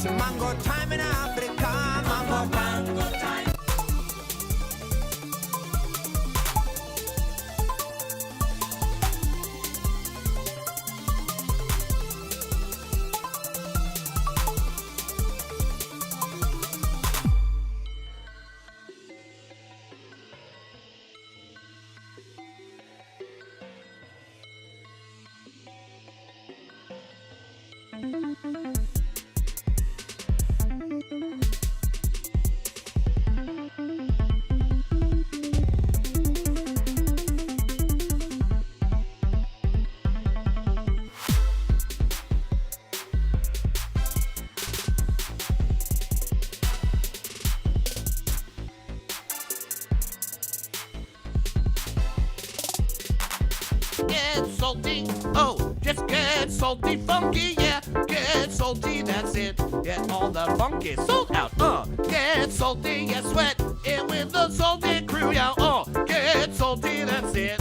It's mango time in Africa. Mango time. Get salty, oh, just get salty, funky, yeah. Get salty, that's it. Get all the funky salt out, Get salty, yeah, sweat it with the salty crew, yeah, Get salty, that's it.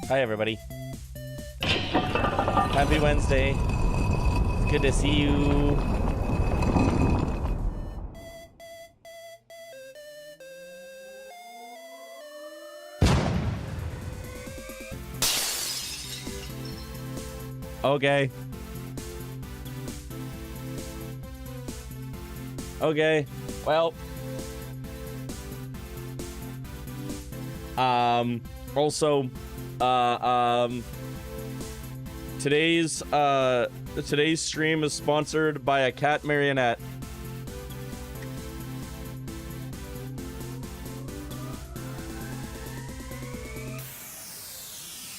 Hi, everybody. Happy Wednesday. It's good to see you. Okay. Okay. Well. Also, today's stream is sponsored by a cat marionette.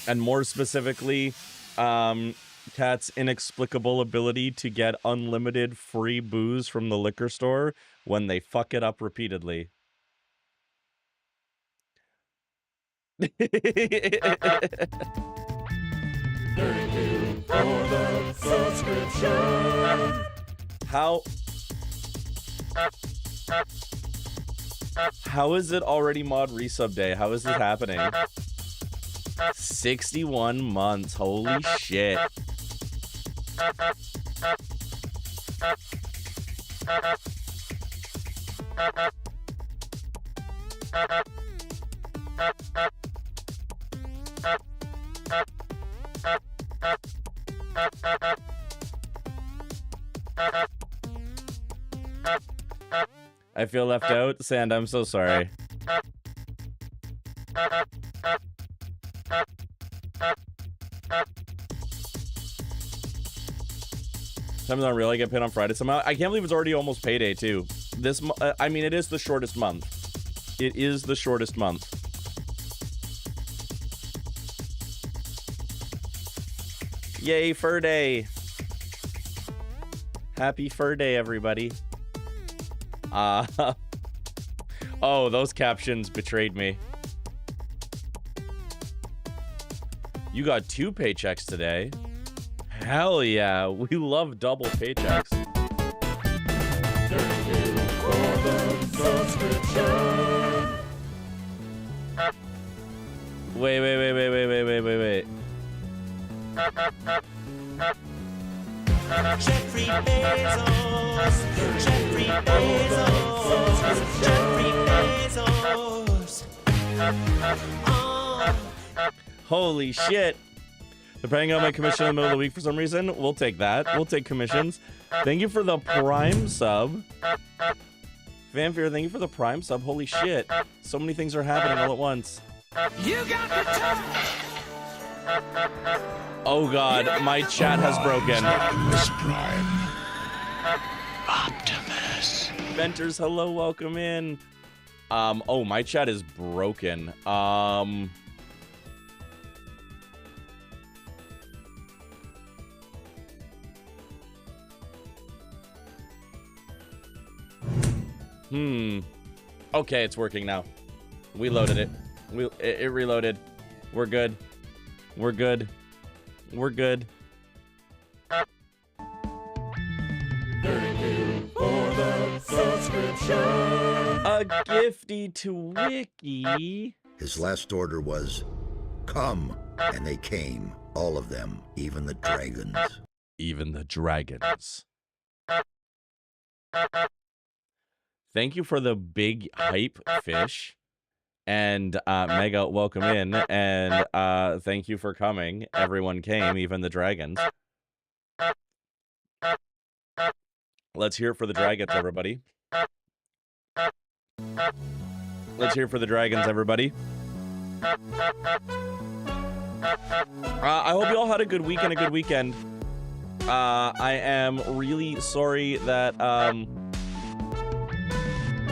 And more specifically, cat's inexplicable ability to get unlimited free booze from the liquor store when they fuck it up repeatedly. Thank you for the subscription. How is it already mod resub day? How is this happening? 61 months. Holy shit. I feel left out. Sand, I'm so sorry. Time's not real. I get paid on Friday somehow. I can't believe it's already almost payday too. This, I mean, it is the shortest month. It is the shortest month. Yay, Fur Day. Happy Fur Day, everybody. Oh, those captions betrayed me. You got 2 paychecks today. Hell yeah, we love double paychecks. Thank you for the subscription. Wait. Jeffrey Bezos, Jeffrey Bezos, Jeffrey Bezos. Holy shit. Depending on my commission in the middle of the week for some reason, we'll take that. We'll take commissions. Thank you for the Prime sub. Fanfare, thank you for the Prime sub. Holy shit. So many things are happening all at once. You got the touch. Oh god, my chat has broken. Optimus Prime. Optimus. Venters, hello, welcome in. Oh, my chat is broken. Okay, it's working now. We loaded it. It reloaded. We're good. We're good. We're good. Thank you for the subscription. A gifty to Wiki. His last order was, "Come," and they came, all of them, even the dragons. Even the dragons. Thank you for the big hype fish. And Mega, welcome in. And thank you for coming. Everyone came, even the dragons. Let's hear it for the dragons, everybody. Let's hear it for the dragons, everybody. I hope you all had a good week and a good weekend. I am really sorry that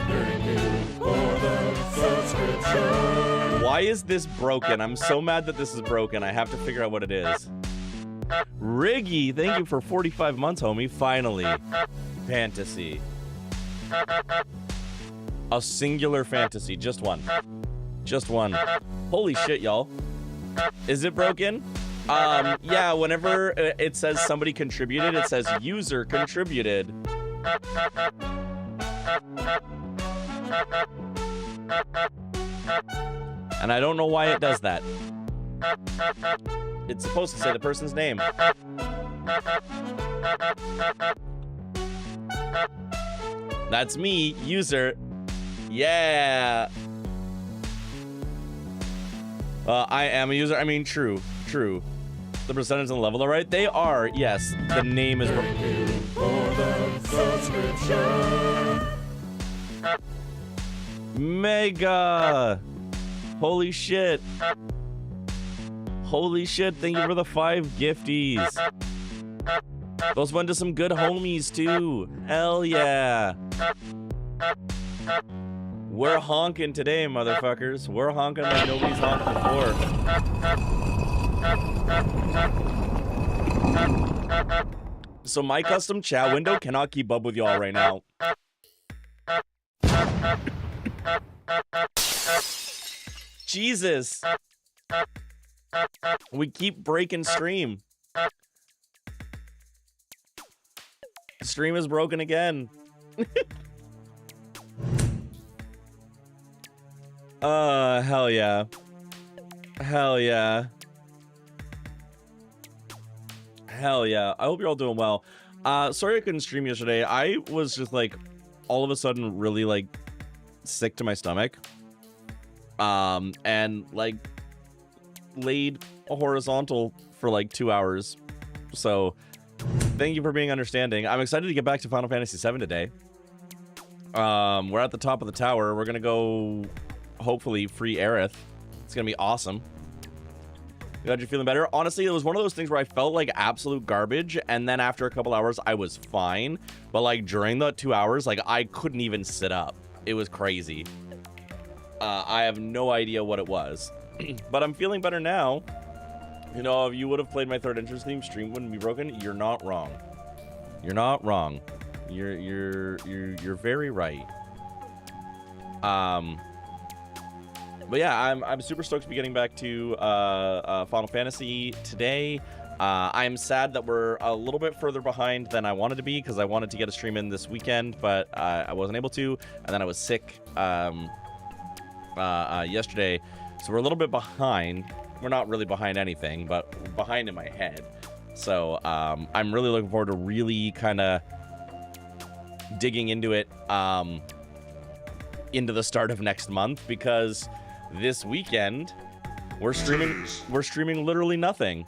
Thank you for the subscription. why is this broken? I'm so mad that this is broken. I have to figure out what it is. Riggy, thank you for 45 months, homie. Finally. Fantasy. A singular fantasy. Just one. Just one. Holy shit, y'all. Is it broken? Yeah, whenever it says somebody contributed, it says user contributed. And I don't know why it does that. It's supposed to say the person's name. That's me, user. Yeah. I am a user. I mean, true. True. The percentage and the level are right. They are. Yes. The name is. Thank you for the subscription. Mega. Holy shit. Holy shit. Thank you for the 5 gifties. Those went to some good homies too. Hell yeah. We're honking today, motherfuckers. We're honking like nobody's honked before. So my custom chat window cannot keep up with y'all right now. Jesus. We keep breaking stream. Stream is broken again. Hell yeah. Hell yeah. Hell yeah. I hope you're all doing well. Sorry I couldn't stream yesterday. I was just like, all of a sudden really like sick to my stomach. And like laid horizontal for like 2 hours. So thank you for being understanding. I'm excited to get back to Final Fantasy VII today. We're at the top of the tower. We're gonna go hopefully free Aerith. It's gonna be awesome. Glad you're feeling better. Honestly, it was one of those things where I felt like absolute garbage, and then after a couple hours I was fine, but like during the 2 hours, like I couldn't even sit up. It was crazy. I have no idea what it was. But I'm feeling better now. You know, if you would have played my third entrance theme, stream wouldn't be broken. You're not wrong. You're not wrong. You're very right. But yeah, I'm super stoked to be getting back to Final Fantasy today. I'm sad that we're a little bit further behind than I wanted to be, because I wanted to get a stream in this weekend, but I wasn't able to, and then I was sick yesterday, so we're a little bit behind. We're not really behind anything, but behind in my head. So I'm really looking forward to really kind of digging into it into the start of next month, because this weekend We're streaming literally nothing.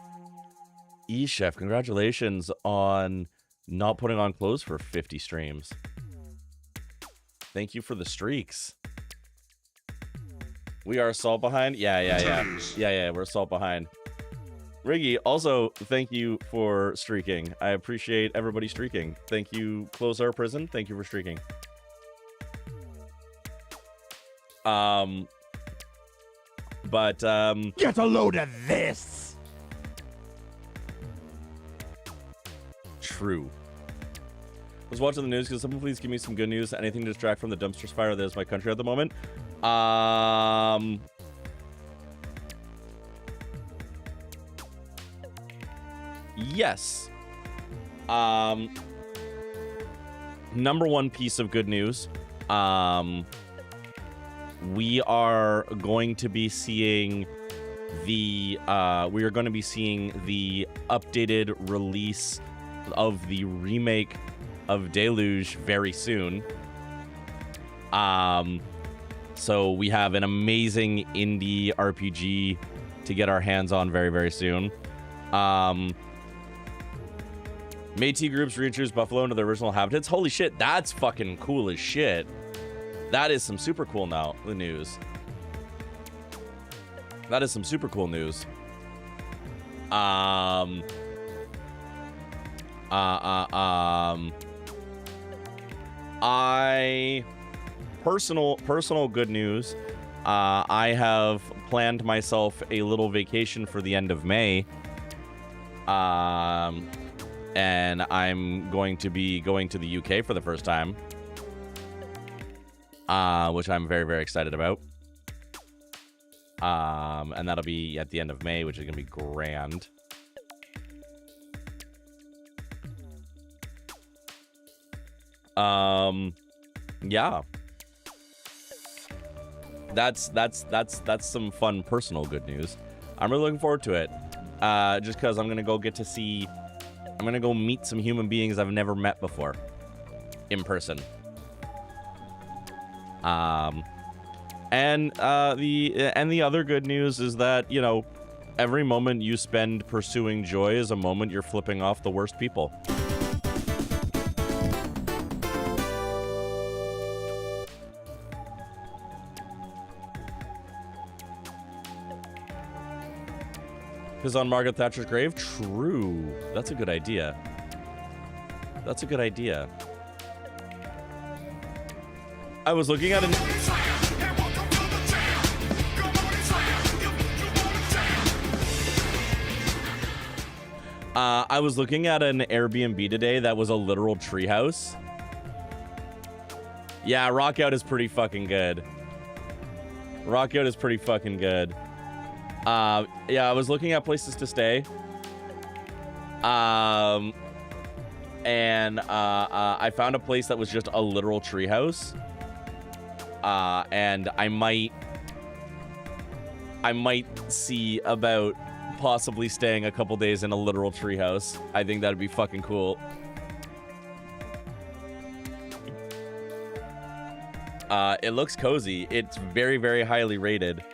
E-Chef, congratulations on not putting on clothes for 50 streams. Thank you for the streaks. We are salt behind? Yeah, we're salt behind. Riggy, also, thank you for streaking. I appreciate everybody streaking. Thank you, Close Our Prison. Thank you for streaking. Get a load of this! True. I was watching the news. Can someone please give me some good news? Anything to distract from the dumpster fire that is my country at the moment? Yes. Number one piece of good news. We are going to be seeing the updated release of the remake of Deluge very soon. So we have an amazing indie RPG to get our hands on very, very soon. Métis groups reintroduce Buffalo into their original habitats. Holy shit, that's fucking cool as shit. That is some super cool news. That is some super cool news. Personal good news. I have planned myself a little vacation for the end of May. And I'm going to be going to the UK for the first time. Which I'm very, very excited about. And that'll be at the end of May, which is going to be grand. Yeah. That's some fun personal good news. I'm really looking forward to it. Just because I'm going to go meet some human beings I've never met before in person. And the other good news is that, you know, every moment you spend pursuing joy is a moment you're flipping off the worst people. Piss on Margaret Thatcher's grave? True. That's a good idea. That's a good idea. I was looking at an... I was looking at an Airbnb today that was a literal treehouse. Yeah, Rockout is pretty fucking good. Rockout is pretty fucking good. Yeah, I was looking at places to stay. And I found a place that was just a literal treehouse. And I might see about possibly staying a couple days in a literal treehouse. I think that'd be fucking cool. It looks cozy. It's very, very highly rated.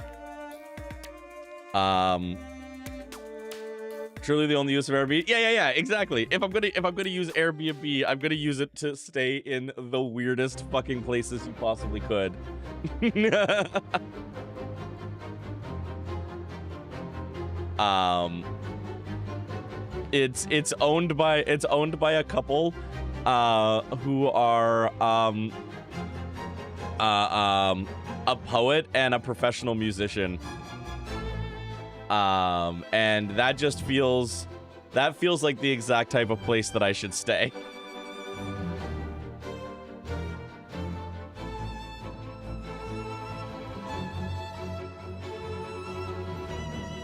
Truly the only use of Airbnb. Yeah, exactly. If I'm gonna use Airbnb, I'm gonna use it to stay in the weirdest fucking places you possibly could. It's owned by a couple who are a poet and a professional musician. And that just feels like the exact type of place that I should stay.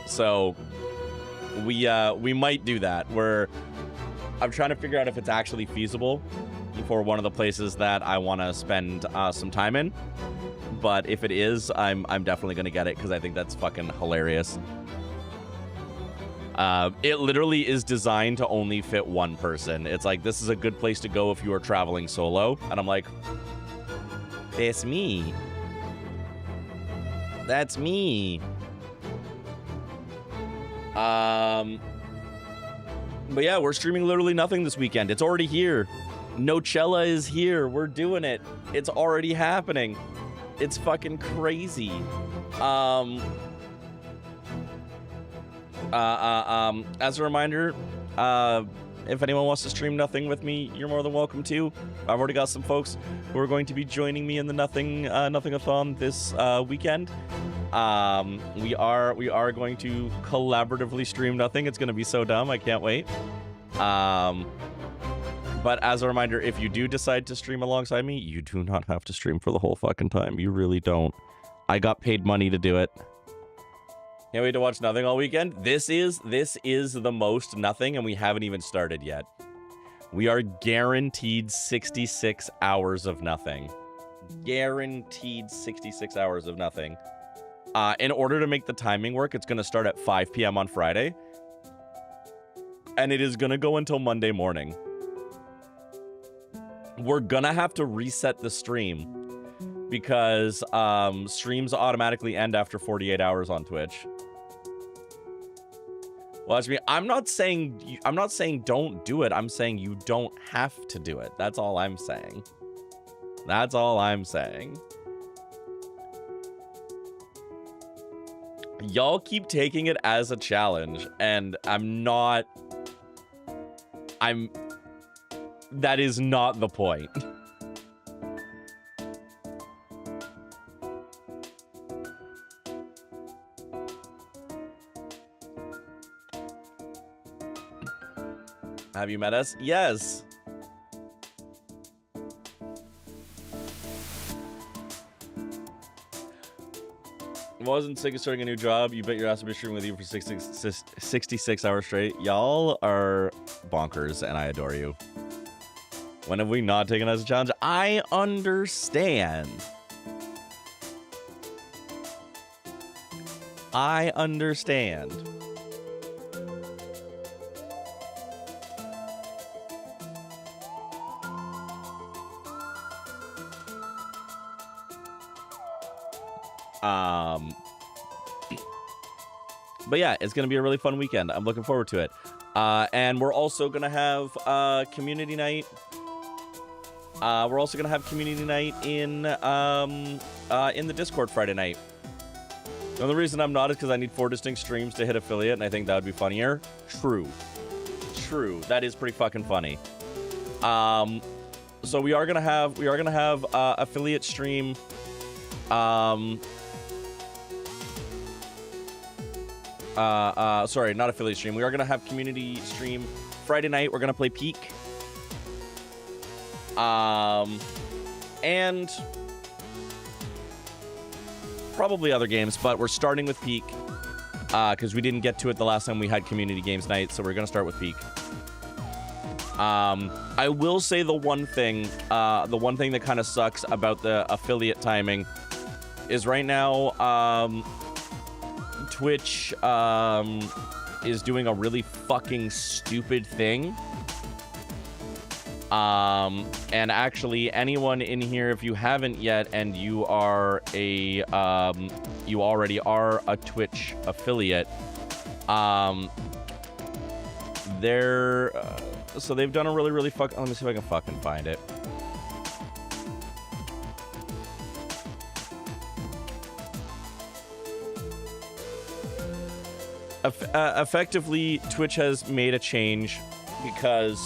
So we might do that. I'm trying to figure out if it's actually feasible for one of the places that I want to spend some time in. But if it is, I'm definitely gonna get it because I think that's fucking hilarious. It literally is designed to only fit one person. It's like, this is a good place to go if you are traveling solo. And I'm like, that's me. That's me. But yeah, we're streaming literally nothing this weekend. It's already here. Nochella is here. We're doing it. It's already happening. It's fucking crazy. As a reminder, if anyone wants to stream nothing with me, you're more than welcome to. I've already got some folks who are going to be joining me in the Nothing-a-thon this weekend. We are going to collaboratively stream nothing. It's going to be so dumb. I can't wait. But as a reminder, if you do decide to stream alongside me, you do not have to stream for the whole fucking time. You really don't. I got paid money to do it. Can't wait to watch nothing all weekend. This is the most nothing, and we haven't even started yet. We are guaranteed 66 hours of nothing. Guaranteed 66 hours of nothing. In order to make the timing work, it's going to start at 5 p.m. on Friday. And it is going to go until Monday morning. We're going to have to reset the stream because streams automatically end after 48 hours on Twitch. Watch me. I'm not saying don't do it. I'm saying you don't have to do it. That's all I'm saying. That's all I'm saying. Y'all keep taking it as a challenge, and that is not the point. Have you met us? Yes. Wasn't sick of starting a new job. You bet your ass will be streaming with you for 66 hours straight. Y'all are bonkers, and I adore you. When have we not taken it as a challenge? I understand. I understand. But yeah, it's going to be a really fun weekend. I'm looking forward to it. And we're also going to have community night. We're also going to have community night in the Discord Friday night. The only reason I'm not is because I need 4 distinct streams to hit affiliate, and I think that would be funnier. True. That is pretty fucking funny. So we are gonna have affiliate stream. Sorry, not affiliate stream. We are gonna have community stream Friday night. We're gonna play Peak. And probably other games, but we're starting with Peak because we didn't get to it the last time we had community games night, so we're gonna start with Peak. I will say the one thing that kind of sucks about the affiliate timing is right now Twitch is doing a really fucking stupid thing. And actually, anyone in here, if you haven't yet, and you are you already are a Twitch affiliate, so they've done a really let me see if I can fucking find it. Effectively, Twitch has made a change because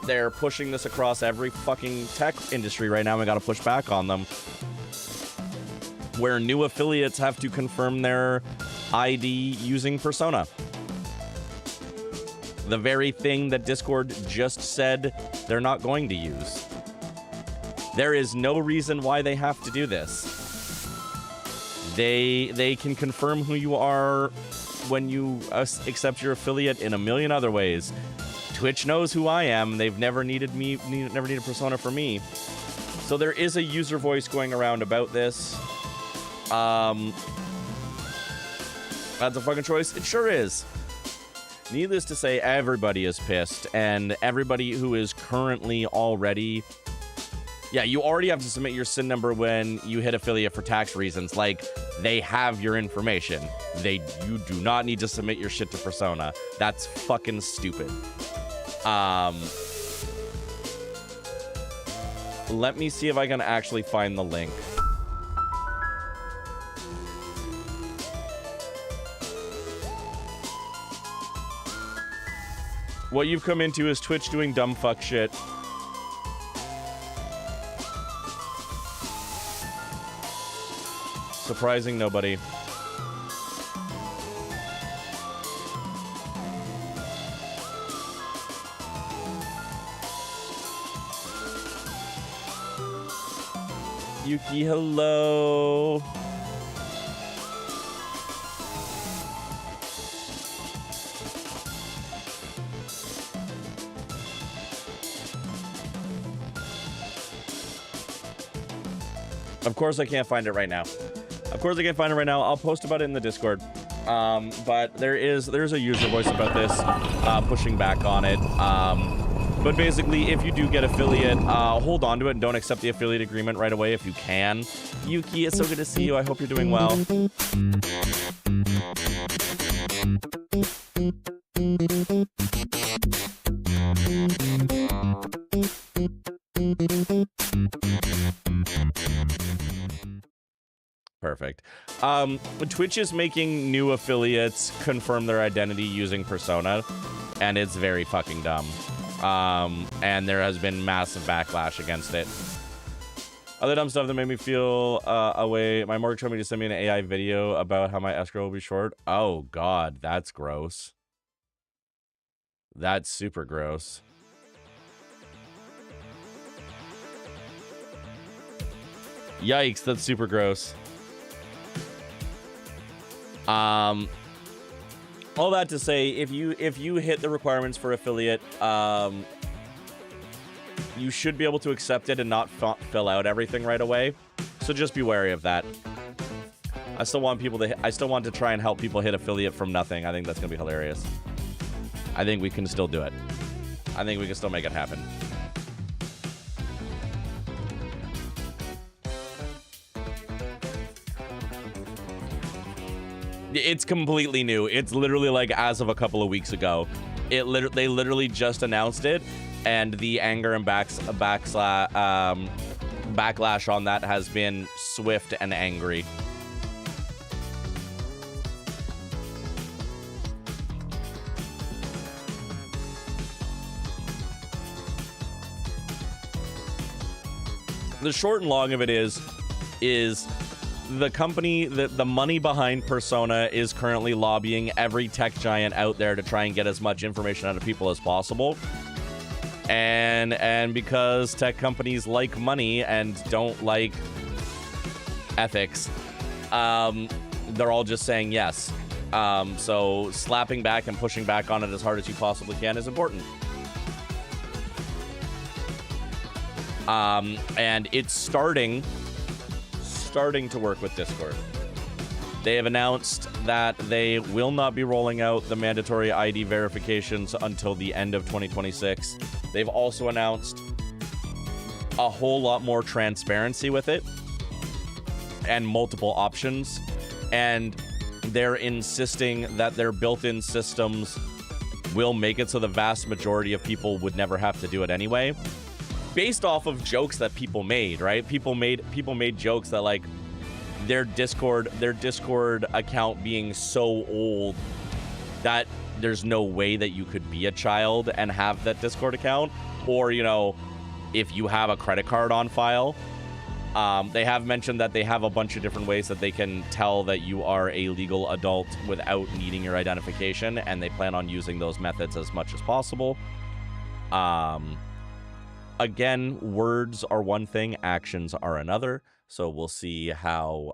they're pushing this across every fucking tech industry right now. We got to push back on them. Where new affiliates have to confirm their ID using Persona. The very thing that Discord just said they're not going to use. There is no reason why they have to do this. They can confirm who you are when you accept your affiliate in a million other ways. Twitch knows who I am. They've never needed Persona for me. So there is a user voice going around about this. That's a fucking choice. It sure is. Needless to say, everybody is pissed, and everybody who is currently already... Yeah, you already have to submit your SIN number when you hit affiliate for tax reasons. Like, They have your information. You do not need to submit your shit to Persona. That's fucking stupid. Let me see if I can actually find the link. What you've come into is Twitch doing dumb fuck shit. Surprising nobody. Yuki, hello. Of course I can't find it right now. Of course I can't find it right now. I'll post about it in the Discord. But there's a user voice about this, pushing back on it. But basically, if you do get affiliate, hold on to it and don't accept the affiliate agreement right away if you can. Yuki, it's so good to see you. I hope you're doing well. Perfect. Twitch is making new affiliates confirm their identity using Persona, and it's very fucking dumb. And there has been massive backlash against it. Other dumb stuff that made me feel away. My mortgage told me to send me an AI video about how my escrow will be short. Oh god, that's gross. That's super gross. Yikes, that's super gross. All that to say, if you hit the requirements for affiliate, you should be able to accept it and not fill out everything right away. So just be wary of that. I still want to try and help people hit affiliate from nothing. I think that's gonna be hilarious. I think we can still do it. I think we can still make it happen. It's completely new. It's literally like as of a couple of weeks ago. They literally just announced it, and the anger and backlash on that has been swift and angry. The short and long of it is the company, the money behind Persona is currently lobbying every tech giant out there to try and get as much information out of people as possible. And because tech companies like money and don't like ethics, they're all just saying yes. So slapping back and pushing back on it as hard as you possibly can is important. And it's starting to work with Discord. They have announced that they will not be rolling out the mandatory ID verifications until the end of 2026. They've also announced a whole lot more transparency with it and multiple options. And they're insisting that their built-in systems will make it so the vast majority of people would never have to do it anyway. Based off of jokes that people made, right? People made jokes that like their Discord account being so old that there's no way that you could be a child and have that Discord account, or you know, if you have a credit card on file. They have mentioned that they have a bunch of different ways that they can tell that you are a legal adult without needing your identification, and they plan on using those methods as much as possible. Again, words are one thing, actions are another. So we'll see how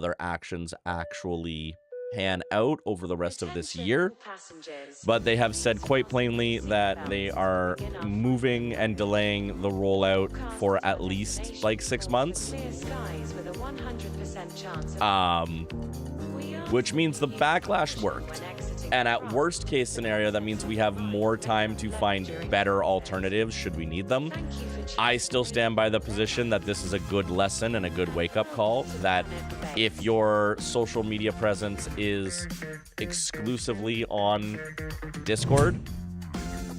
their actions actually pan out over the rest of this year. But they have said quite plainly that they are moving and delaying the rollout for at least like 6 months. Which means the backlash worked. And at worst case scenario, that means we have more time to find better alternatives should we need them. I still stand by the position that this is a good lesson and a good wake-up call, that if your social media presence is exclusively on Discord,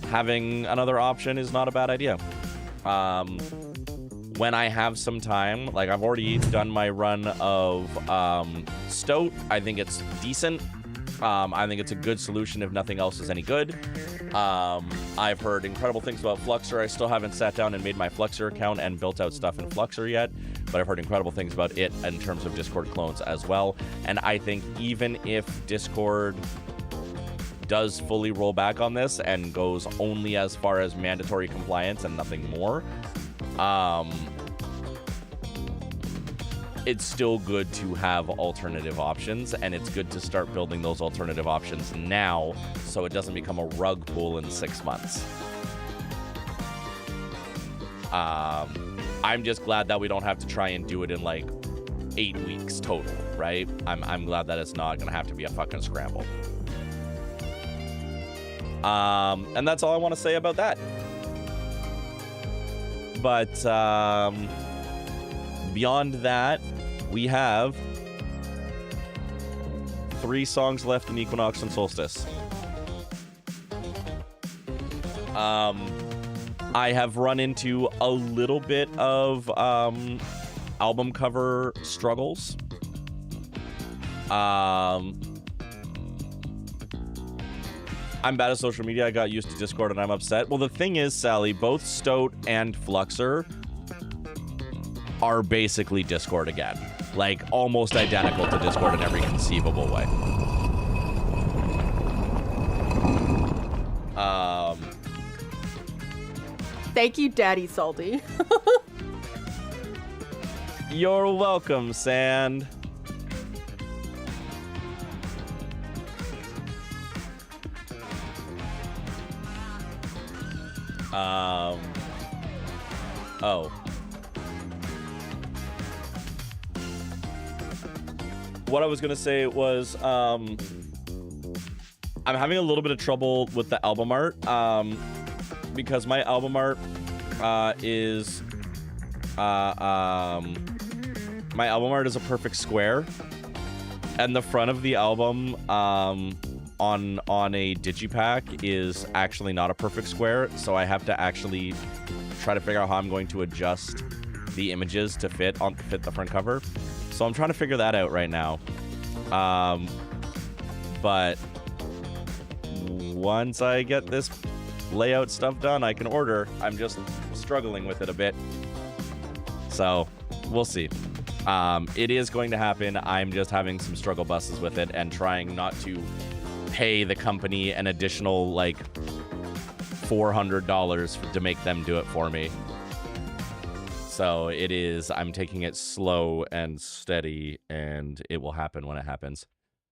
having another option is not a bad idea. When I have some time, like I've already done my run of Stoat, I think it's decent. I think it's a good solution if nothing else is any good. I've heard incredible things about Fluxer. I still haven't sat down and made my Fluxer account and built out stuff in Fluxer yet, but I've heard incredible things about it in terms of Discord clones as well. And I think even if Discord does fully roll back on this and goes only as far as mandatory compliance and nothing more, it's still good to have alternative options, and it's good to start building those alternative options now so it doesn't become a rug pull in 6 months. I'm just glad that we don't have to try and do it in like 8 weeks total, right? I'm glad that it's not gonna have to be a fucking scramble. And that's all I want to say about that. But beyond that, we have 3 songs left in Equinox and Solstice. I have run into a little bit of album cover struggles. I'm bad at social media. I got used to Discord and I'm upset. Well, the thing is, Sally, both Stoat and Fluxer are basically Discord again. Like, almost identical to Discord in every conceivable way. Thank you, Daddy Salty. You're welcome, Sand. Oh. What I was gonna say was, I'm having a little bit of trouble with the album art, because my album art is a perfect square, and the front of the album on a digipack is actually not a perfect square, so I have to actually try to figure out how I'm going to adjust the images to fit the front cover. So I'm trying to figure that out right now. But once I get this layout stuff done, I can order. I'm just struggling with it a bit. So we'll see. It is going to happen. I'm just having some struggle buses with it and trying not to pay the company an additional like $400 to make them do it for me. So it is, I'm taking it slow and steady, and it will happen when it happens.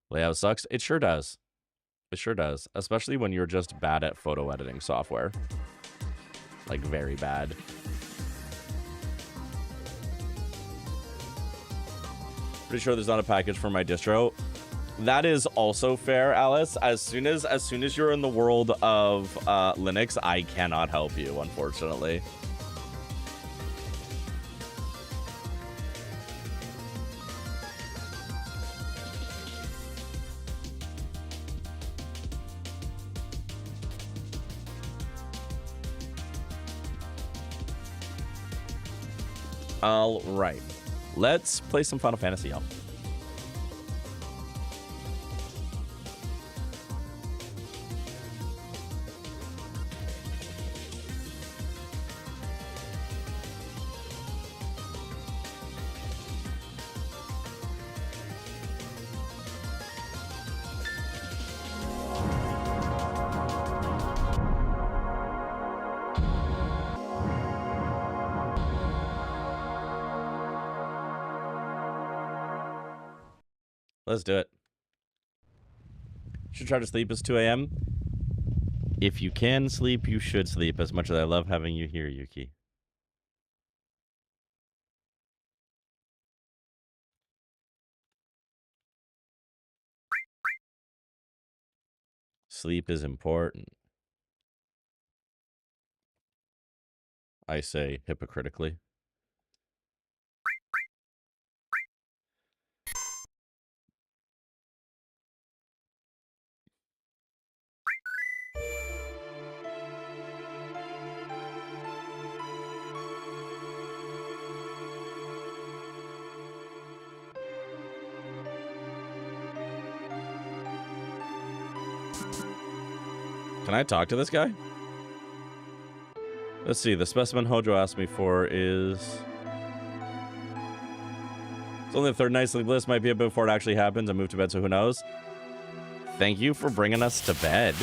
Layout sucks? It sure does. It sure does. Especially when you're just bad at photo editing software. Like, very bad. Pretty sure there's not a package for my distro. That is also fair, Alice. As soon as you're in the world of Linux, I cannot help you, unfortunately. All right, let's play some Final Fantasy, y'all. Let's do it. Should try to sleep. It's 2 a.m. If you can sleep, you should sleep, as much as I love having you here, Yuki. Sleep is important. I say hypocritically. Can I talk to this guy? Let's see. The specimen Hojo asked me for is... It's only the third night sleep list. Might be a bit before it actually happens. I moved to bed, so who knows? Thank you for bringing us to bed.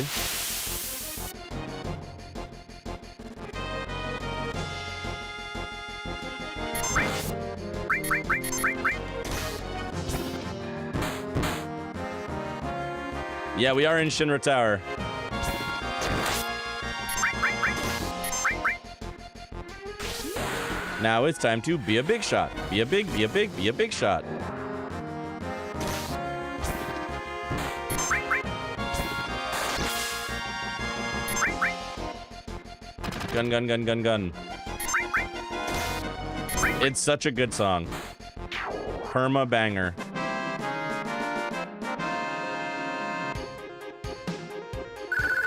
Yeah, we are in Shinra Tower. Now it's time to be a big shot. Be a big shot. Gun. It's such a good song. Perma banger.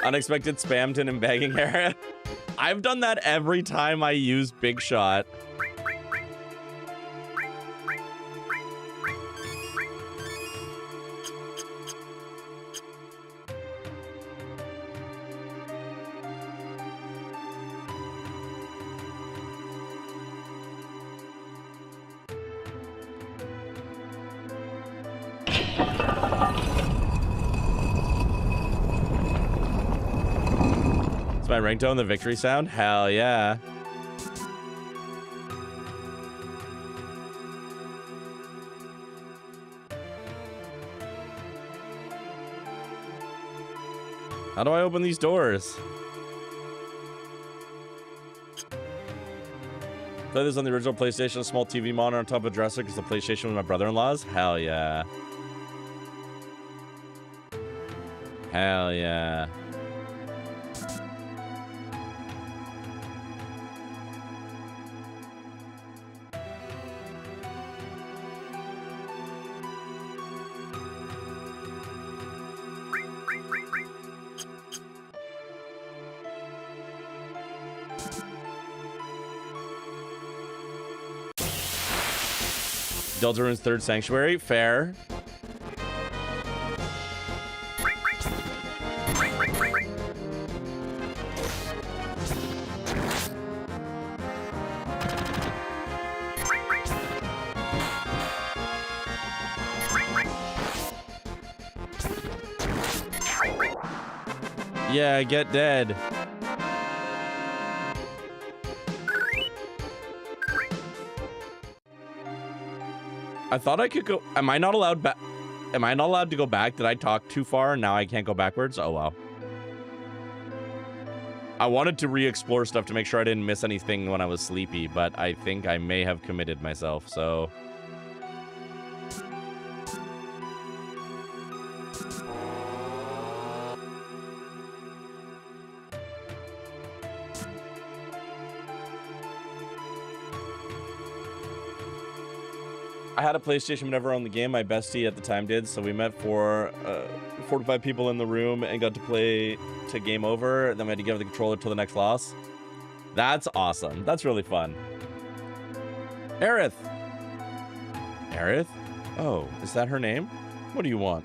Unexpected spamton and bagging area. I've done that every time I use Big Shot. Is my ringtone the victory sound? Hell yeah. How do I open these doors? Play this on the original PlayStation, a small TV monitor on top of a dresser because the PlayStation was my brother-in-law's? Hell yeah. Hell yeah. Deltarune's third sanctuary, fair. Yeah, get dead. I thought I could go. Am I not allowed back? Am I not allowed to go back? Did I talk too far and now I can't go backwards? Oh, well. I wanted to re-explore stuff to make sure I didn't miss anything when I was sleepy, but I think I may have committed myself, so... I had a PlayStation but never owned the game. My bestie at the time did, so we met for 4 to 5 people in the room and got to play to game over. Then we had to give the controller till the next loss. That's awesome. That's really fun. Aerith. Aerith? Oh, is that her name? What do you want?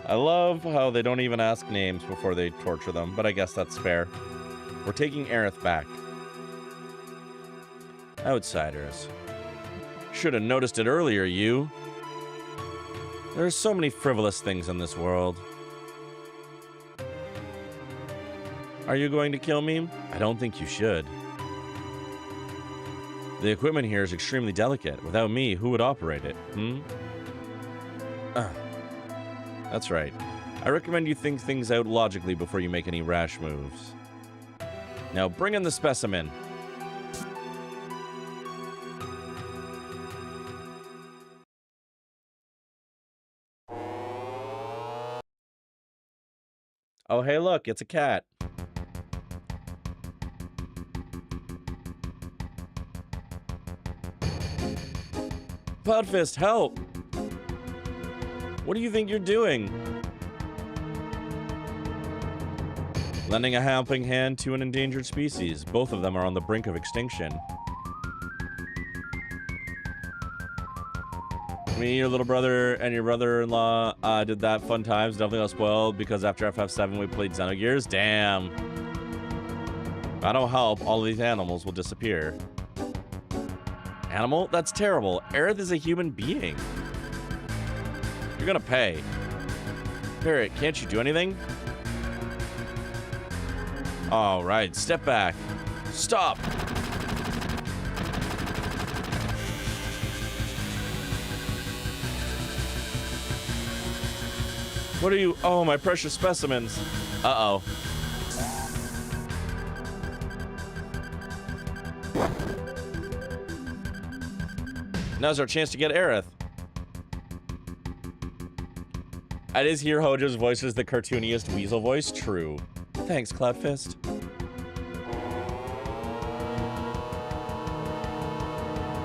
I love how they don't even ask names before they torture them, but I guess that's fair. We're taking Aerith back. Outsiders. Should have noticed it earlier, you. There are so many frivolous things in this world. Are you going to kill me? I don't think you should. The equipment here is extremely delicate. Without me, who would operate it? That's right. I recommend you think things out logically before you make any rash moves. Now bring in the specimen. Oh, hey, look, it's a cat. Cloudfist, help! What do you think you're doing? Lending a helping hand to an endangered species. Both of them are on the brink of extinction. Me, your little brother, and your brother-in-law did that fun times. Definitely got spoiled because after FF7 we played Xenogears. Damn. If I don't help, all of these animals will disappear. Animal? That's terrible. Aerith is a human being. You're gonna pay. Parrot, can't you do anything? All right, step back. Stop. What are you? Oh, my precious specimens. Uh-oh. Now's our chance to get Aerith. I did hear Hojo's voice is the cartooniest weasel voice. True. Thanks, Cloudfist.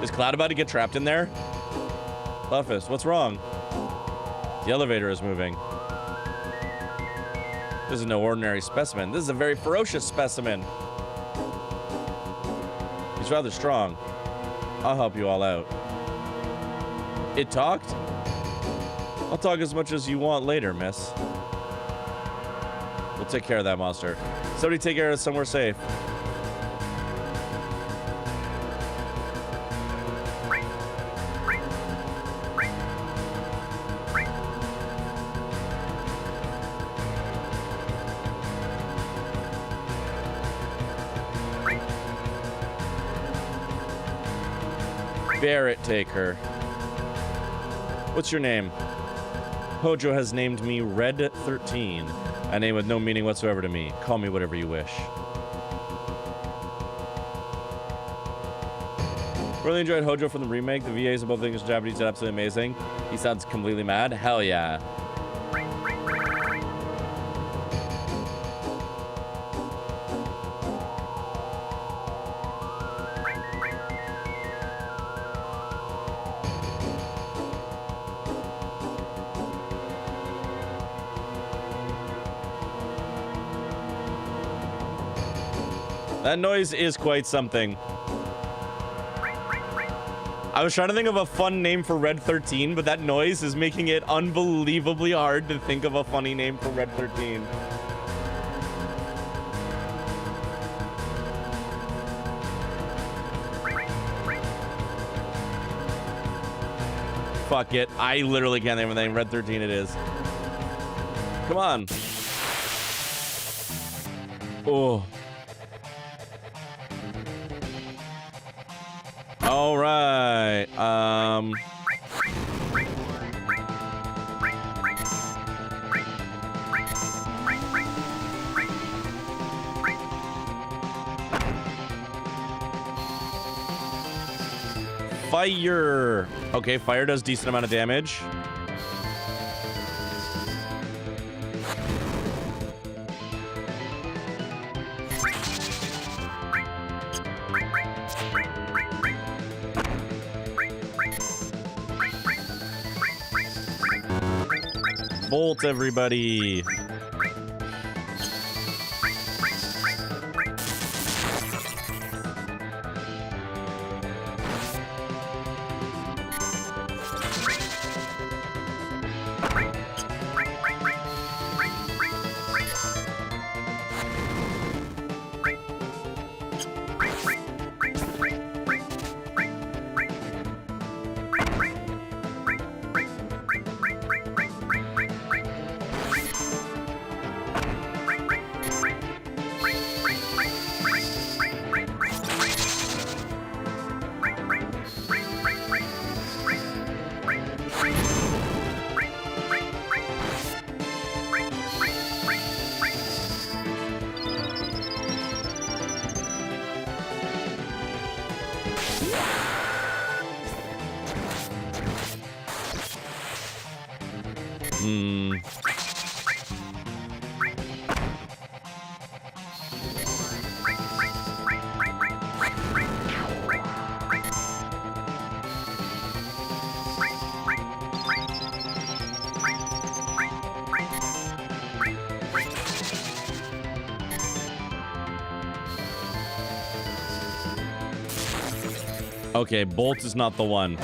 Is Cloud about to get trapped in there? Cloudfist, what's wrong? The elevator is moving. This is no ordinary specimen. This is a very ferocious specimen. He's rather strong. I'll help you all out. It talked? I'll talk as much as you want later, miss. We'll take care of that monster. Somebody take care of somewhere safe. Barrett, take her. What's your name? Hojo has named me Red 13, a name with no meaning whatsoever to me. Call me whatever you wish. Really enjoyed Hojo from the remake. The VAs in both English and Japanese are absolutely amazing. He sounds completely mad. Hell yeah. That noise is quite something. I was trying to think of a fun name for Red 13, but that noise is making it unbelievably hard to think of a funny name for Red 13. Fuck it. I literally can't think of a name. Red 13 it is. Come on. Oh. All right. Fire. Okay, fire does decent amount of damage. Bolt, everybody. Okay, Bolt is not the one.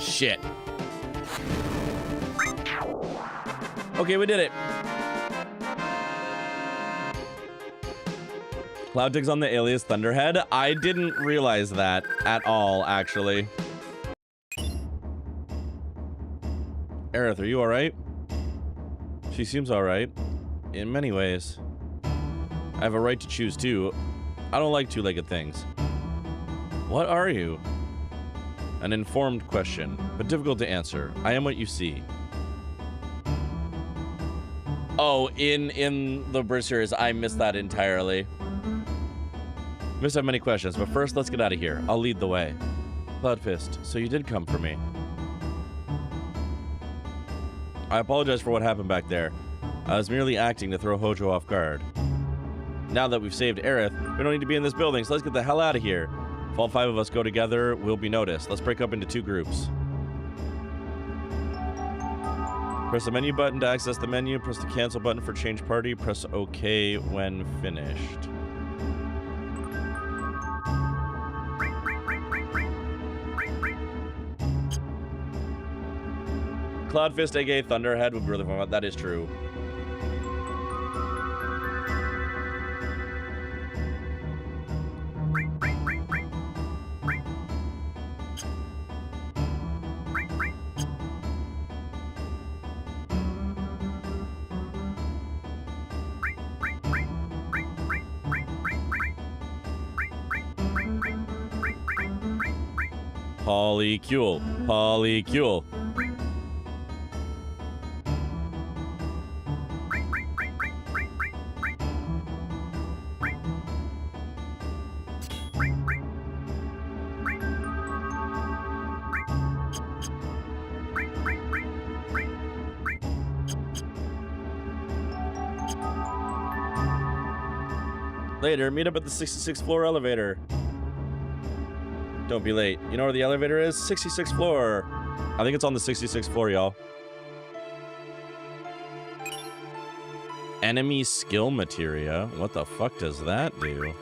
Shit. Okay, we did it. Cloud digs on the alias Thunderhead. I didn't realize that at all, actually. Aerith, are you alright? She seems alright. In many ways. I have a right to choose too. I don't like two-legged things. What are you? An informed question, but difficult to answer. I am what you see. Oh, in the British series, I missed that entirely. Must have many questions, but first, let's get out of here. I'll lead the way. Cloudfist, so you did come for me. I apologize for what happened back there. I was merely acting to throw Hojo off guard. Now that we've saved Aerith, we don't need to be in this building, so let's get the hell out of here. If all 5 of us go together, we'll be noticed. Let's break up into 2 groups. Press the menu button to access the menu. Press the cancel button for change party. Press OK when finished. Cloudfist, aka Thunderhead, would be really fun. That is true. Polycule. Polycule. Later, meet up at the 66th floor elevator. Don't be late. You know where the elevator is? 66th floor. I think it's on the 66th floor, y'all. Enemy skill materia. What the fuck does that do?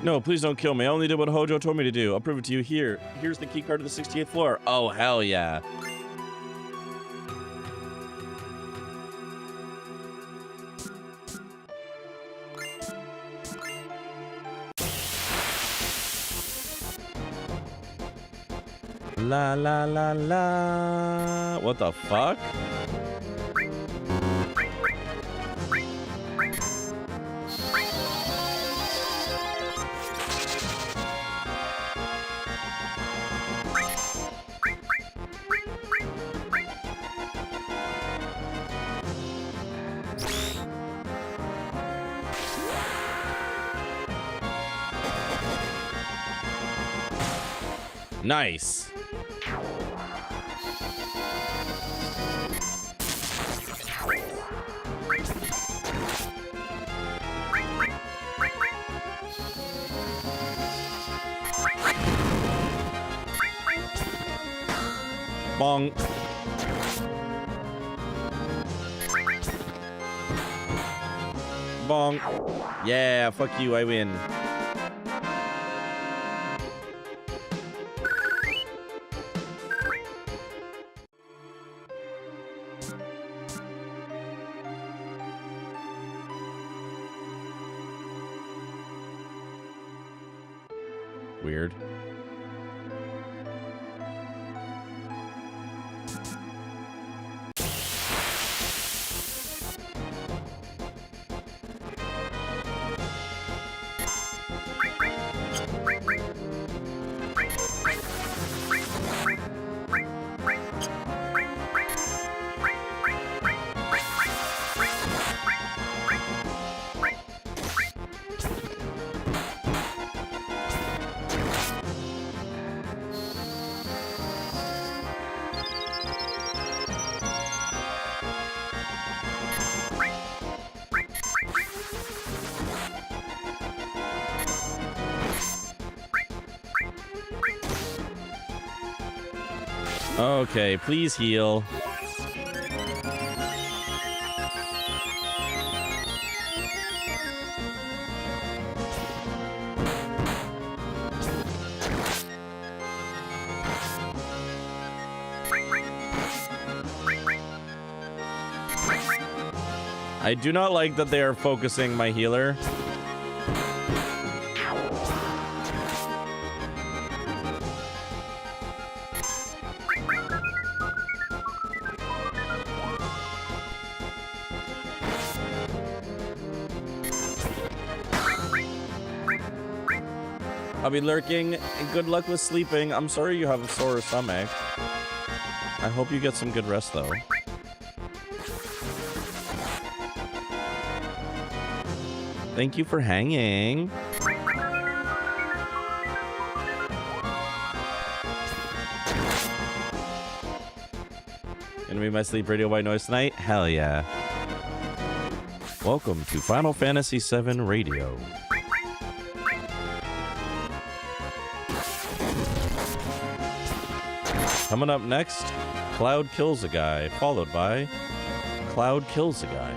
No, please don't kill me. I only did what Hojo told me to do. I'll prove it to you here. Here's the key card to the 68th floor. Oh, hell yeah. La la la la. What the fuck? Nice. Bonk. Bonk. Yeah, fuck you, I win. Weird. Okay, please heal. I do not like that they are focusing my healer. I'll be lurking, and good luck with sleeping. I'm sorry you have a sore stomach. I hope you get some good rest, though. Thank you for hanging. Gonna be my sleep radio white noise tonight? Hell yeah. Welcome to Final Fantasy VII Radio. Coming up next, Cloud kills a guy, followed by Cloud kills a guy.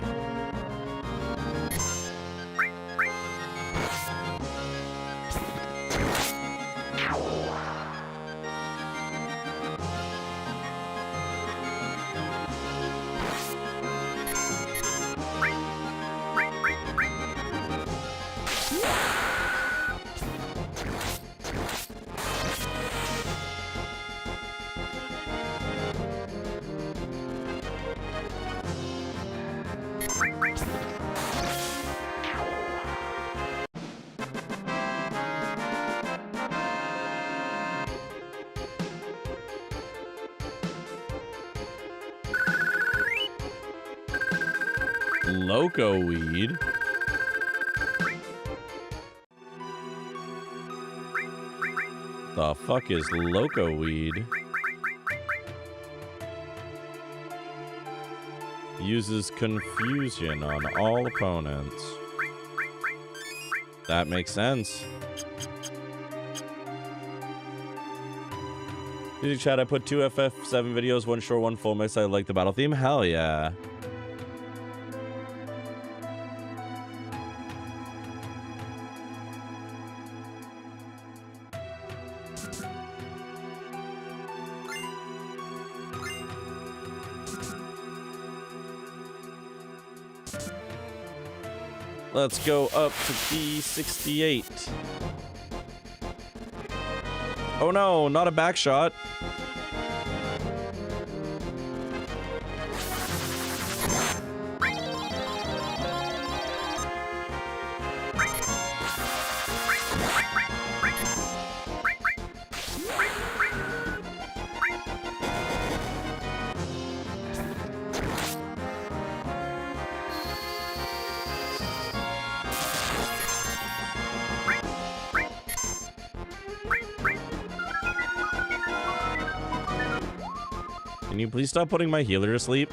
Loco weed. The fuck is loco weed? Uses confusion on all opponents. That makes sense. Music chat, I put 2 FF7 videos, one short, one full mix. I like the battle theme. Hell yeah. Let's go up to D68. Oh no, not a back shot. Can you please stop putting my healer to sleep?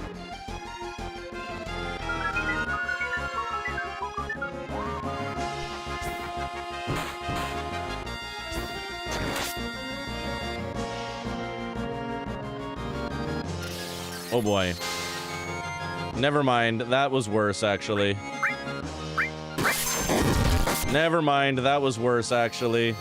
Oh boy. Never mind. That was worse, actually. Never mind. That was worse, actually.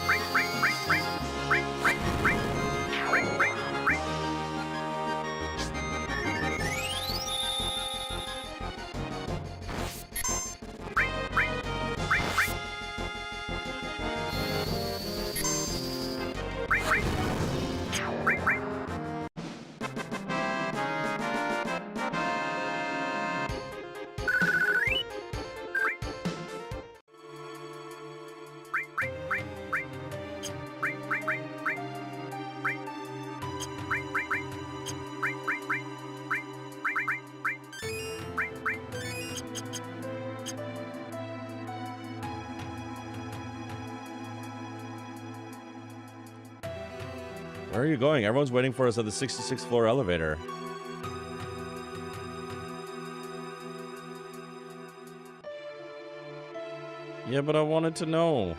Where are you going? Everyone's waiting for us at the 66th floor elevator. Yeah, but I wanted to know.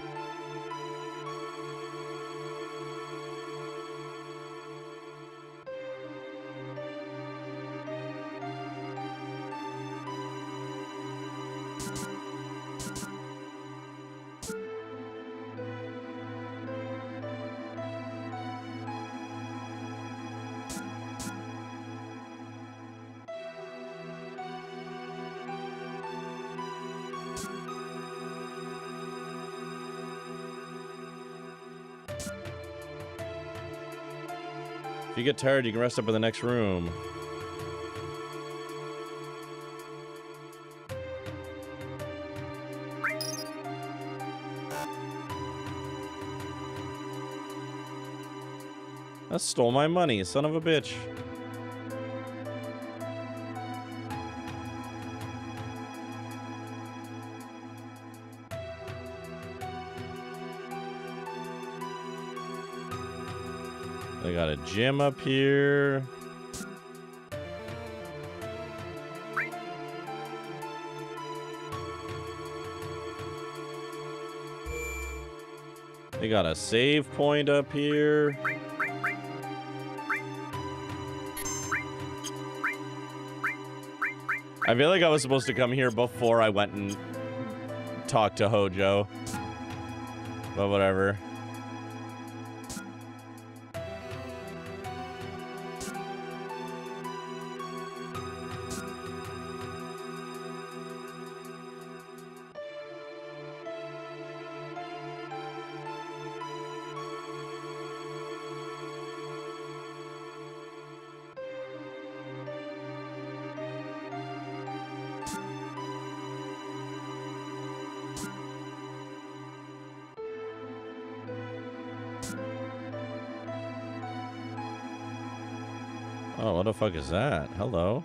If you get tired, you can rest up in the next room. That stole my money, son of a bitch. They got a gym up here. They got a save point up here. I feel like I was supposed to come here before I went and talked to Hojo. But whatever. Oh, what the fuck is that? Hello?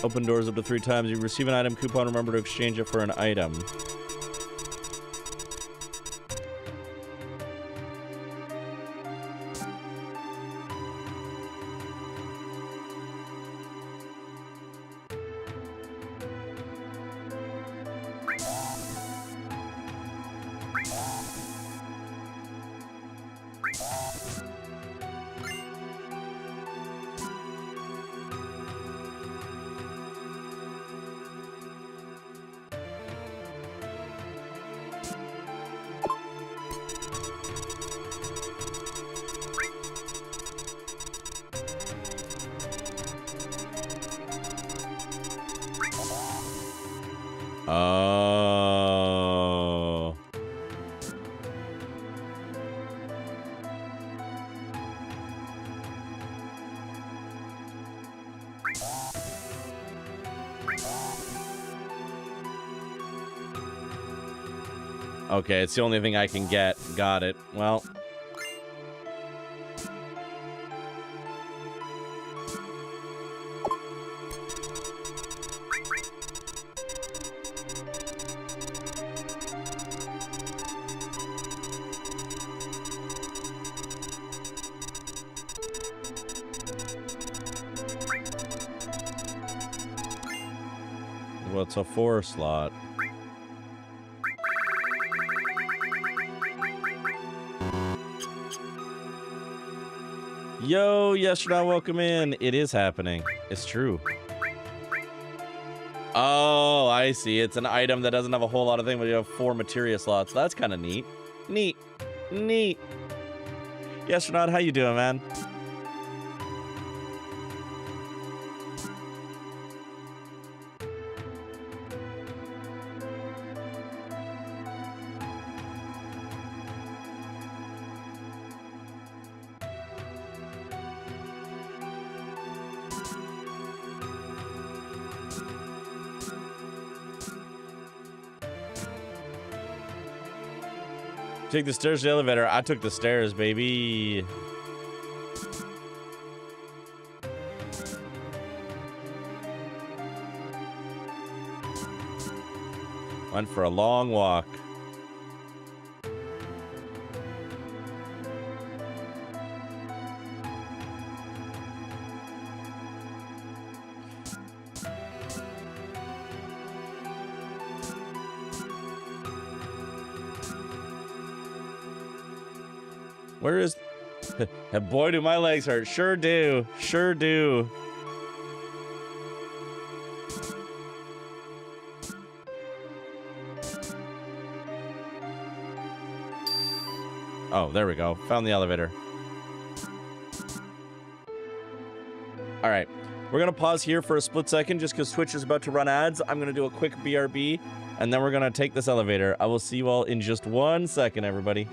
Open doors up to 3 times. You receive an item coupon. Remember to exchange it for an item. Oh. Okay, it's the only thing I can get. Got it. Well. What's a 4 slot? Yo, Yesterday, welcome in. It is happening. It's true. Oh, I see. It's an item that doesn't have a whole lot of things, but you have 4 materia slots. That's kind of neat. Neat. Neat. Yesterday, how you doing, man? Take the stairs to the elevator. I took the stairs, baby. Went for a long walk. Where is... Boy, do my legs hurt. Sure do. Sure do. Oh, there we go. Found the elevator. All right. We're going to pause here for a split second just because Twitch is about to run ads. I'm going to do a quick BRB, and then we're going to take this elevator. I will see you all in just 1 second, everybody.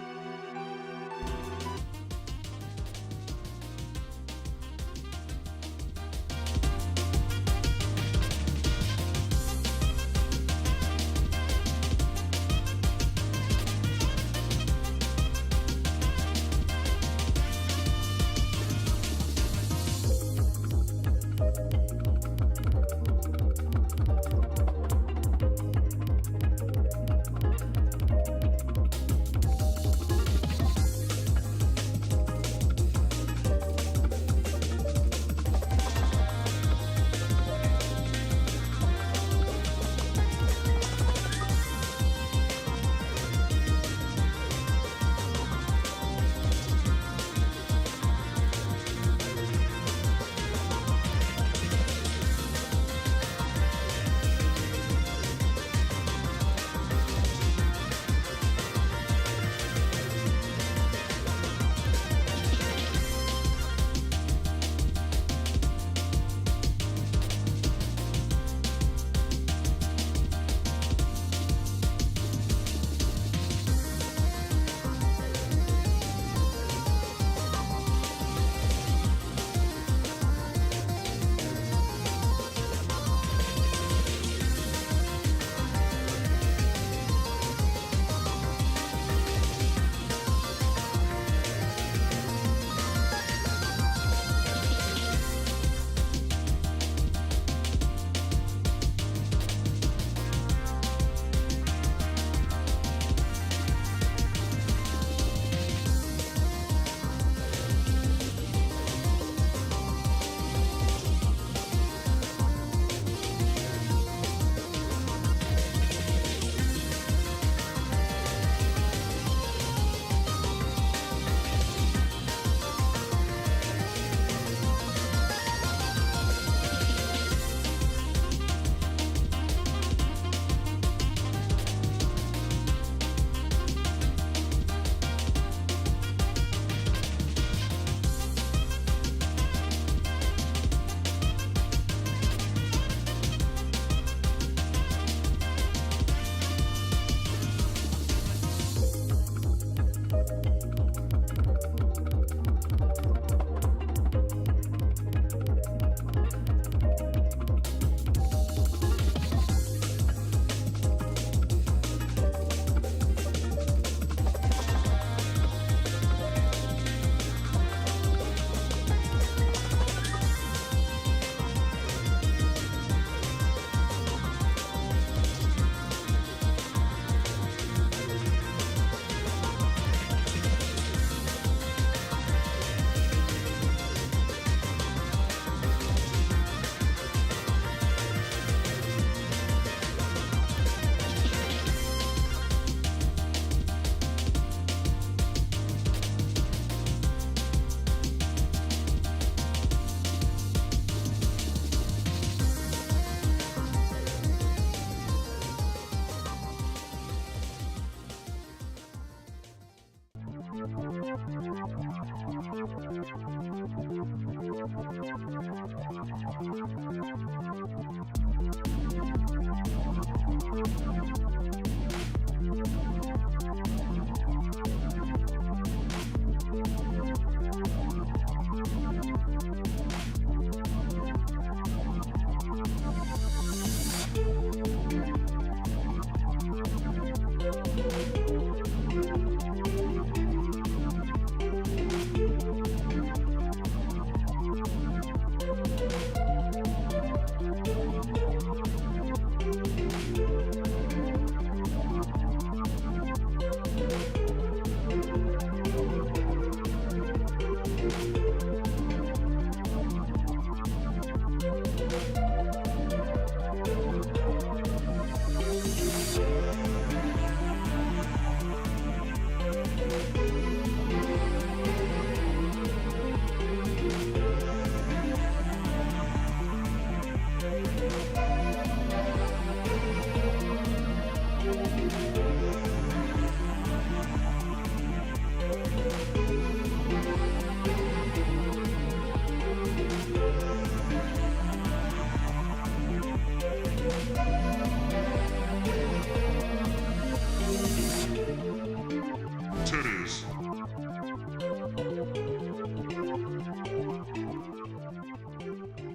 Titties.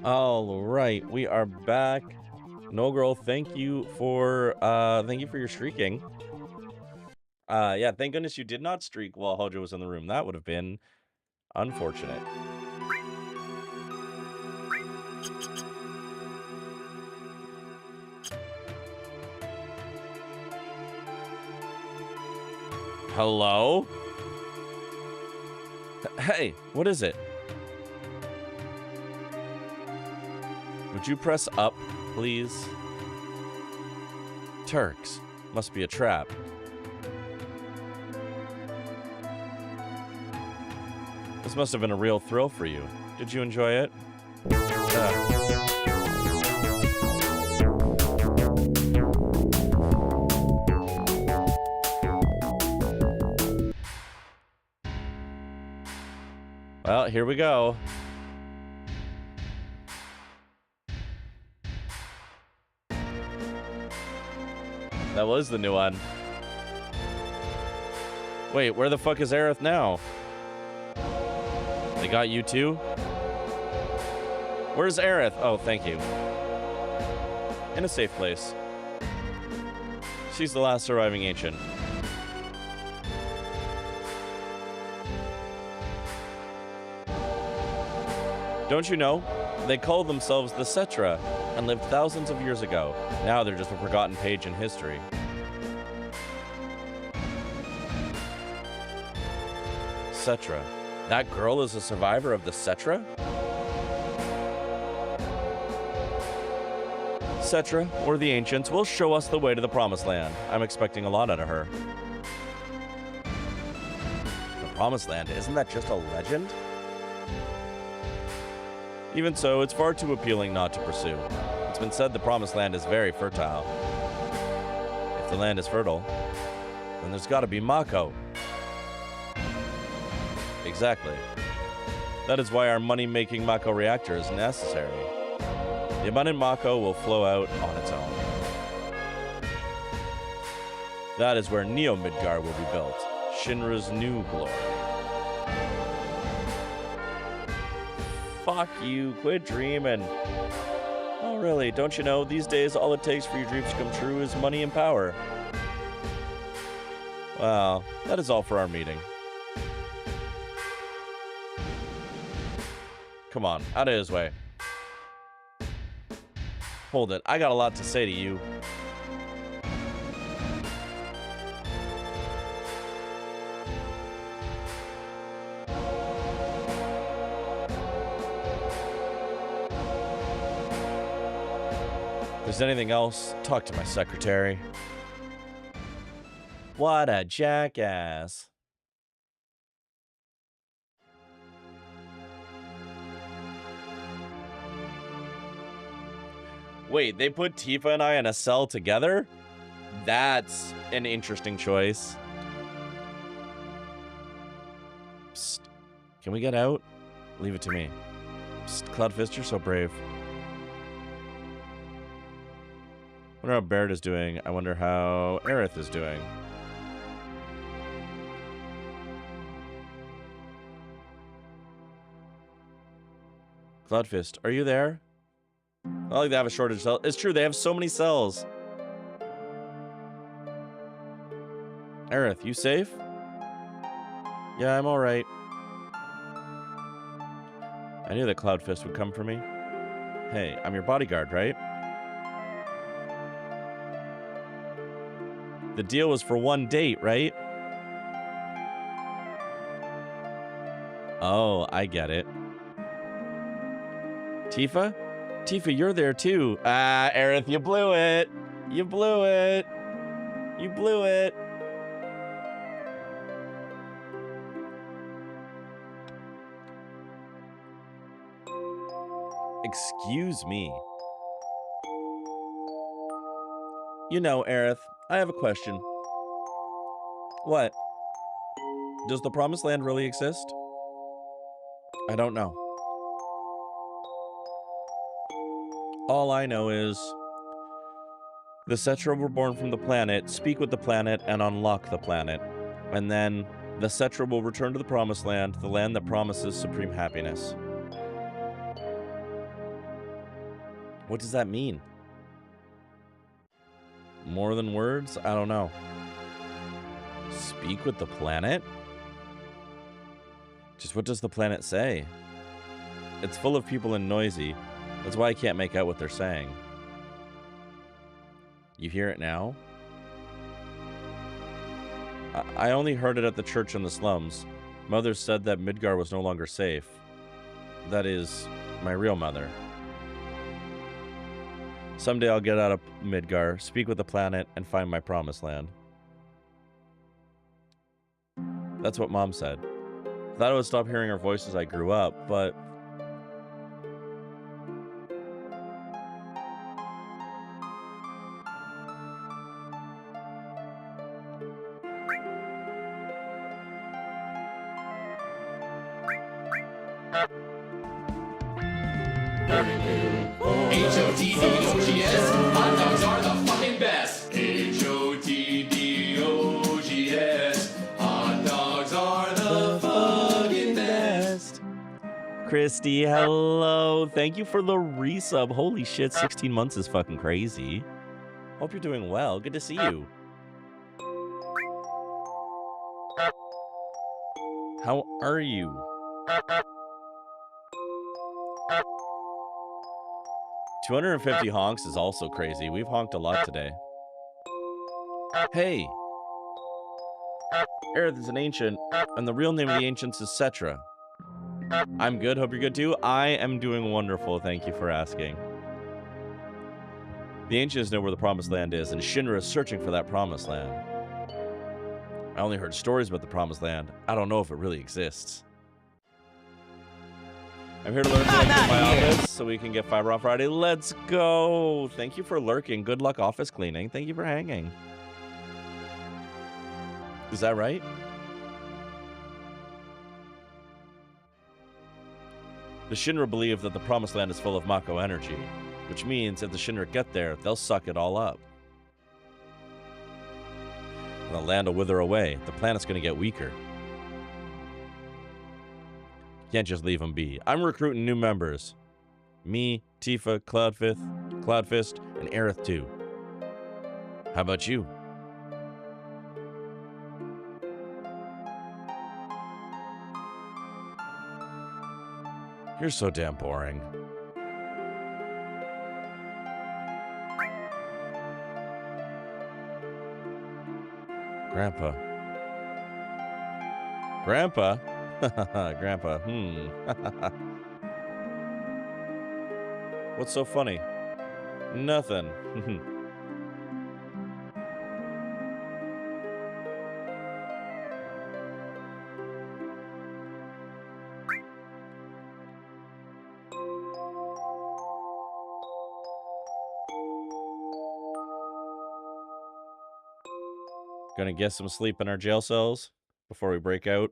All right, we are back. No girl, thank you for your streaking. Yeah, thank goodness you did not streak while Hojo was in the room. That would have been unfortunate. Hello? Hey, what is it? Would you press up, please? Turks. Must be a trap. This must have been a real thrill for you. Did you enjoy it? Well, here we go. That was the new one. Wait, where the fuck is Aerith now? They got you too? Where's Aerith? Oh, thank you. In a safe place. She's the last surviving ancient. Don't you know? They call themselves the Cetra and lived thousands of years ago. Now they're just a forgotten page in history. Cetra. That girl is a survivor of the Cetra? Cetra, or the Ancients, will show us the way to the Promised Land. I'm expecting a lot out of her. The Promised Land, isn't that just a legend? Even so, it's far too appealing not to pursue. It's been said the Promised Land is very fertile. If the land is fertile, then there's gotta be Mako. Exactly. That is why our money-making Mako reactor is necessary. The abundant Mako will flow out on its own. That is where Neo Midgar will be built, Shinra's new glory. Fuck you, quit dreaming. Oh really, don't you know, these days all it takes for your dreams to come true is money and power. Well, that is all for our meeting. Come on, out of his way. Hold it, I got a lot to say to you. If there's anything else, talk to my secretary. What a jackass. Wait, they put Tifa and I in a cell together? That's an interesting choice. Psst. Can we get out? Leave it to me. Psst, Cloudfist, you're so brave. I wonder how Barrett is doing. I wonder how Aerith is doing. Cloudfist, are you there? I like they have a shortage of cells. It's true, they have so many cells. Aerith, you safe? Yeah, I'm alright. I knew that Cloudfist would come for me. Hey, I'm your bodyguard, right? The deal was for one date, right? Oh, I get it. Tifa? Tifa, you're there too. Ah, Aerith, you blew it. You blew it. You blew it. Excuse me. You know, Aerith, I have a question. What? Does the Promised Land really exist? I don't know. All I know is the Cetra were born from the planet, speak with the planet, and unlock the planet. And then the Cetra will return to the Promised Land, the land that promises supreme happiness. What does that mean? More than words? I don't know. Speak with the planet? Just what does the planet say? It's full of people and noisy. That's why I can't make out what they're saying. You hear it now? I only heard it at the church in the slums. Mother said that Midgar was no longer safe. That is, my real mother. Someday I'll get out of Midgar, speak with the planet, and find my Promised Land. That's what Mom said. I thought I would stop hearing her voice as I grew up, but... H-O-T-D-O-G-S, hot dogs are the fucking best. H-O-T-D-O-G-S, hot dogs are the fucking best. Christy, hello. Thank you for the resub. Holy shit, 16 months is fucking crazy. Hope you're doing well. Good to see you. How are you? $250 honks is also crazy. We've honked a lot today. Hey. Aerith is an ancient, and the real name of the ancients is Cetra. I'm good. Hope you're good too. I am doing wonderful. Thank you for asking. The ancients know where the Promised Land is, and Shinra is searching for that Promised Land. I only heard stories about the Promised Land. I don't know if it really exists. I'm here to learn to like my office so we can get fiber on Friday. Let's go. Thank you for lurking. Good luck office cleaning. Thank you for hanging. Is that right? The Shinra believe that the Promised Land is full of Mako energy, which means if the Shinra get there, they'll suck it all up. And the land will wither away. The planet's going to get weaker. Can't just leave them be. I'm recruiting new members. Me, Tifa, Cloudfist, and Aerith too. How about you? You're so damn boring. Grandpa. Grandpa? Grandpa, What's so funny? Nothing. Gonna get some sleep in our jail cells? before we break out.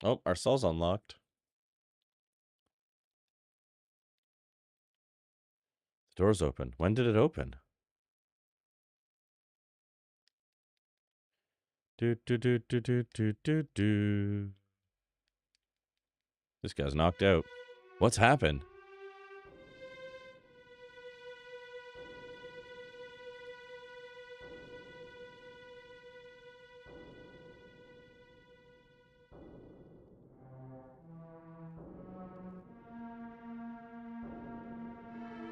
Oh, our cell's unlocked. The door's open. When did it open? Do do do do do do do do. This guy's knocked out. What's happened?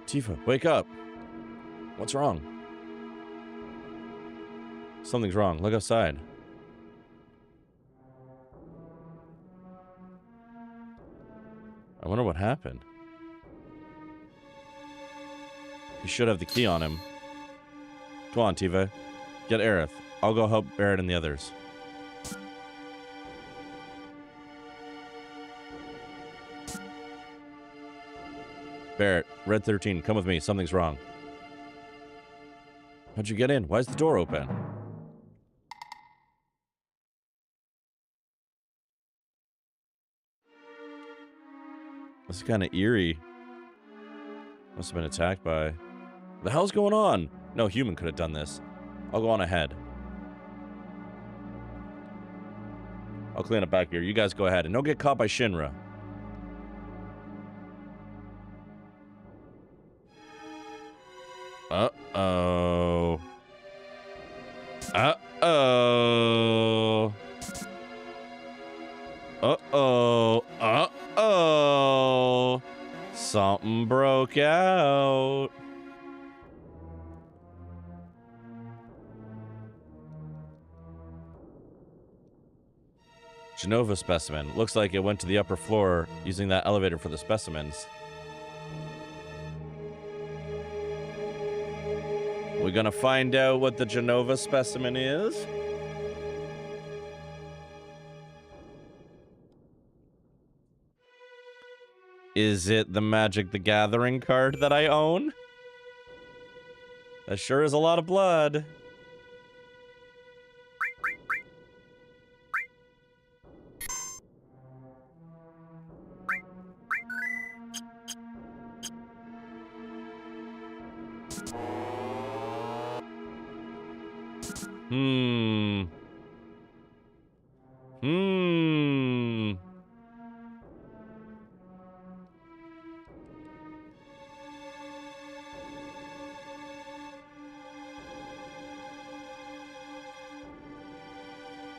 Tifa, wake up. What's wrong? Something's wrong. Look outside. I wonder what happened. He should have the key on him. Go on, Tifa. Get Aerith. I'll go help Barrett and the others. Barrett, Red 13, come with me. Something's wrong. How'd you get in? Why is the door open? This is kind of eerie. Must have been attacked by... The hell's going on? No human could have done this. I'll go on ahead. I'll clean up back here. You guys go ahead. And don't get caught by Shinra. Uh-oh. Uh-oh. Uh-oh. Uh-oh. Something broke out. Genova specimen. Looks like it went to the upper floor using that elevator for the specimens. We're gonna find out what the Genova specimen is. Is it the Magic the Gathering card that I own? That sure is a lot of blood.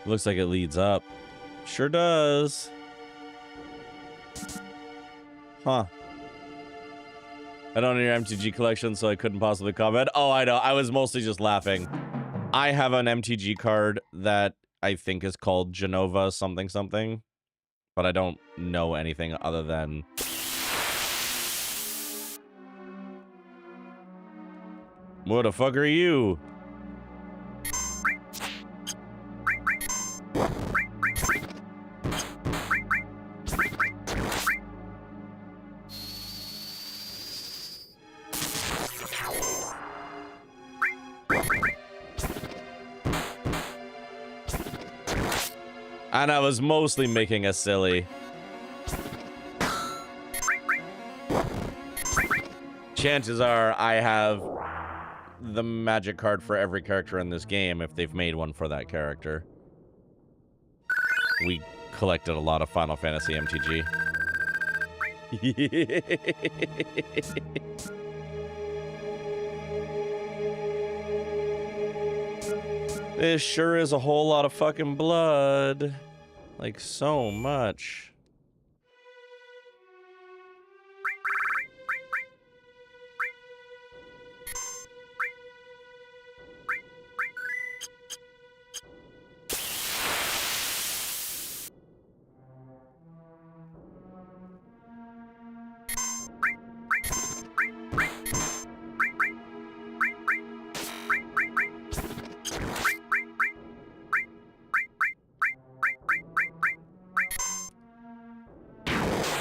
Looks like it leads up. Sure does. Huh. I don't know your MTG collection, so I couldn't possibly comment. Oh, I know. I was mostly just laughing. I have an MTG card that I think is called Genova something something, but I don't know anything other than... What the fuck are you? And I was mostly making a silly. Chances are I have the magic card for every character in this game if they've made one for that character. We collected a lot of Final Fantasy MTG. This sure is a whole lot of fucking blood. Like, so much.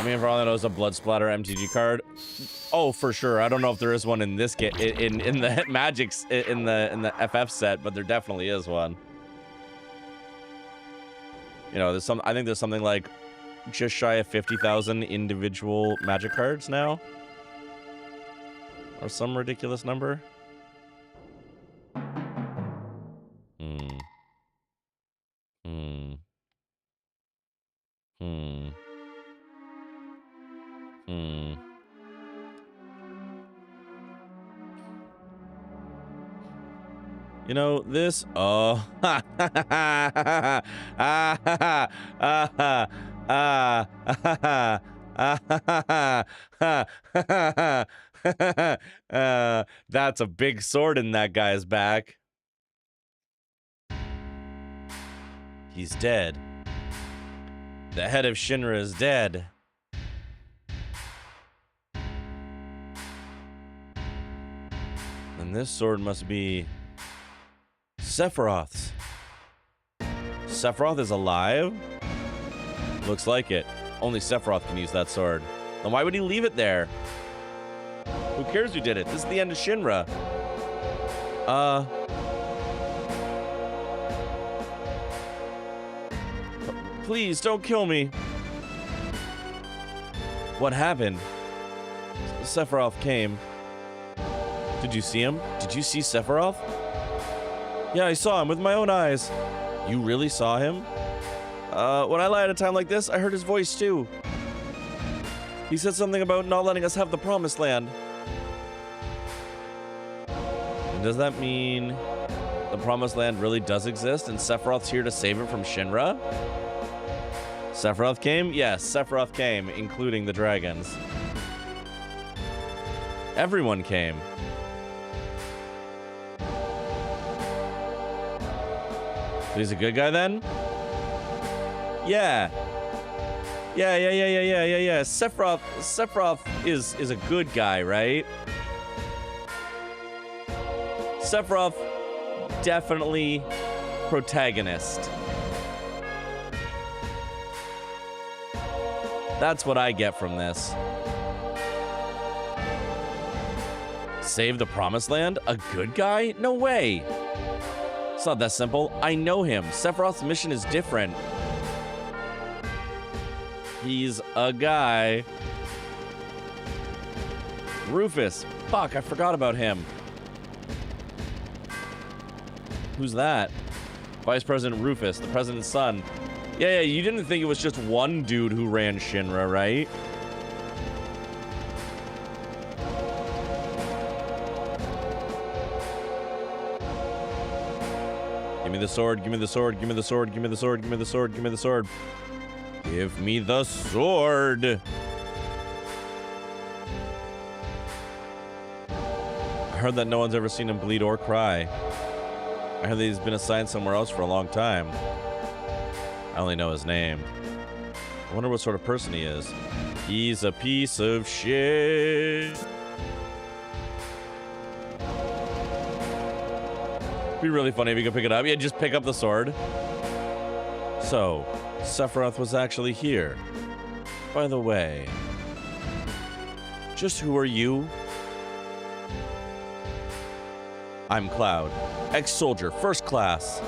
I mean, for all I know, it's a blood splatter MTG card. Oh, for sure. I don't know if there is one in this game, in the Magic's, in the FF set, but there definitely is one. You know, there's I think there's something like just shy of 50,000 individual Magic cards now, or some ridiculous number. You know, this... Oh. That's a big sword in that guy's back. He's dead. The head of Shinra is dead. And this sword must be Sephiroth's. Sephiroth is alive? Looks like it. Only Sephiroth can use that sword. Then why would he leave it there? Who cares who did it? This is the end of Shinra. Please, don't kill me. What happened? Sephiroth came. Did you see him? Did you see Sephiroth? Yeah, I saw him with my own eyes. You really saw him? When I lie at a time like this, I heard his voice too. He said something about not letting us have the Promised Land. And does that mean the Promised Land really does exist and Sephiroth's here to save it from Shinra? Sephiroth came? Yes, Sephiroth came, including the dragons. Everyone came. He's a good guy then? Yeah. Yeah. Sephiroth is a good guy, right? Sephiroth, definitely protagonist. That's what I get from this. Save the Promised Land? A good guy? No way. It's not that simple. I know him. Sephiroth's mission is different. He's a guy. Rufus. Fuck, I forgot about him. Who's that? Vice President Rufus, the president's son. Yeah, you didn't think it was just one dude who ran Shinra, right? Give me the sword, give me the sword, give me the sword, give me the sword, give me the sword, give me the sword. Give me the sword. I heard that no one's ever seen him bleed or cry. I heard that he's been assigned somewhere else for a long time. I only know his name. I wonder what sort of person he is. He's a piece of shit. Be really funny if you could pick it up. Yeah, just pick up the sword. So, Sephiroth was actually here. By the way, just who are you? I'm Cloud, ex-soldier, first class.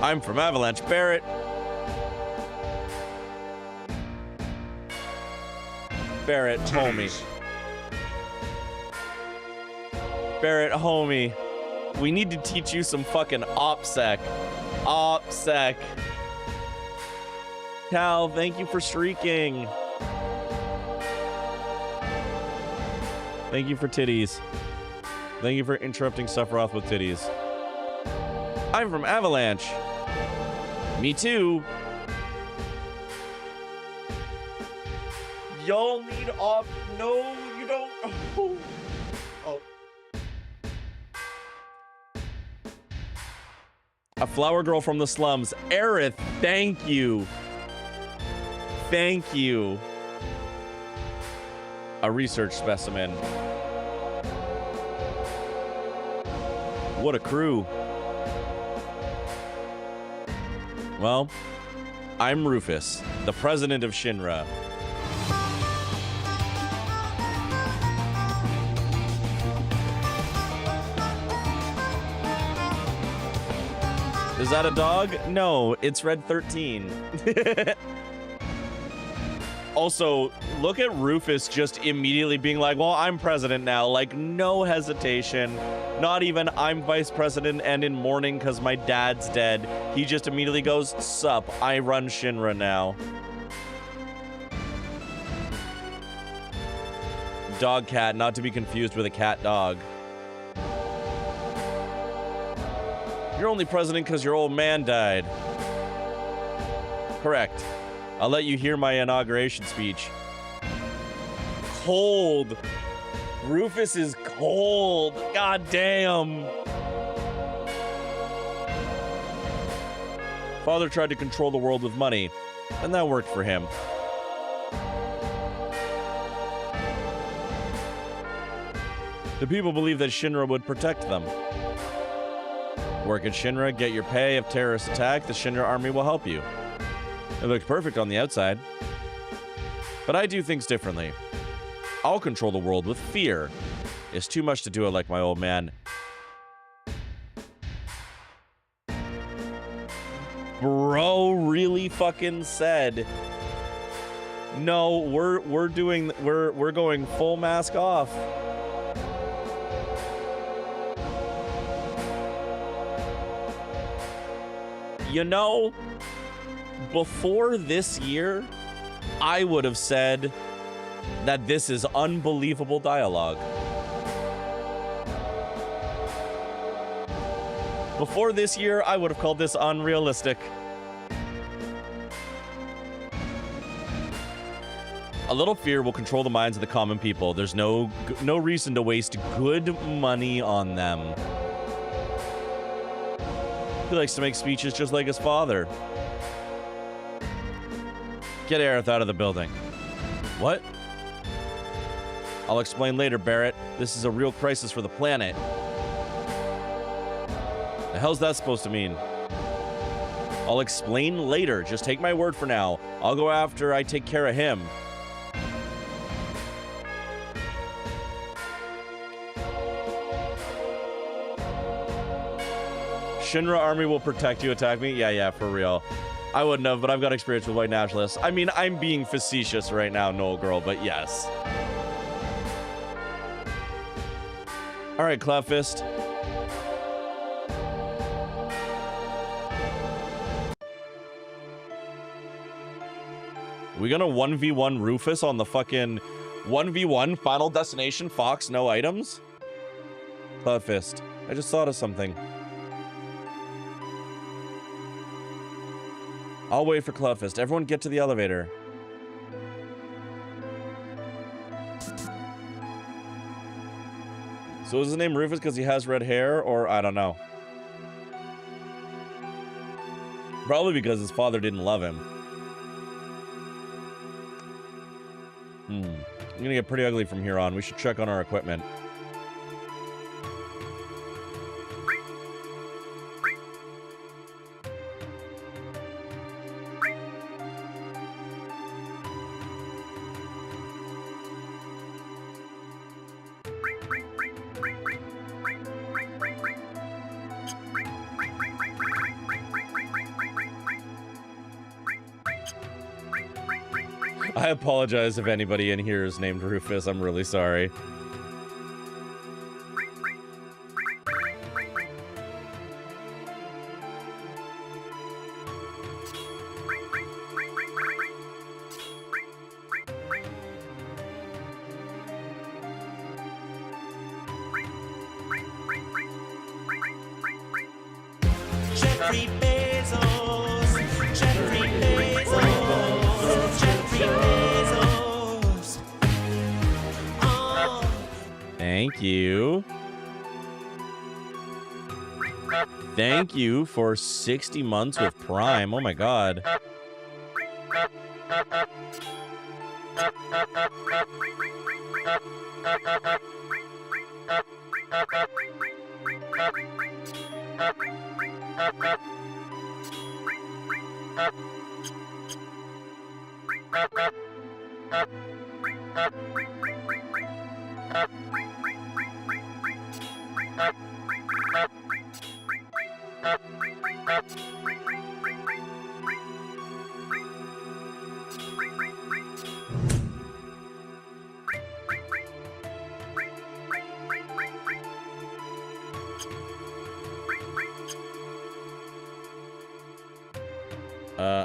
I'm from Avalanche, Barrett. Barrett, homie. Barrett, homie. We need to teach you some fucking OPSEC. OPSEC. Cal, thank you for streaking. Thank you for titties. Thank you for interrupting Sephiroth with titties. I'm from Avalanche. Me too. Y'all need off. No, you don't. Oh. Oh. A flower girl from the slums. Aerith, thank you. Thank you. A research specimen. What a crew. Well, I'm Rufus, the president of Shinra. Is that a dog? No, it's Red 13. Also, look at Rufus just immediately being like, well, I'm president now. Like, no hesitation. Not even I'm vice president and in mourning because my dad's dead. He just immediately goes, sup, I run Shinra now. Dog cat, not to be confused with a cat dog. You're only president because your old man died. Correct. I'll let you hear my inauguration speech. Cold. Rufus is cold. God damn. Father tried to control the world with money, and that worked for him. The people believed that Shinra would protect them. Work at Shinra, get your pay. If terrorists attack, the Shinra army will help you. It looks perfect on the outside. But I do things differently. I'll control the world with fear. It's too much to do it like my old man. Bro really fucking said, no, we're going full mask off. You know, before this year, I would have said that this is unbelievable dialogue. Before this year, I would have called this unrealistic. A little fear will control the minds of the common people. There's no reason to waste good money on them. He likes to make speeches just like his father. Get Aerith out of the building. What? I'll explain later, Barrett. This is a real crisis for the planet. The hell's that supposed to mean? I'll explain later. Just take my word for now. I'll go after I take care of him. Shinra army will protect you. Attack me? Yeah, for real. I wouldn't have, but I've got experience with white nationalists. I mean, I'm being facetious right now, Noel Girl, but yes. All right, Cloudfist. We gonna 1v1 Rufus on the fucking 1v1 Final Destination Fox, no items? Cloudfist, I just thought of something. I'll wait for Cloudfist. Everyone get to the elevator. So is his name Rufus because he has red hair, or I don't know. Probably because his father didn't love him. I'm gonna get pretty ugly from here on. We should check on our equipment. I apologize if anybody in here is named Rufus. I'm really sorry. Jeffrey Bezos, Jeffrey Bezos, Jeffrey Bezos. Oh. Thank you. Thank you for 60 months with Prime. Oh my god.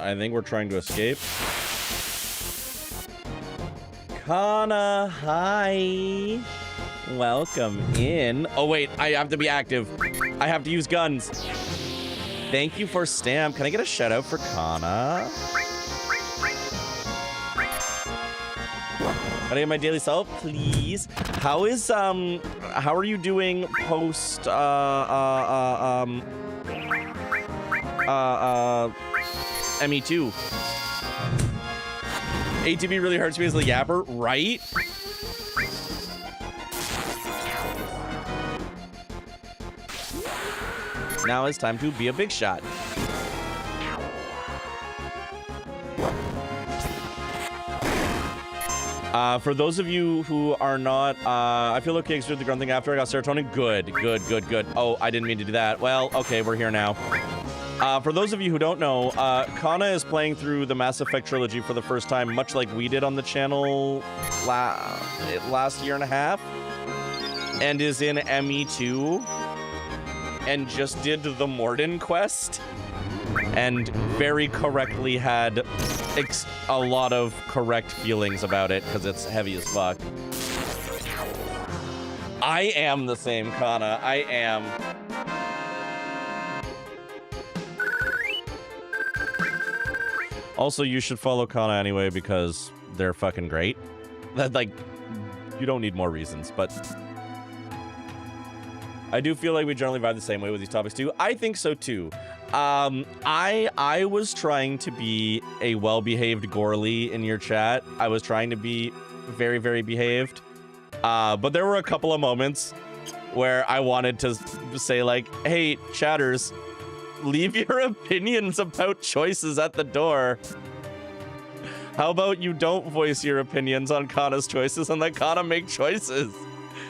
I think we're trying to escape. Kana, hi. Welcome in. Oh, wait, I have to be active. I have to use guns. Thank you for stamp. Can I get a shout out for Kana? Can I get my daily self, please? How is, how are you doing post, ME2? ATB really hurts me as the yapper, right? Now it's time to be a big shot. For those of you who are not, I feel okay exerting the grunt thing after I got serotonin. Good. Oh, I didn't mean to do that. Well, okay, we're here now. For those of you who don't know, Kana is playing through the Mass Effect trilogy for the first time, much like we did on the channel last year and a half, and is in ME2, and just did the Morden quest, and very correctly had a lot of correct feelings about it, because it's heavy as fuck. I am the same, Kana. I am. Also, you should follow Kana anyway because they're fucking great. That, like, you don't need more reasons, but I do feel like we generally vibe the same way with these topics too. I think so too. I was trying to be a well-behaved Gorley in your chat. I was trying to be very, very behaved. But there were a couple of moments where I wanted to say like, hey, chatters, leave your opinions about choices at the door. How about you don't voice your opinions on Kana's choices and let Kana make choices?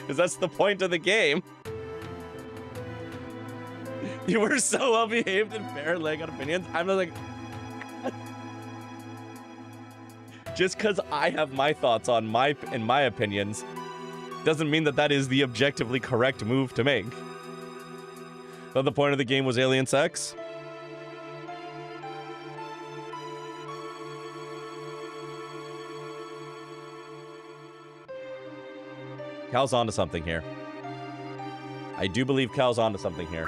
Because that's the point of the game. You were so well behaved and fair and laying out opinions. I'm like, just because I have my thoughts on my opinions doesn't mean that that is the objectively correct move to make. But the point of the game was alien sex. Cal's onto something here. I do believe Cal's onto something here.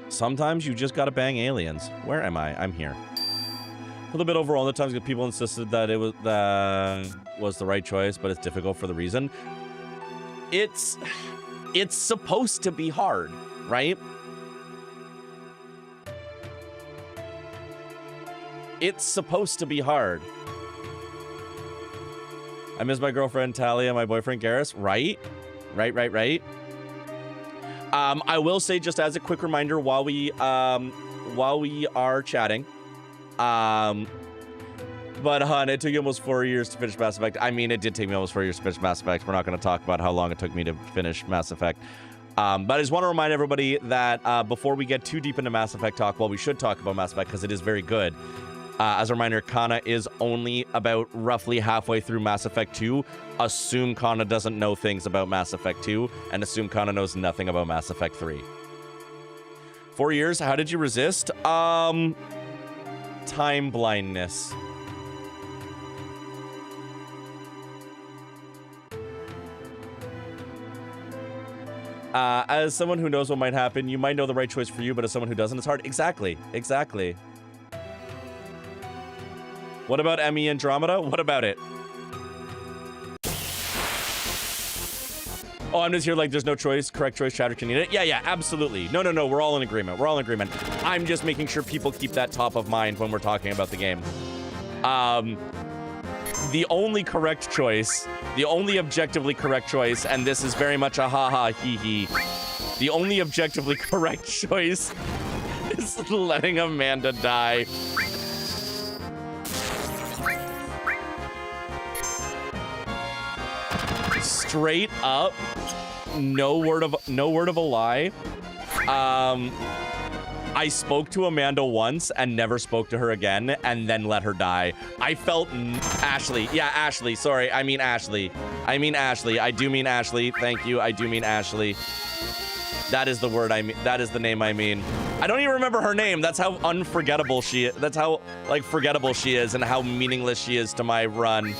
Sometimes you just gotta bang aliens. Where am I? I'm here. A little bit overall, the times people insisted that it was the right choice, but it's difficult for the reason. It's supposed to be hard, right? It's supposed to be hard. I miss my girlfriend Talia, my boyfriend Garrus. Right. I will say, just as a quick reminder, while we are chatting, but hun, it took you almost 4 years to finish Mass Effect. I mean, it did take me almost 4 years to finish Mass Effect. We're not going to talk about how long it took me to finish Mass Effect. But I just want to remind everybody that before we get too deep into Mass Effect talk, well, we should talk about Mass Effect because it is very good. As a reminder, Kana is only about roughly halfway through Mass Effect 2. Assume Kana doesn't know things about Mass Effect 2, and assume Kana knows nothing about Mass Effect 3. 4 years, how did you resist? Time blindness. As someone who knows what might happen, you might know the right choice for you, but as someone who doesn't, it's hard. Exactly. What about Emmy Andromeda? What about it? Oh, I'm just here like there's no choice. Correct choice, chatter can eat it. Yeah, absolutely. No, we're all in agreement. I'm just making sure people keep that top of mind when we're talking about the game. The only correct choice, the only objectively correct choice, and this is very much a ha-ha, hee-hee. The only objectively correct choice Just letting Amanda die. Straight up, no word of a lie. I spoke to Amanda once and never spoke to her again, and then let her die. I felt Ashley. Yeah, Ashley. Sorry, I mean Ashley. I mean Ashley. I do mean Ashley. Thank you. I do mean Ashley. That is the word I mean. That is the name I mean. I don't even remember her name. That's how unforgettable she is. That's how like forgettable she is, and how meaningless she is to my run.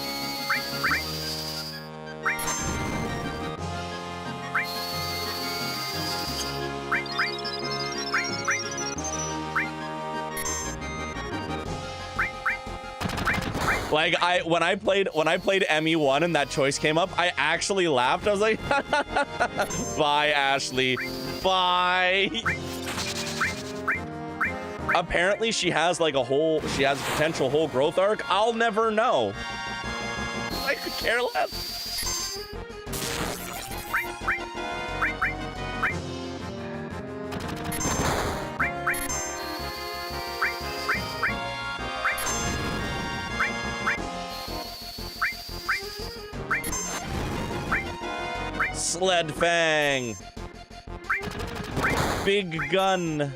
Like when I played ME1 and that choice came up, I actually laughed. I was like, bye, Ashley. Bye. Apparently she has like a potential whole growth arc. I'll never know. I could care less. Sled Fang. Big gun.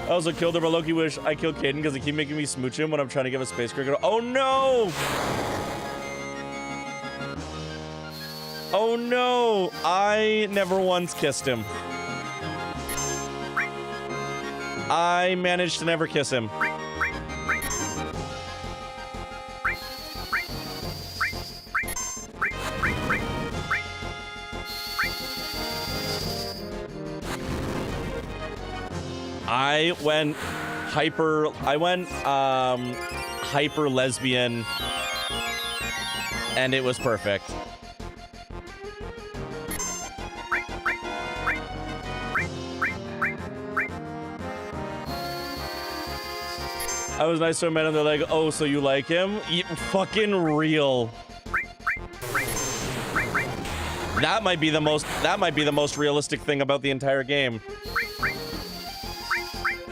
I also killed him, but Loki wish I killed Caden because they keep making me smooch him when I'm trying to give a space cricket. Oh no! Oh no! I never once kissed him. I managed to never kiss him. I went hyper lesbian, and it was perfect. I was nice to a man and they're like, oh, so you like him? Fucking real. That might be the most realistic thing about the entire game.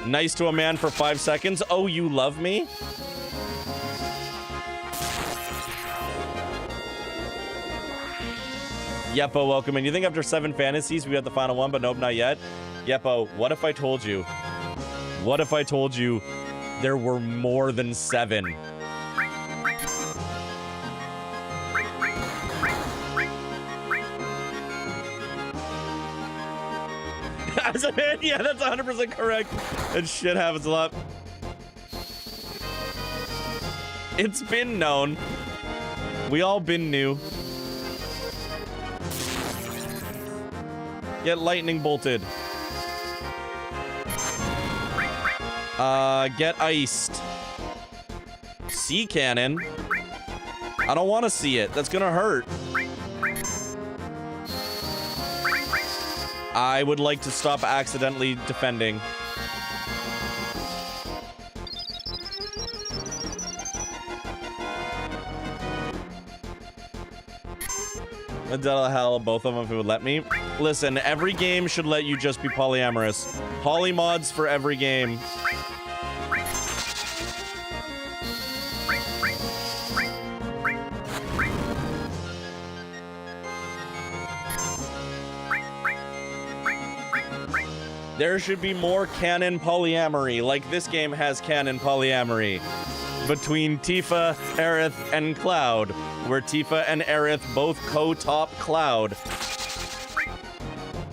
Nice to a man for 5 seconds. Oh, you love me? Yeppo, welcome in. You think after 7 fantasies we got the final one, but nope, not yet? Yeppo, what if I told you? What if I told you there were more than 7? As a man, yeah, that's 100% correct. And shit happens a lot. It's been known. We all been new. Get lightning bolted. Get iced. Sea cannon? I don't want to see it. That's gonna hurt. I would like to stop accidentally defending. Hell, both of them if it would let me. Listen, every game should let you just be polyamorous. Polymods for every game. There should be more canon polyamory, like this game has canon polyamory. Between Tifa, Aerith, and Cloud, where Tifa and Aerith both co-top Cloud.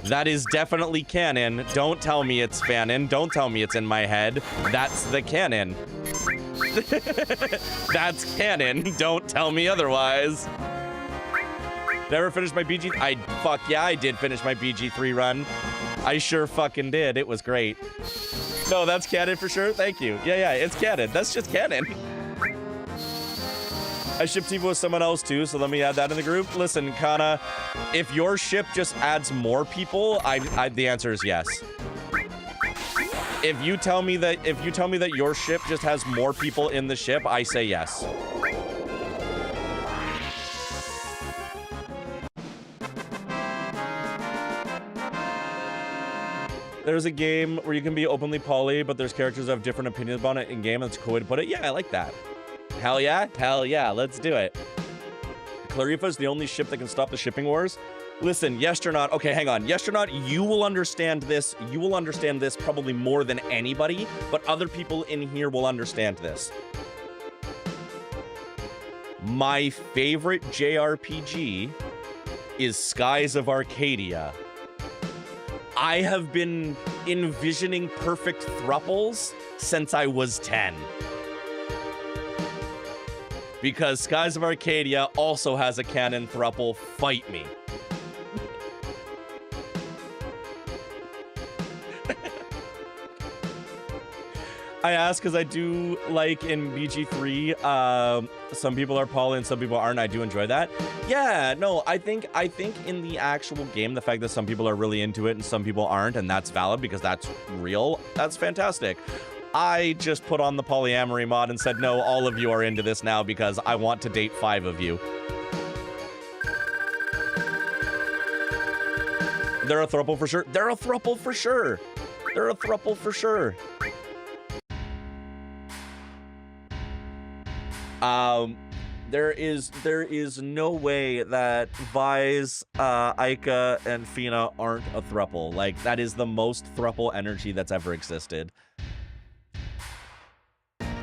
That is definitely canon. Don't tell me it's fanon. Don't tell me it's in my head. That's the canon. That's canon. Don't tell me otherwise. Never finished my BG... Fuck yeah, I did finish my BG3 run. I sure fucking did. It was great. No, that's canon for sure. Thank you. Yeah, it's canon. That's just canon. I ship Tifa with someone else too, so let me add that in the group. Listen, Kana, if your ship just adds more people, the answer is yes. If you tell me that your ship just has more people in the ship, I say yes. There's a game where you can be openly poly, but there's characters that have different opinions about it in game. That's a cool way to put it. Yeah, I like that. Hell yeah. Hell yeah. Let's do it. Clarifa is the only ship that can stop the shipping wars. Listen, Yestronaut. Okay, hang on. Yestronaut, you will understand this. You will understand this probably more than anybody, but other people in here will understand this. My favorite JRPG is Skies of Arcadia. I have been envisioning perfect thruples since I was 10. Because Skies of Arcadia also has a canon thruple. Fight me. I ask because I do like in BG3, some people are poly and some people aren't. I do enjoy that. Yeah, no, I think in the actual game, the fact that some people are really into it and some people aren't, and that's valid because that's real, that's fantastic. I just put on the polyamory mod and said, no, all of you are into this now because I want to date 5 of you. They're a throuple for sure. They're a throuple for sure. They're a throuple for sure. There is no way that Vise, Aika, and Fina aren't a throuple. Like, that is the most throuple energy that's ever existed.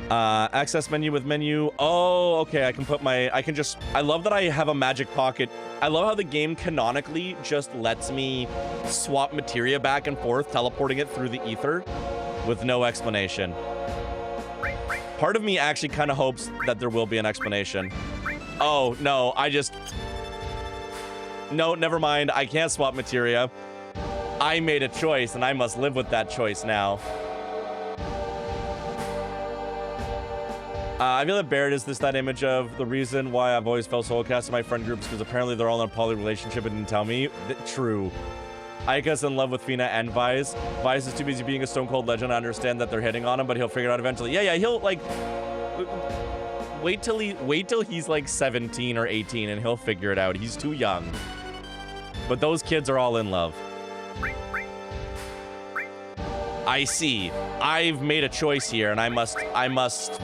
Access menu with menu. Oh, okay, I can put my, I love that I have a magic pocket. I love how the game canonically just lets me swap materia back and forth, teleporting it through the ether with no explanation. Part of me actually kind of hopes that there will be an explanation. Oh, no, no, never mind. I can't swap materia. I made a choice, and I must live with that choice now. I feel that Barrett is that image of the reason why I've always felt soulcast in my friend groups, because apparently they're all in a poly relationship and didn't tell me. True. Aika's in love with Fina and Vise. Vise is too busy being a stone cold legend. I understand that they're hitting on him, but he'll figure it out eventually. Yeah, he'll like wait till he's like 17 or 18 and he'll figure it out. He's too young. But those kids are all in love. I see. I've made a choice here and I must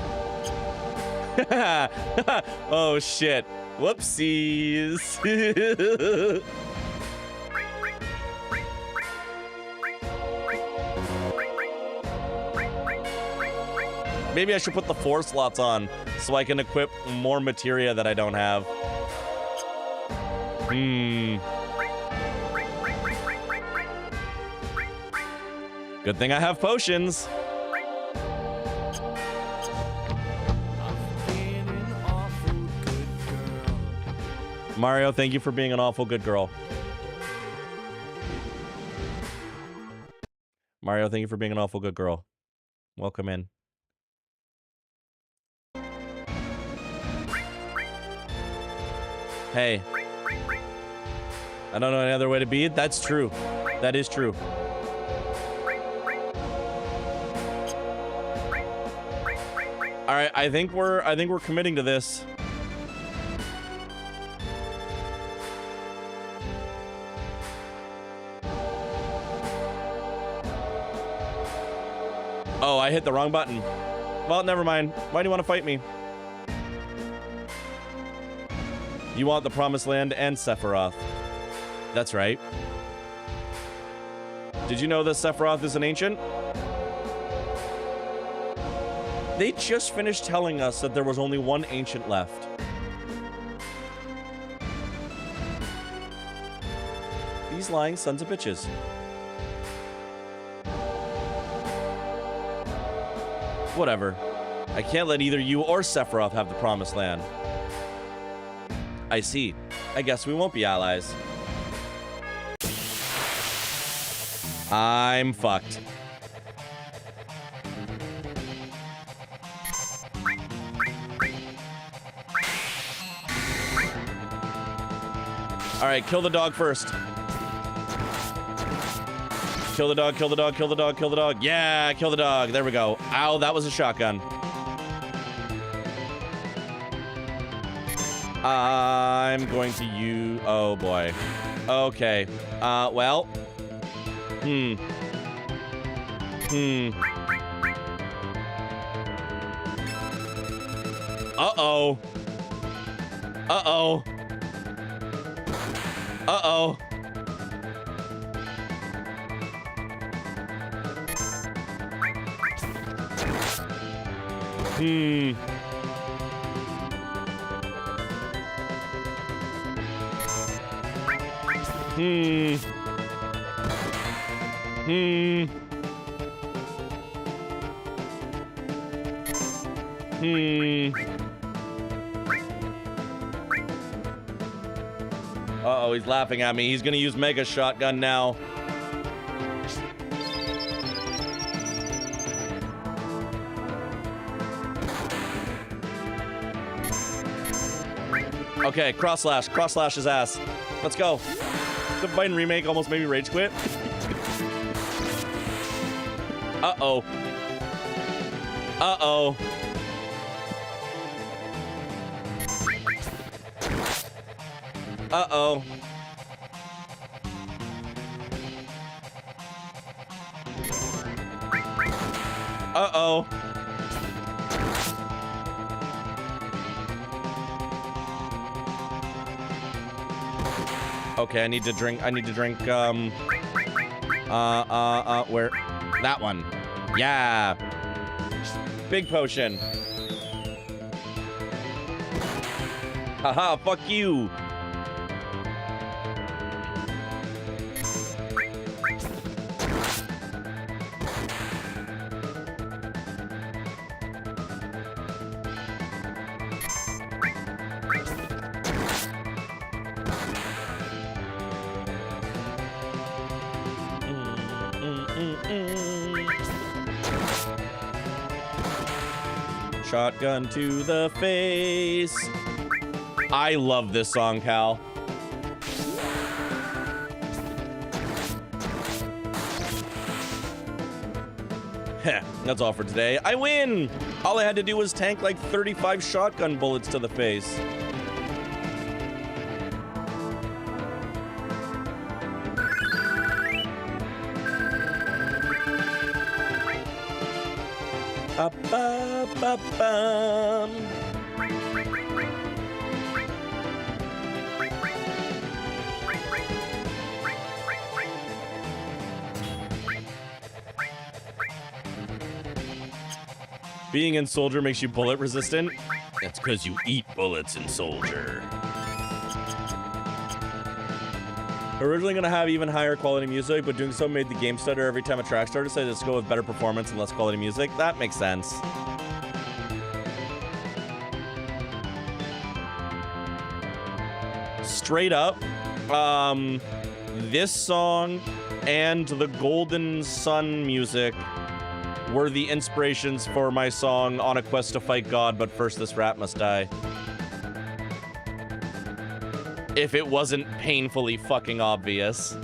Oh shit. Whoopsies. Maybe I should put the 4 slots on so I can equip more materia that I don't have. Good thing I have potions. Mario, thank you for being an awful good girl. Mario, thank you for being an awful good girl. Welcome in. Hey. I don't know any other way to be. That's true. That is true. All right, I think we're committing to this. Oh, I hit the wrong button. Well, never mind. Why do you want to fight me? You want the Promised Land and Sephiroth. That's right. Did you know that Sephiroth is an ancient? They just finished telling us that there was only one ancient left. These lying sons of bitches. Whatever. I can't let either you or Sephiroth have the Promised Land. I see. I guess we won't be allies. I'm fucked. All right, kill the dog first. Kill the dog, kill the dog, kill the dog, kill the dog. Yeah, kill the dog. There we go. Ow, that was a shotgun. I'm going to use... Oh, boy. Okay. Well. Uh-oh. Uh-oh. Uh-oh. Hmm. Hmm. Hmm. Hmm. Uh-oh, he's laughing at me. He's gonna use Mega Shotgun now. Okay, cross slash his ass. Let's go. The Biden remake almost made me rage quit. Uh-oh. Uh-oh. Uh-oh. Uh-oh. Okay, I need to drink, where? That one. Yeah. Big potion. Haha, fuck you. Shotgun to the face. I love this song, Cal. Heh, that's all for today. I win! All I had to do was tank like 35 shotgun bullets to the face. Ba-ba-ba-bum. Being in Soldier makes you bullet resistant? That's because you eat bullets in Soldier. Originally going to have even higher quality music, but doing so made the game stutter every time a track started, so let's go with better performance and less quality music. That makes sense. Straight up, this song and the Golden Sun music were the inspirations for my song On a Quest to Fight God, but first this rat must die. If it wasn't painfully fucking obvious.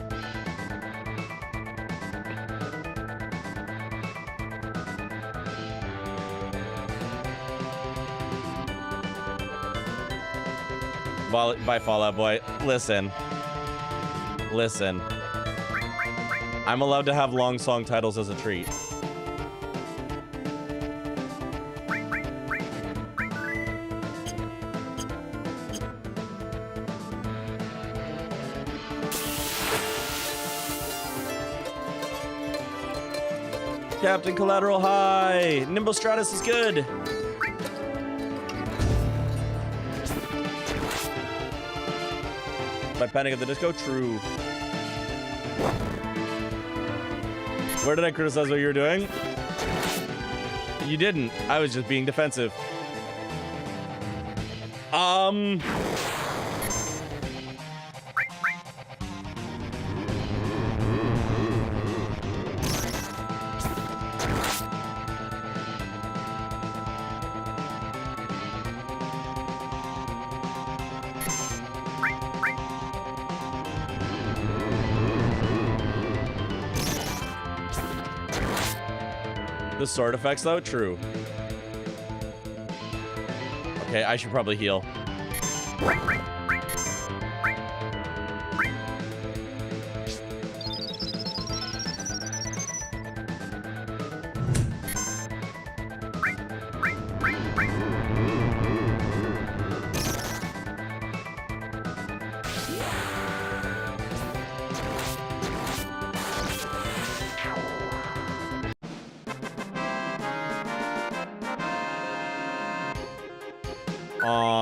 By Fallout Boy. Listen. Listen. I'm allowed to have long song titles as a treat. Captain Collateral High. Nimble Stratus is good. By Panic at the Disco, true. Where did I criticize what you were doing? You didn't. I was just being defensive. The sword effects, though? True. Okay, I should probably heal.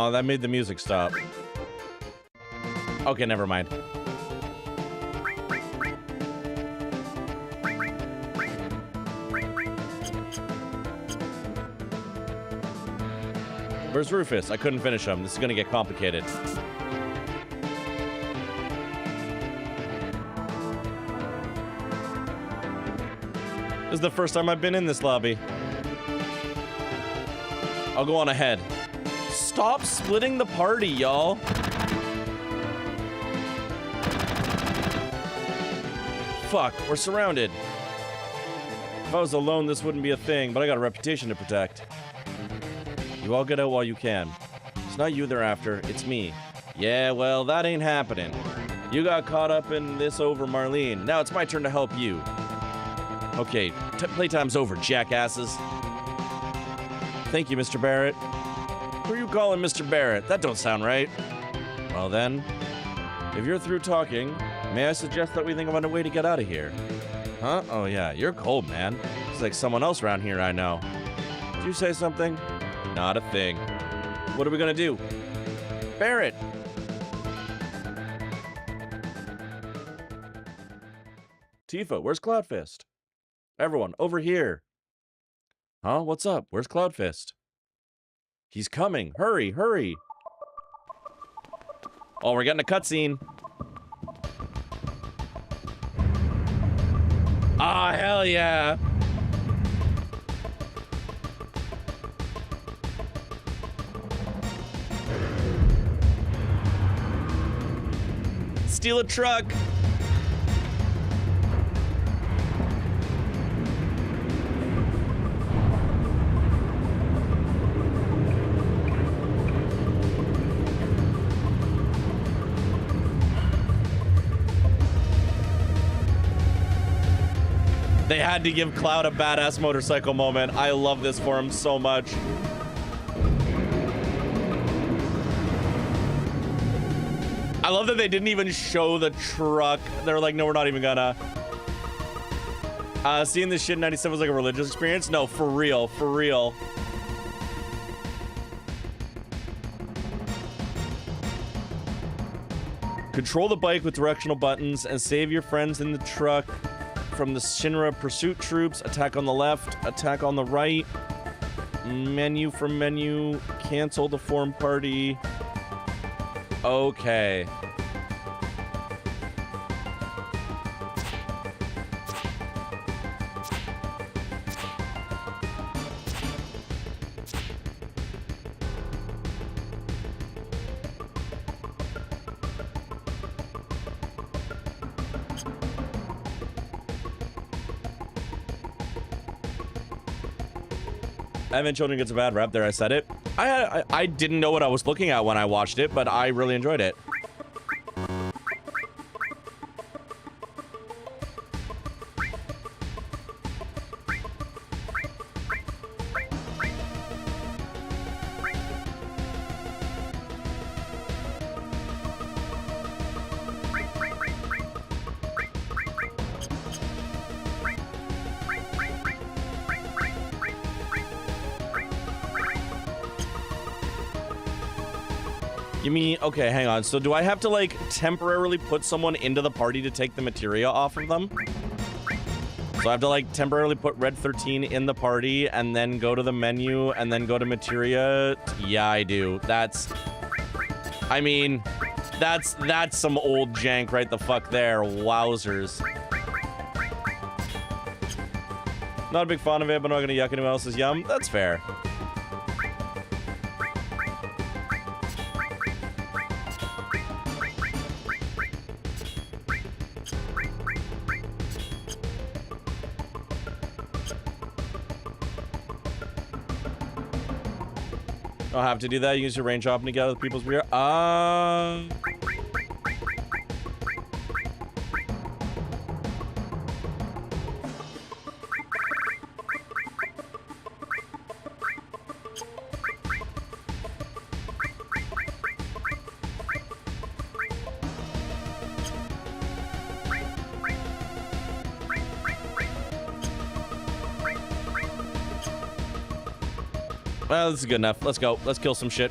Oh, that made the music stop. Okay, never mind. Where's Rufus? I couldn't finish him. This is gonna get complicated. This is the first time I've been in this lobby. I'll go on ahead. Stop splitting the party, y'all. Fuck, we're surrounded. If I was alone, this wouldn't be a thing, but I got a reputation to protect. You all get out while you can. It's not you they're after, it's me. Yeah, well, that ain't happening. You got caught up in this over Marlene. Now it's my turn to help you. Okay, playtime's over, jackasses. Thank you, Mr. Barrett. Who are you calling Mr. Barrett? That don't sound right. Well then, if you're through talking, may I suggest that we think about a way to get out of here? Huh? Oh yeah, you're cold, man. It's like someone else around here I know. Did you say something? Not a thing. What are we gonna do? Barrett! Tifa, where's Cloudfist? Everyone, over here. Huh? What's up? Where's Cloudfist? He's coming. Hurry, hurry. Oh, we're getting a cutscene. Ah, hell yeah. Steal a truck. They had to give Cloud a badass motorcycle moment. I love this for him so much. I love that they didn't even show the truck. They're like, no, we're not even gonna. Seeing this shit in 97 was like a religious experience? No, for real, for real. Control the bike with directional buttons and save your friends in the truck from the Shinra pursuit troops. Attack on the left, attack on the right. Menu from menu. Cancel to form party. Okay. Evan Children gets a bad rap there. I said it. I didn't know what I was looking at when I watched it, but I really enjoyed it. You mean, okay, hang on. So do I have to like temporarily put someone into the party to take the materia off of them? So I have to like temporarily put Red 13 in the party and then go to the menu and then go to materia? Yeah, I do. That's, I mean, that's some old jank right the fuck there. Wowzers. Not a big fan of it, but I'm not gonna yuck anyone else's yum. That's fair. I'll have to do that. You use your range hopping to get other people's rear. Well, this is good enough. Let's go. Let's kill some shit.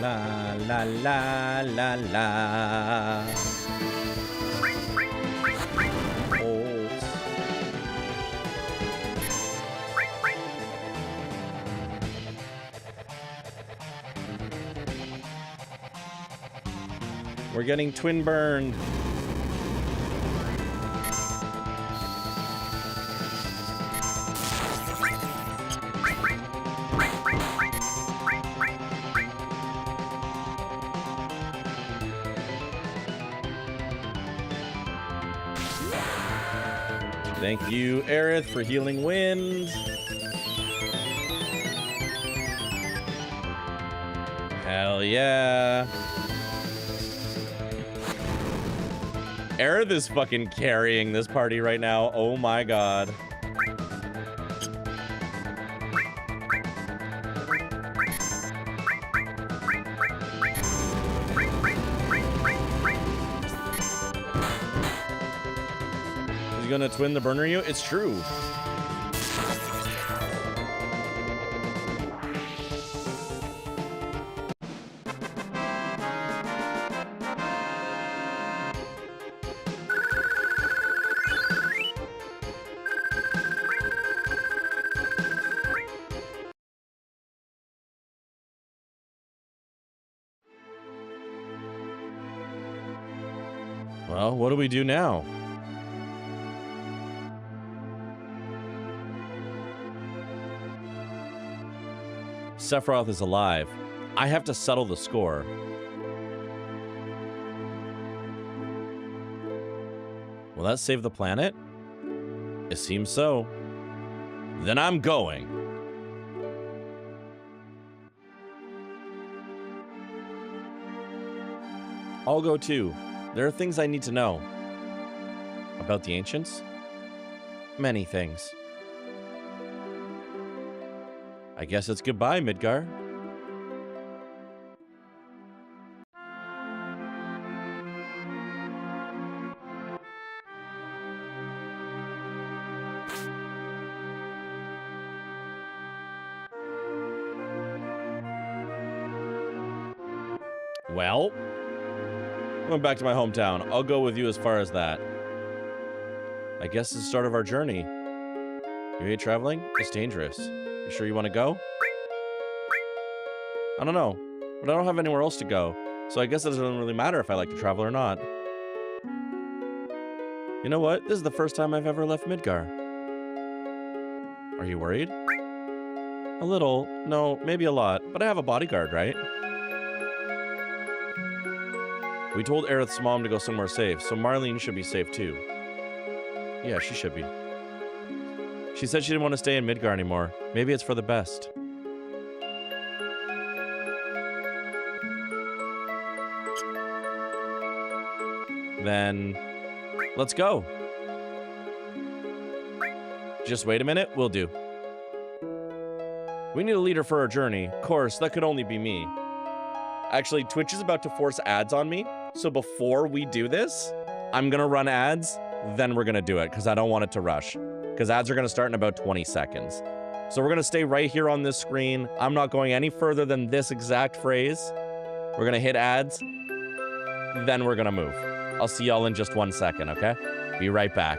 La la la la la. Oh. We're getting twin burned. Thank you, Aerith, for healing wind. Hell yeah. Aerith is fucking carrying this party right now. Oh my god. Gonna twin the burner you? It's true. Well, what do we do now? Sephiroth is alive. I have to settle the score. Will that save the planet? It seems so. Then I'm going. I'll go too. There are things I need to know. About the ancients? Many things. I guess it's goodbye, Midgar. Well, I went back to my hometown. I'll go with you as far as that. I guess it's the start of our journey. You hate traveling? It's dangerous. You sure you want to go? I don't know, but I don't have anywhere else to go, so I guess it doesn't really matter if I like to travel or not. You know what? This is the first time I've ever left Midgar. Are you worried? A little. No, maybe a lot, but I have a bodyguard, right? We told Aerith's mom to go somewhere safe, so Marlene should be safe too. Yeah, she should be. She said she didn't want to stay in Midgar anymore. Maybe it's for the best. Then, let's go. Just wait a minute, we'll do. We need a leader for our journey. Of course, that could only be me. Actually, Twitch is about to force ads on me, so before we do this, I'm gonna run ads, then we're gonna do it, because I don't want it to rush. Because ads are gonna start in about 20 seconds. So we're gonna stay right here on this screen. I'm not going any further than this exact phrase. We're gonna hit ads, then we're gonna move. I'll see y'all in just 1 second, okay? Be right back.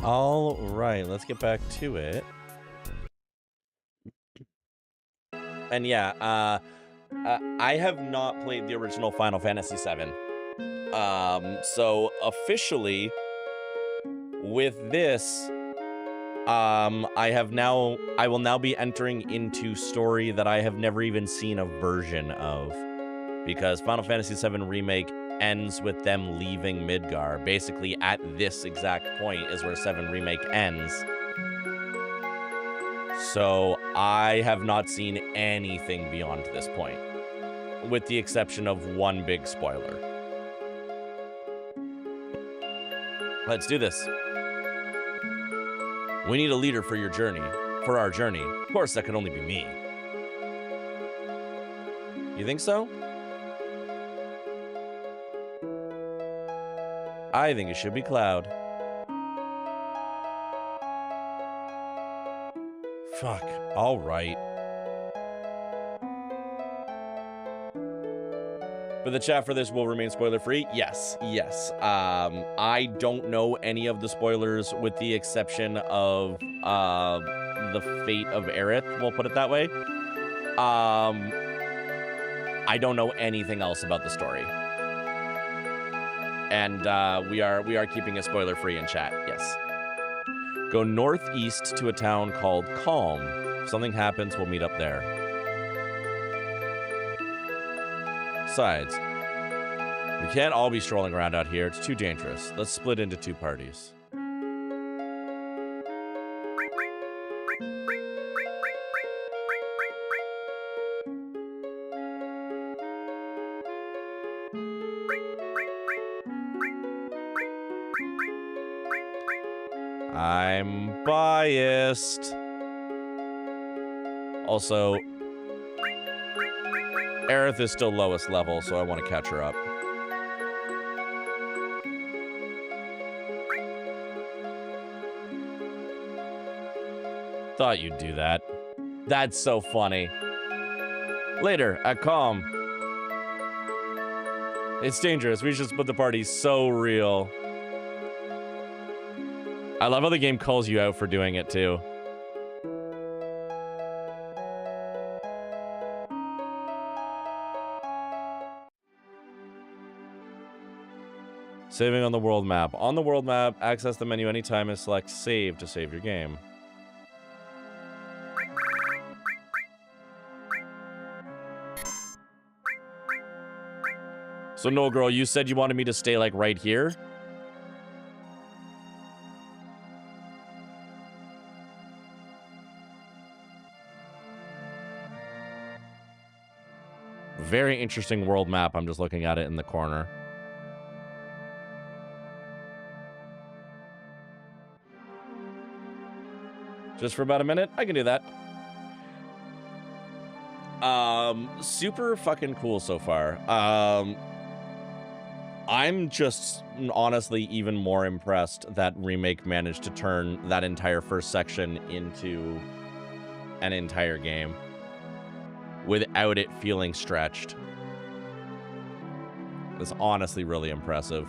All right, let's get back to it. And yeah, I have not played the original Final Fantasy VII. So officially, with this, I will now be entering into story that I have never even seen a version of, because Final Fantasy VII Remake ends with them leaving Midgar. Basically, at this exact point is where 7 Remake ends. So I have not seen anything beyond this point, with the exception of one big spoiler. Let's do this. We need a leader for your journey, for our journey. Of course, that can only be me. You think so? I think it should be Cloud. Fuck. All right. But the chat for this will remain spoiler-free? Yes, yes. I don't know any of the spoilers with the exception of the fate of Aerith, we'll put it that way. I don't know anything else about the story. And we are keeping it spoiler-free in chat, yes. Go northeast to a town called Calm. If something happens, we'll meet up there. Besides, we can't all be strolling around out here. It's too dangerous. Let's split into 2 parties. I'm biased. Also, Aerith is still lowest level, so I want to catch her up. Thought you'd do that. That's so funny. Later, at Calm. It's dangerous. We should split the party. So real. I love how the game calls you out for doing it, too. Saving on the world map. On the world map, access the menu anytime and select save to save your game. So, no, girl, you said you wanted me to stay, like, right here? Very interesting world map. I'm just looking at it in the corner. Just for about a minute? I can do that. Super fucking cool so far. I'm just honestly even more impressed that Remake managed to turn that entire first section into an entire game without it feeling stretched. It's honestly really impressive.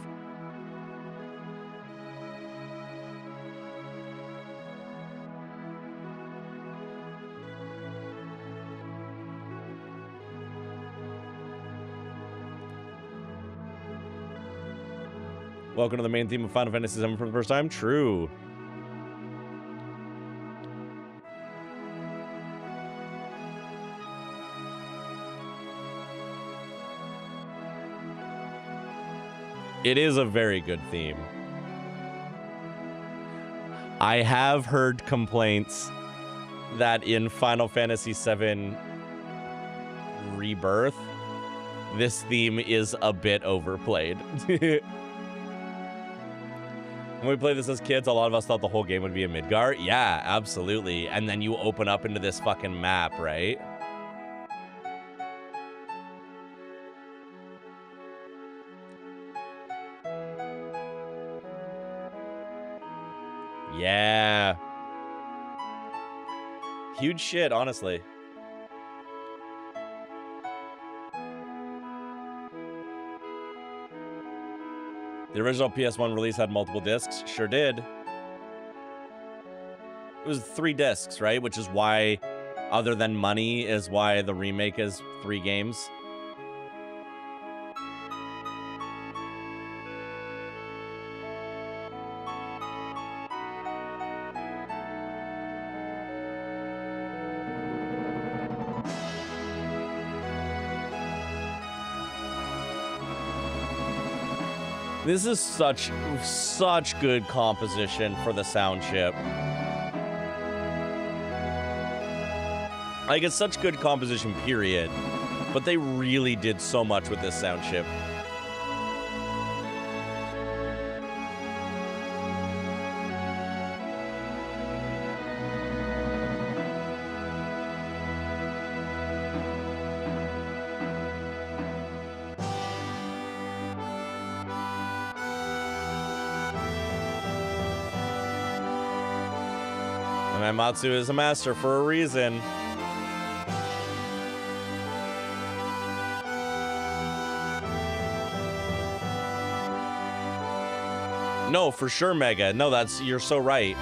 Welcome to the main theme of Final Fantasy VII for the first time. True. It is a very good theme. I have heard complaints that in Final Fantasy VII Rebirth, this theme is a bit overplayed. When we played this as kids, a lot of us thought the whole game would be in Midgar. Yeah, absolutely. And then you open up into this fucking map, right? Yeah. Huge shit, honestly. The original PS1 release had multiple discs. Sure did. was 3 discs, right? Which is why, other than money, is why the remake is 3 games. This is such good composition for the sound chip. Like, it's such good composition, period. But they really did so much with this sound chip. Matsu is a master for a reason. No, for sure, Mega. No, you're so right.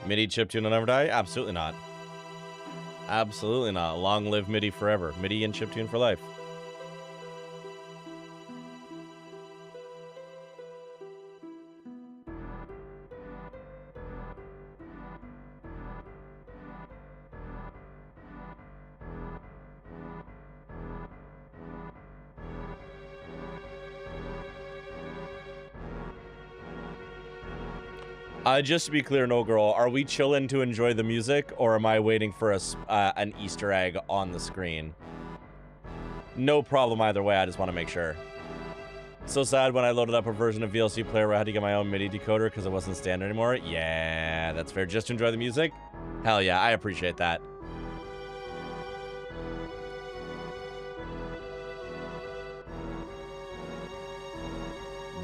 MIDI chiptune will never die? Absolutely not. Absolutely not. Long live MIDI forever. MIDI and chiptune for life. Just to be clear, no girl, are we chilling to enjoy the music, or am I waiting for an Easter egg on the screen? No problem either way, I just want to make sure. So sad when I loaded up a version of VLC Player where I had to get my own MIDI decoder because it wasn't standard anymore. Yeah, that's fair. Just to enjoy the music? Hell yeah, I appreciate that.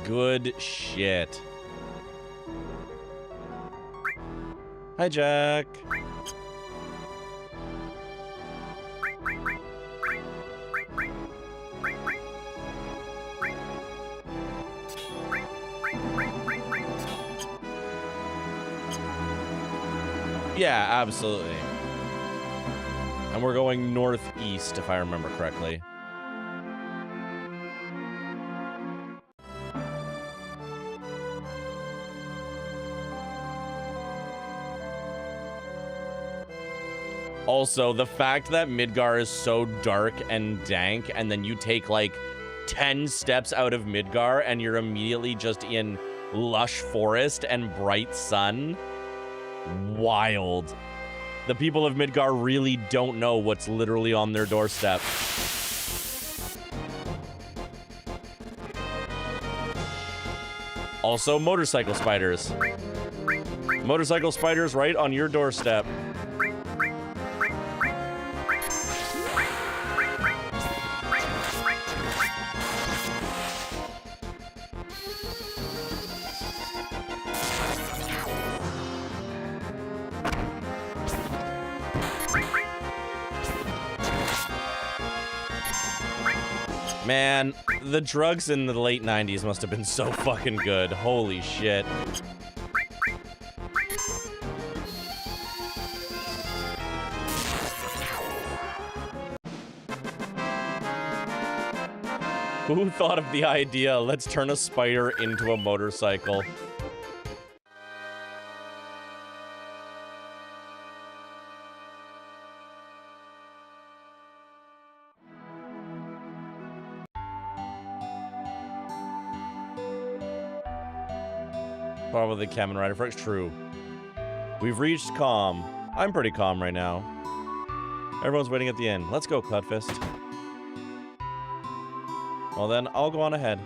Good shit. Hi, Jack. Yeah, absolutely. And we're going northeast, if I remember correctly. Also, the fact that Midgar is so dark and dank, and then you take like 10 steps out of Midgar and you're immediately just in lush forest and bright sun. Wild. The people of Midgar really don't know what's literally on their doorstep. Also, motorcycle spiders. Motorcycle spiders right on your doorstep. Man, the drugs in the late 90s must have been so fucking good. Holy shit. Who thought of the idea, let's turn a spider into a motorcycle? Probably the Kamen Rider Flex. True. We've reached calm. I'm pretty calm right now. Everyone's waiting at the inn. Let's go, Cloudfist. Well then, I'll go on ahead.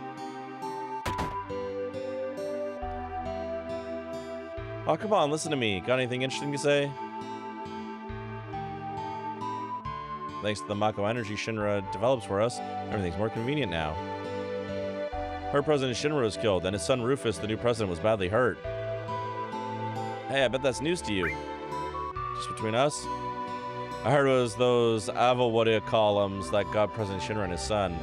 Oh, come on, listen to me. Got anything interesting to say? Thanks to the Mako energy Shinra develops for us, everything's more convenient now. Her president Shinra was killed, and his son Rufus, the new president, was badly hurt. Hey, I bet that's news to you. Just between us? I heard it was those Avawadia columns that got President Shinra and his son.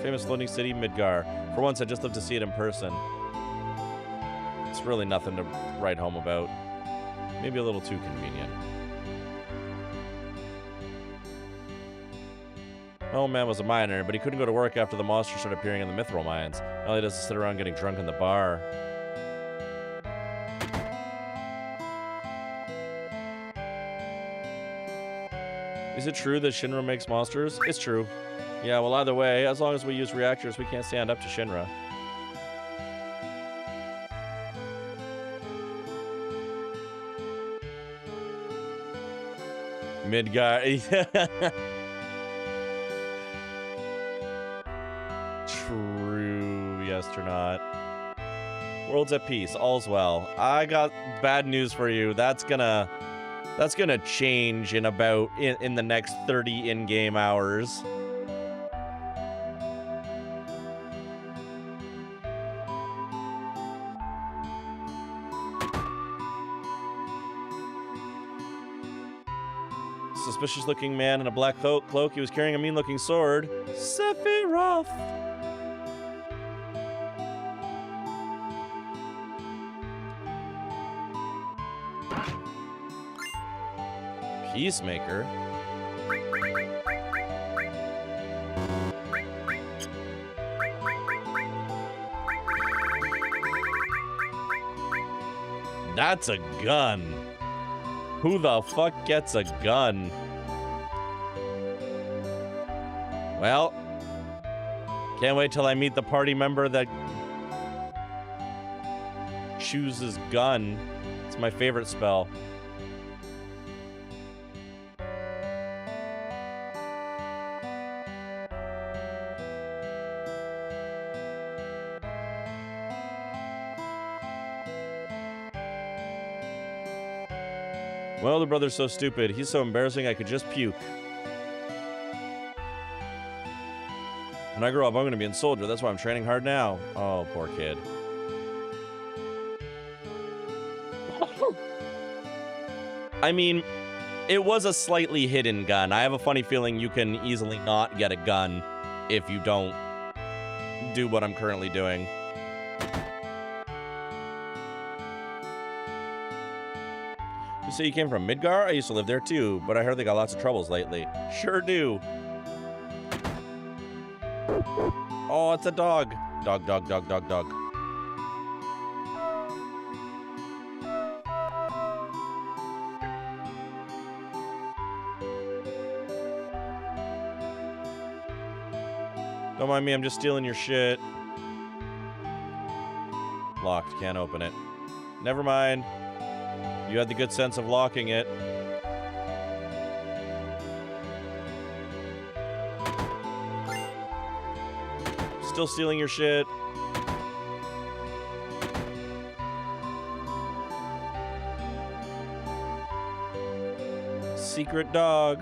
Famous floating city, Midgar. For once, I'd just love to see it in person. It's really nothing to write home about. Maybe a little too convenient. My old man was a miner, but he couldn't go to work after the monsters started appearing in the mithril mines. All he does is sit around getting drunk in the bar. Is it true that Shinra makes monsters? It's true. Yeah, well, either way, as long as we use reactors, we can't stand up to Shinra. Midgar. True, astronaut. World's at peace. All's well. I got bad news for you. That's gonna change in about in the next 30 in-game hours. Suspicious-looking man in a black cloak. He was carrying a mean-looking sword. Sephiroth. Peacemaker. That's a gun. Who the fuck gets a gun? Well, can't wait till I meet the party member that chooses gun. It's my favorite spell. Well, the brother's so stupid. He's so embarrassing I could just puke. When I grow up, I'm going to be a soldier. That's why I'm training hard now. Oh, poor kid. I mean, it was a slightly hidden gun. I have a funny feeling you can easily not get a gun if you don't do what I'm currently doing. You say you came from Midgar? I used to live there too, but I heard they got lots of troubles lately. Sure do. Oh, it's a dog. Dog, dog, dog, dog, dog. Don't mind me, I'm just stealing your shit. Locked, can't open it. Never mind. You had the good sense of locking it. Still stealing your shit. Secret dog.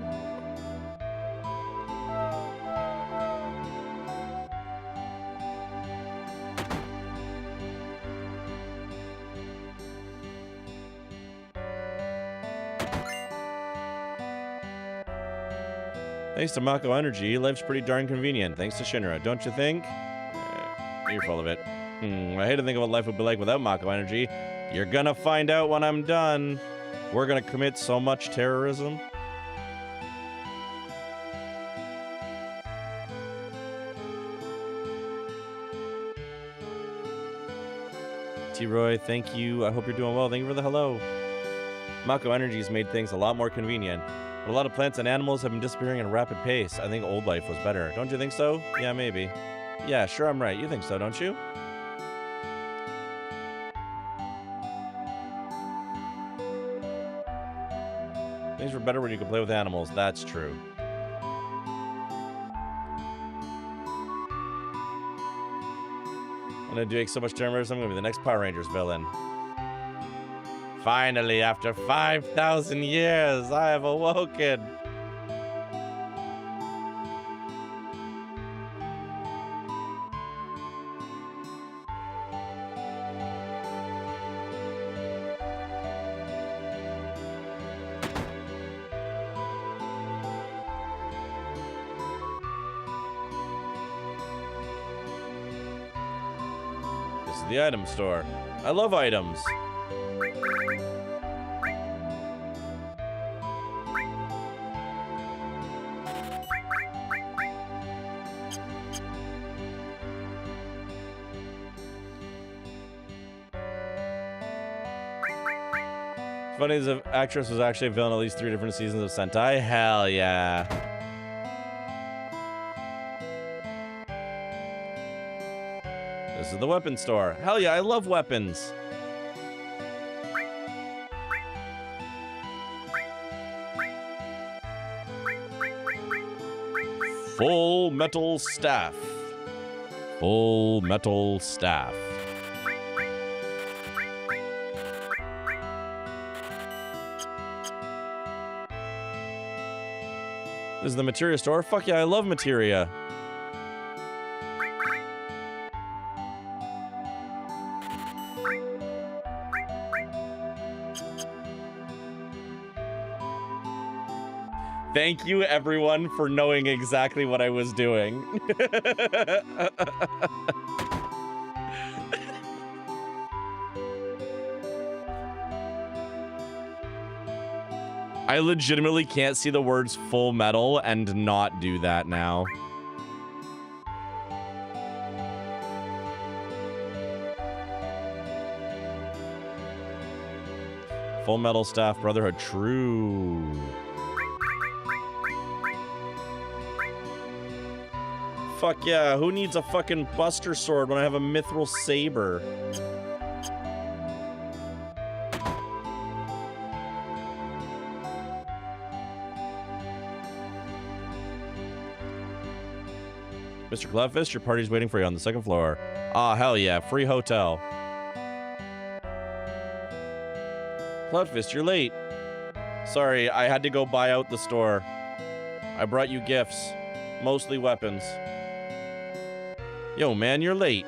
Thanks to Mako Energy, life's pretty darn convenient. Thanks to Shinra, don't you think? You're full of it. I hate to think of what life would be like without Mako Energy. You're gonna find out when I'm done. We're gonna commit so much terrorism. T-Roy, thank you. I hope you're doing well. Thank you for the hello. Mako Energy's made things a lot more convenient. But a lot of plants and animals have been disappearing at a rapid pace. I think old life was better. Don't you think so? Yeah, maybe. Yeah, sure, I'm right. You think so, don't you? Things were better when you could play with animals. That's true. I'm gonna do so much terrorism. I'm gonna be the next Power Rangers villain. Finally, after 5,000 years, I have awoken. This is the item store. I love items. Funny, the actress was actually a villain in at least 3 different seasons of Sentai. Hell yeah. This is the weapon store. Hell yeah, I love weapons. Full metal staff. Full metal staff. This is the materia store. Fuck yeah, I love materia. Thank you, everyone, for knowing exactly what I was doing. I legitimately can't see the words full metal and not do that now. Full Metal Staff Brotherhood. True. Fuck yeah, who needs a fucking Buster Sword when I have a Mithril Saber? Mr. Cloudfist, your party's waiting for you on the 2nd floor. Ah, hell yeah, free hotel. Cloudfist, you're late. Sorry, I had to go buy out the store. I brought you gifts, mostly weapons. Yo, man, you're late.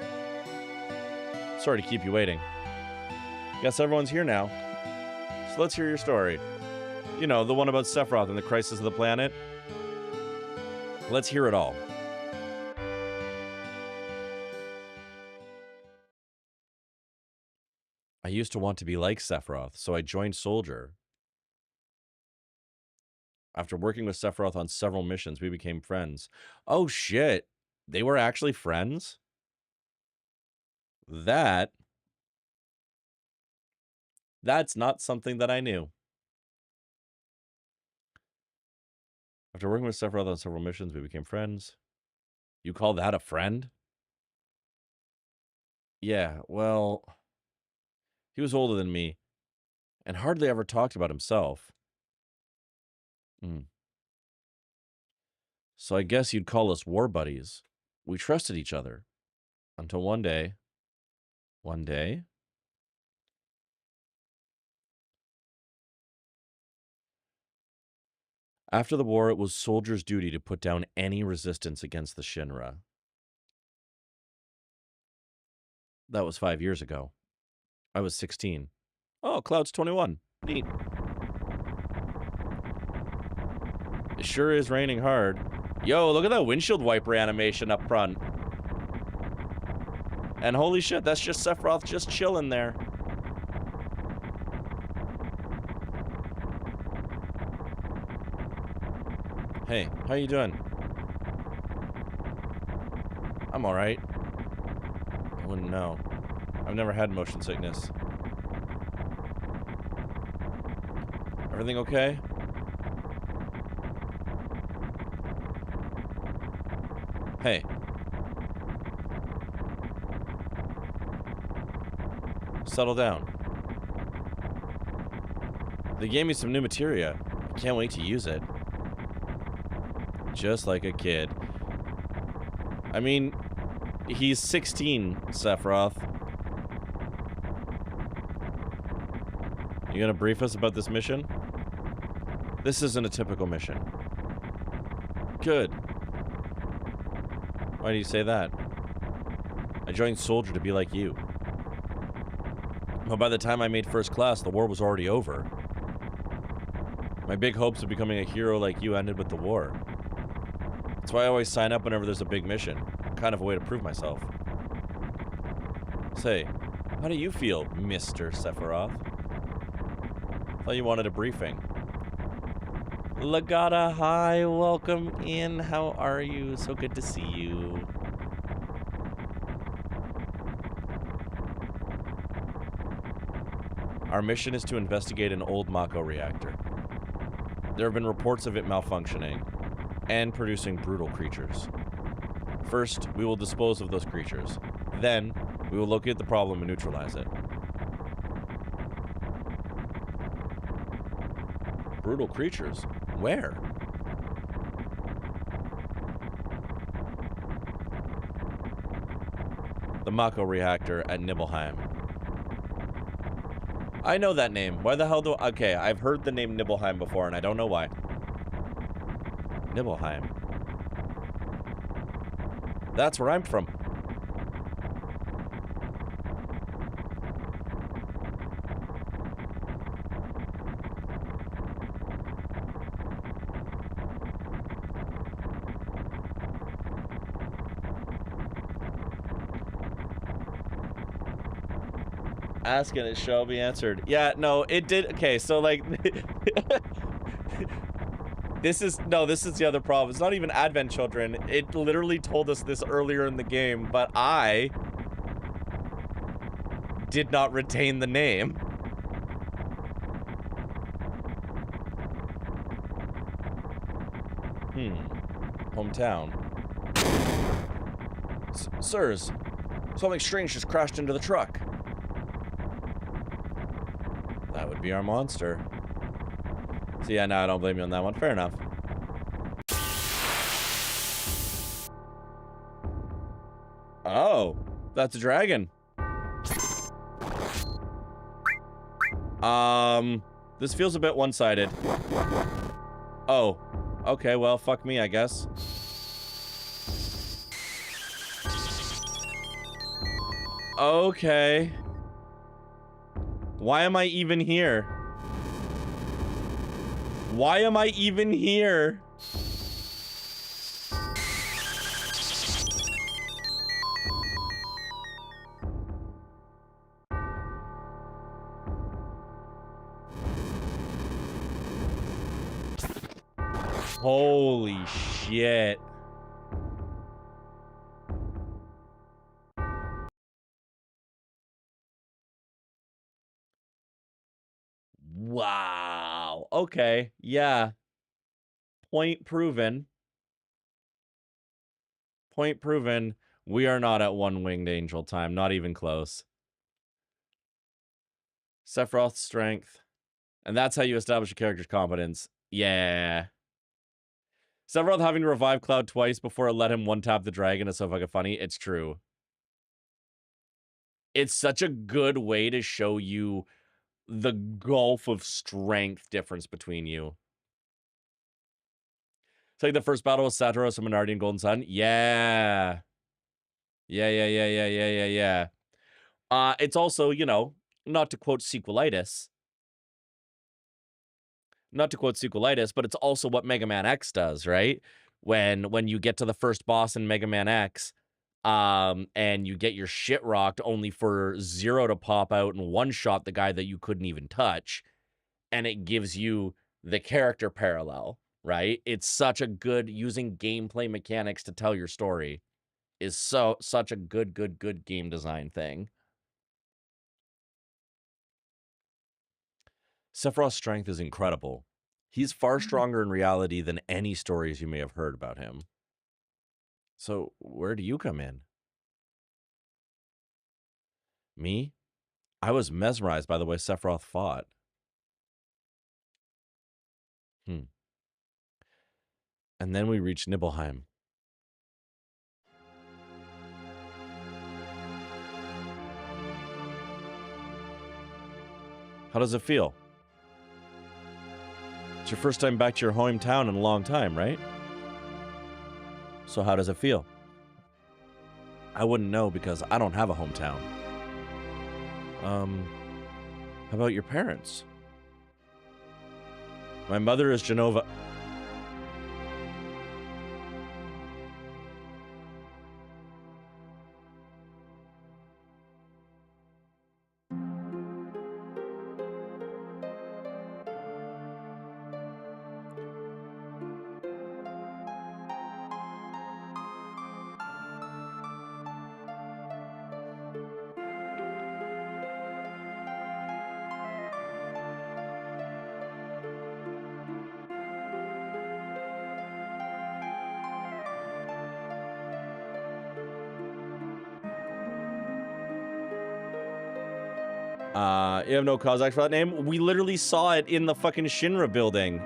Sorry to keep you waiting. Guess everyone's here now. So let's hear your story. You know, the one about Sephiroth and the crisis of the planet. Let's hear it all. I used to want to be like Sephiroth, so I joined Soldier. After working with Sephiroth on several missions, we became friends. Oh shit, they were actually friends? That's not something that I knew. After working with Sephiroth on several missions, we became friends. You call that a friend? Yeah, well... He was older than me, and hardly ever talked about himself. So I guess you'd call us war buddies. We trusted each other. Until one day... After the war, it was Soldier's duty to put down any resistance against the Shinra. That was 5 years ago. I was 16. Oh, Cloud's 21. Neat. It sure is raining hard. Yo, look at that windshield wiper animation up front. And holy shit, that's just Sephiroth just chilling there. Hey, how you doing? I'm alright. I wouldn't know. I've never had motion sickness. Everything okay? Hey. Settle down. They gave me some new materia. I can't wait to use it. Just like a kid. I mean, he's 16, Sephiroth. You You gonna brief us about this mission? This isn't a typical mission. Good. Why do you say that? I joined Soldier to be like you. But by the time I made first class, the war was already over. My big hopes of becoming a hero like you ended with the war. That's why I always sign up whenever there's a big mission. Kind of a way to prove myself. Say, how do you feel, Mr. Sephiroth? Thought you wanted a briefing. Lagata, hi, welcome in. How are you? So good to see you. Our mission is to investigate an old Mako reactor. There have been reports of it malfunctioning and producing brutal creatures. First, we will dispose of those creatures. Then, we will locate the problem and neutralize it. Brutal creatures? Where? The Mako reactor at Nibelheim. I know that name. Why the hell do... Okay, I've heard the name Nibelheim before, and I don't know why. Nibelheim. That's where I'm from. Ask and it shall be answered. Yeah, no, it did. Okay, so like... This is the other problem. It's not even Advent Children. It literally told us this earlier in the game, but I did not retain the name. Hometown. Sirs, something strange just crashed into the truck. That would be our monster. So yeah, no, I don't blame you on that one. Fair enough. Oh, that's a dragon. This feels a bit one-sided. Oh, okay, well, fuck me, I guess. Okay. Why am I even here? Why am I even here? Holy shit. Wow. Okay. Yeah. Point proven. Point proven. We are not at one-winged angel time. Not even close. Sephiroth's strength. And that's how you establish a character's competence. Yeah. Sephiroth having to revive Cloud twice before it let him one-tap the dragon is so fucking funny. It's true. It's such a good way to show you the gulf of strength difference between you. It's like the first battle with Saturos and Minardi and Golden Sun. Yeah. Yeah. It's also, you know, not to quote sequelitis, but it's also what Mega Man X does, right? When you get to the first boss in Mega Man X, and you get your shit rocked only for Zero to pop out and one-shot the guy that you couldn't even touch, and it gives you the character parallel, right? It's such a good, using gameplay mechanics to tell your story is such a good game design thing. Sephiroth's strength is incredible. He's far stronger in reality than any stories you may have heard about him. So, where do you come in? Me? I was mesmerized by the way Sephiroth fought. And then we reached Nibelheim. How does it feel? It's your first time back to your hometown in a long time, right? So how does it feel? I wouldn't know because I don't have a hometown. How about your parents? My mother is Genova. You have no cause for that name? We literally saw it in the fucking Shinra building.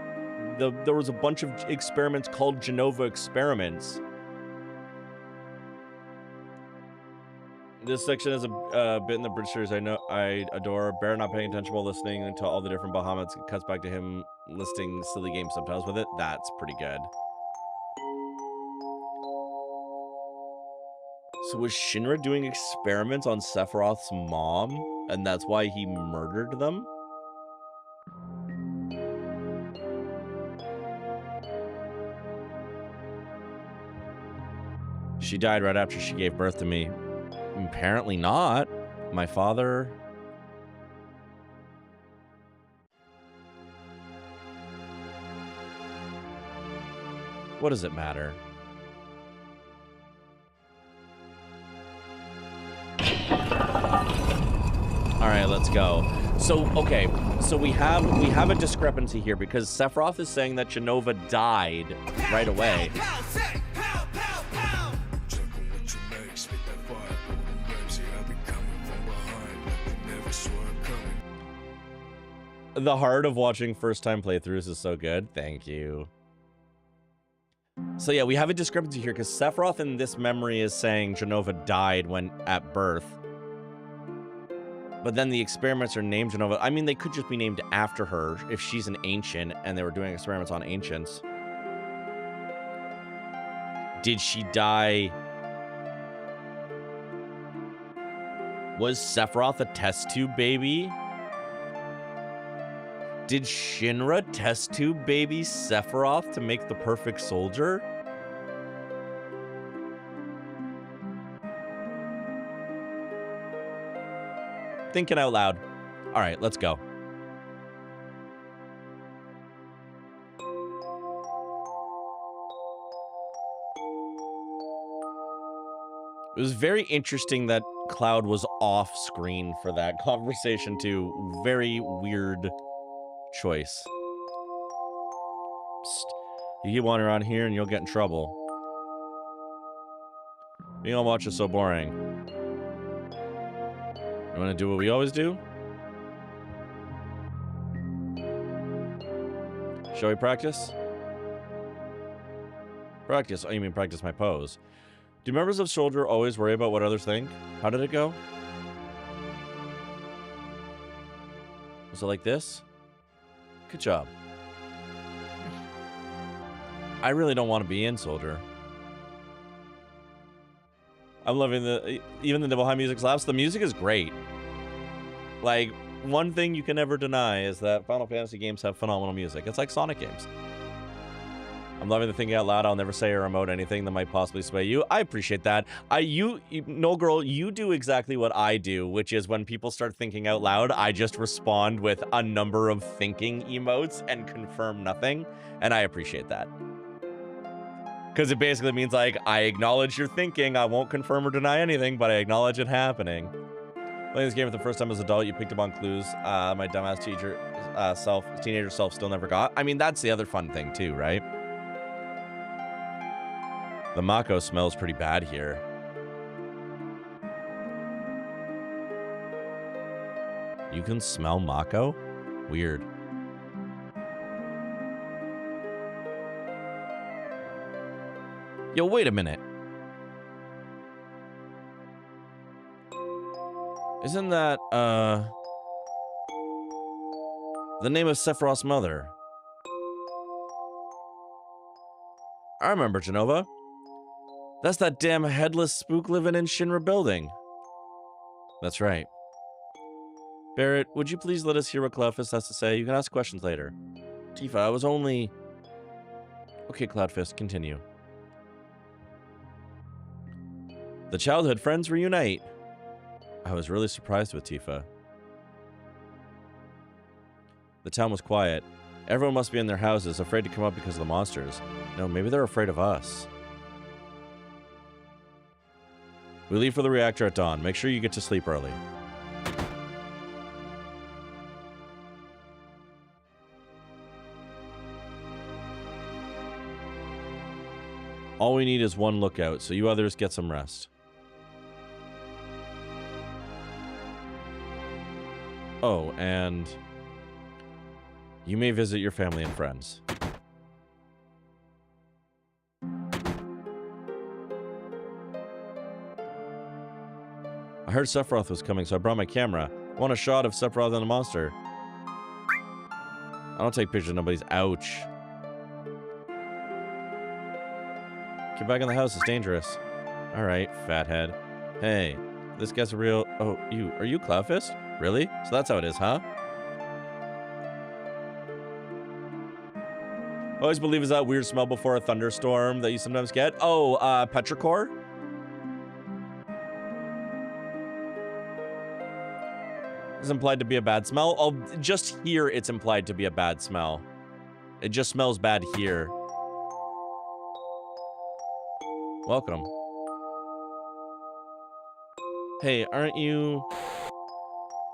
There was a bunch of experiments called Genova experiments. This section is a bit in the British series I adore. Bear not paying attention while listening to all the different Bahamut's. It cuts back to him listing silly game subtitles with it. That's pretty good. So was Shinra doing experiments on Sephiroth's mom? And that's why he murdered them? She died right after she gave birth to me. Apparently not. My father... What does it matter? All right, let's go. So, okay, so we have a discrepancy here because Sephiroth is saying that Genova died right away. The heart of watching first-time playthroughs is so good. Thank you. So yeah, we have a discrepancy here because Sephiroth in this memory is saying Genova died when at birth. But then the experiments are named Genova. I mean, they could just be named after her if she's an ancient and they were doing experiments on ancients. Did she die? Was Sephiroth a test tube baby? Did Shinra test tube baby Sephiroth to make the perfect soldier? Thinking out loud. All right, let's go. It was very interesting that Cloud was off screen for that conversation too. Very weird choice. Psst. You keep wandering around here and you'll get in trouble. Being on watch is so boring. You want to do what we always do? Shall we practice? Practice? Oh, you mean practice my pose. Do members of Soldier always worry about what others think? How did it go? Was it like this? Good job. I really don't want to be in Soldier. I'm loving even the Nibble High music slaps. The music is great. Like, one thing you can never deny is that Final Fantasy games have phenomenal music. It's like Sonic games. I'm loving the thinking out loud. I'll never say or emote anything that might possibly sway you. I appreciate that. No girl, you do exactly what I do, which is when people start thinking out loud, I just respond with a number of thinking emotes and confirm nothing. And I appreciate that. Because it basically means, like, I acknowledge your thinking. I won't confirm or deny anything, but I acknowledge it happening. Playing this game for the first time as an adult, you picked up on clues my dumbass teenager self still never got. I mean, that's the other fun thing, too, right? The Mako smells pretty bad here. You can smell Mako? Weird. Yo, wait a minute. Isn't that, the name of Sephiroth's mother? I remember Genova. That's that damn headless spook living in Shinra building. That's right. Barrett, would you please let us hear what Cloudfist has to say? You can ask questions later. Tifa, I was only... Okay, Cloudfist, continue. The childhood friends reunite. I was really surprised with Tifa. The town was quiet. Everyone must be in their houses, afraid to come up because of the monsters. No, maybe they're afraid of us. We leave for the reactor at dawn. Make sure you get to sleep early. All we need is one lookout, so you others get some rest. Oh, and you may visit your family and friends. I heard Sephiroth was coming, so I brought my camera. I want a shot of Sephiroth and the monster. I don't take pictures of nobody's. Ouch. Get back in the house, it's dangerous. Alright, fathead. Hey, this guy's a real... Oh, you. Are you Cloudfist? Really? So that's how it is, huh? I always believe is that weird smell before a thunderstorm that you sometimes get. Oh, petrichor? It's implied to be a bad smell. Oh, just here it's implied to be a bad smell. It just smells bad here. Welcome. Hey, aren't you...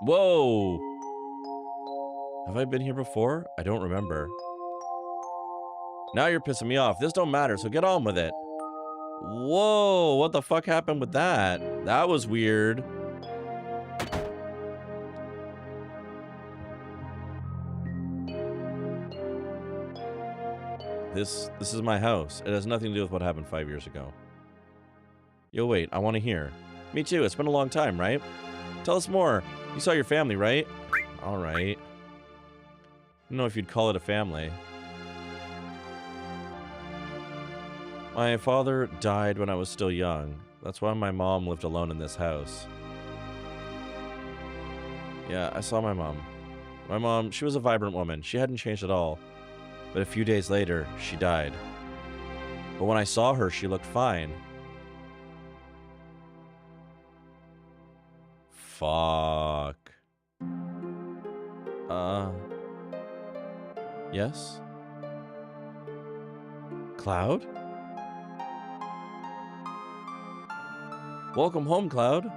Whoa! Have I been here before? I don't remember. Now you're pissing me off. This don't matter, so get on with it. Whoa, what the fuck happened with that? That was weird. This is my house. It has nothing to do with what happened 5 years ago. Yo, wait, I want to hear. Me too, it's been a long time, right? Tell us more. You saw your family, right? Alright. I don't know if you'd call it a family. My father died when I was still young. That's why my mom lived alone in this house. Yeah, I saw my mom. My mom, she was a vibrant woman. She hadn't changed at all. But a few days later, she died. But when I saw her, she looked fine. Fuck. Yes? Cloud? Welcome home, Cloud.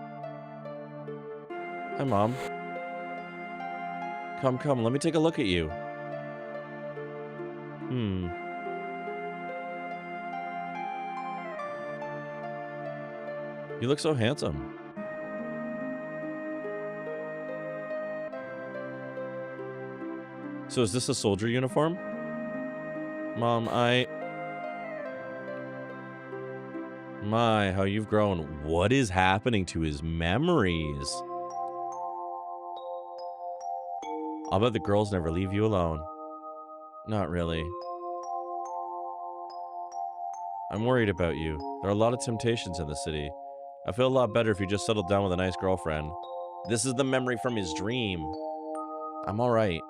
Hi, Mom. Come, let me take a look at you. You look so handsome. So is this a soldier uniform? Mom, My, how you've grown. What is happening to his memories? I'll bet the girls never leave you alone. Not really. I'm worried about you. There are a lot of temptations in the city. I feel a lot better if you just settled down with a nice girlfriend. This is the memory from his dream. I'm alright.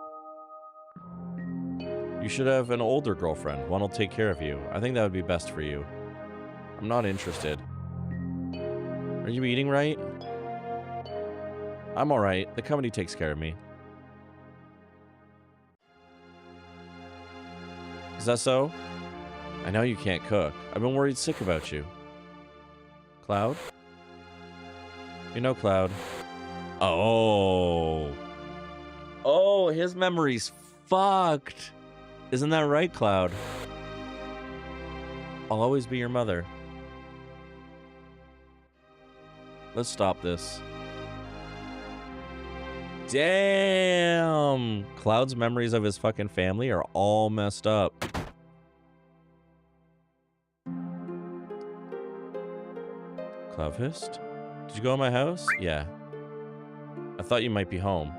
You should have an older girlfriend. One will take care of you. I think that would be best for you. I'm not interested. Are you eating right? I'm alright. The company takes care of me. Is that so? I know you can't cook. I've been worried sick about you. Cloud? You know Cloud. Oh. Oh, his memory's fucked. Isn't that right, Cloud? I'll always be your mother. Let's stop this. Damn! Cloud's memories of his fucking family are all messed up. Cloudfist? Did you go to my house? Yeah. I thought you might be home.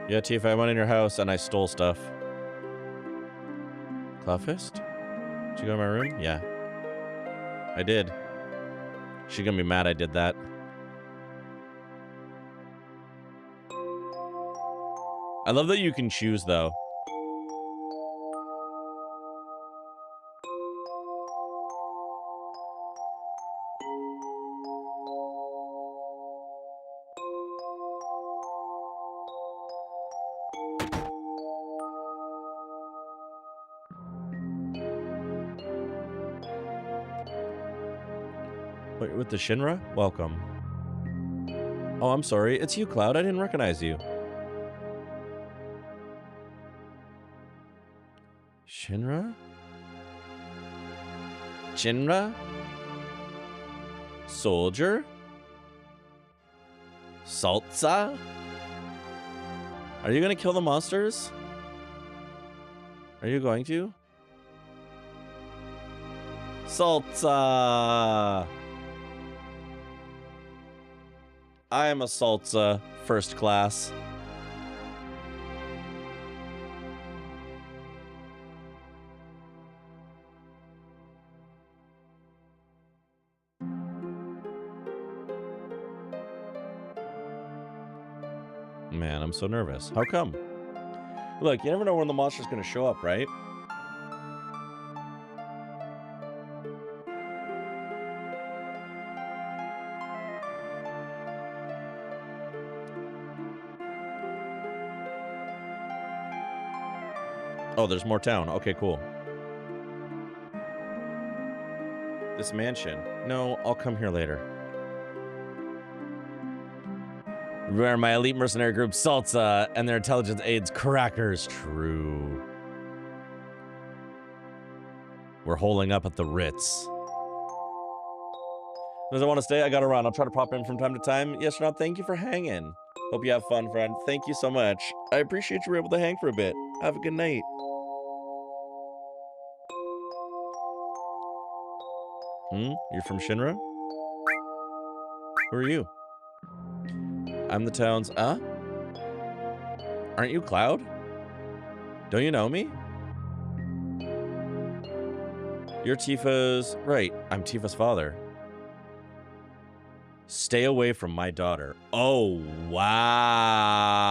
Yeah, Tifa, I went in your house and I stole stuff. Cloudfist? Did you go to my room? Yeah. I did. She's gonna be mad I did that. I love that you can choose, though. Wait, with the Shinra? Welcome. Oh, I'm sorry. It's you, Cloud. I didn't recognize you. Shinra? Shinra? Soldier? Salsa? Are you gonna kill the monsters? Are you going to? Salsa! I am a salsa first class. Man, I'm so nervous. How come? Look, you never know when the monster's gonna show up, right? Oh, there's more town. Okay, cool. This mansion. No, I'll come here later. Where my elite mercenary group Salsa and their intelligence aides Crackers. True. We're holding up at the Ritz. Does I want to stay? I gotta run. I'll try to pop in from time to time. Yes, Rob, thank you for hanging. Hope you have fun, friend. Thank you so much. I appreciate you were able to hang for a bit. Have a good night. You're from Shinra? Who are you? I'm the town's... Aren't you Cloud? Don't you know me? You're Tifa's... Right, I'm Tifa's father. Stay away from my daughter. Oh, wow.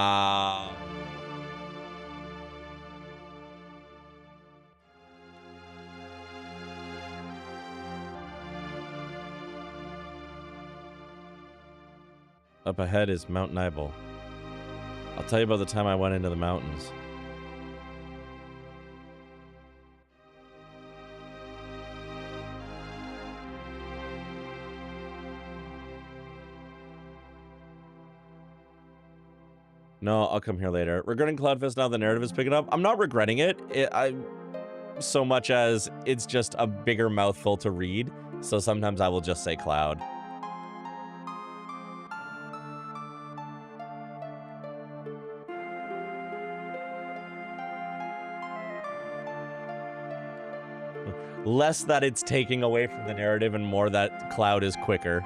Up ahead is Mount Nibel. I'll tell you about the time I went into the mountains. No, I'll come here later. Regarding Cloudfist, now the narrative is picking up. I'm not regretting it. So much as it's just a bigger mouthful to read. So sometimes I will just say Cloud. Less that it's taking away from the narrative and more that Cloud is quicker.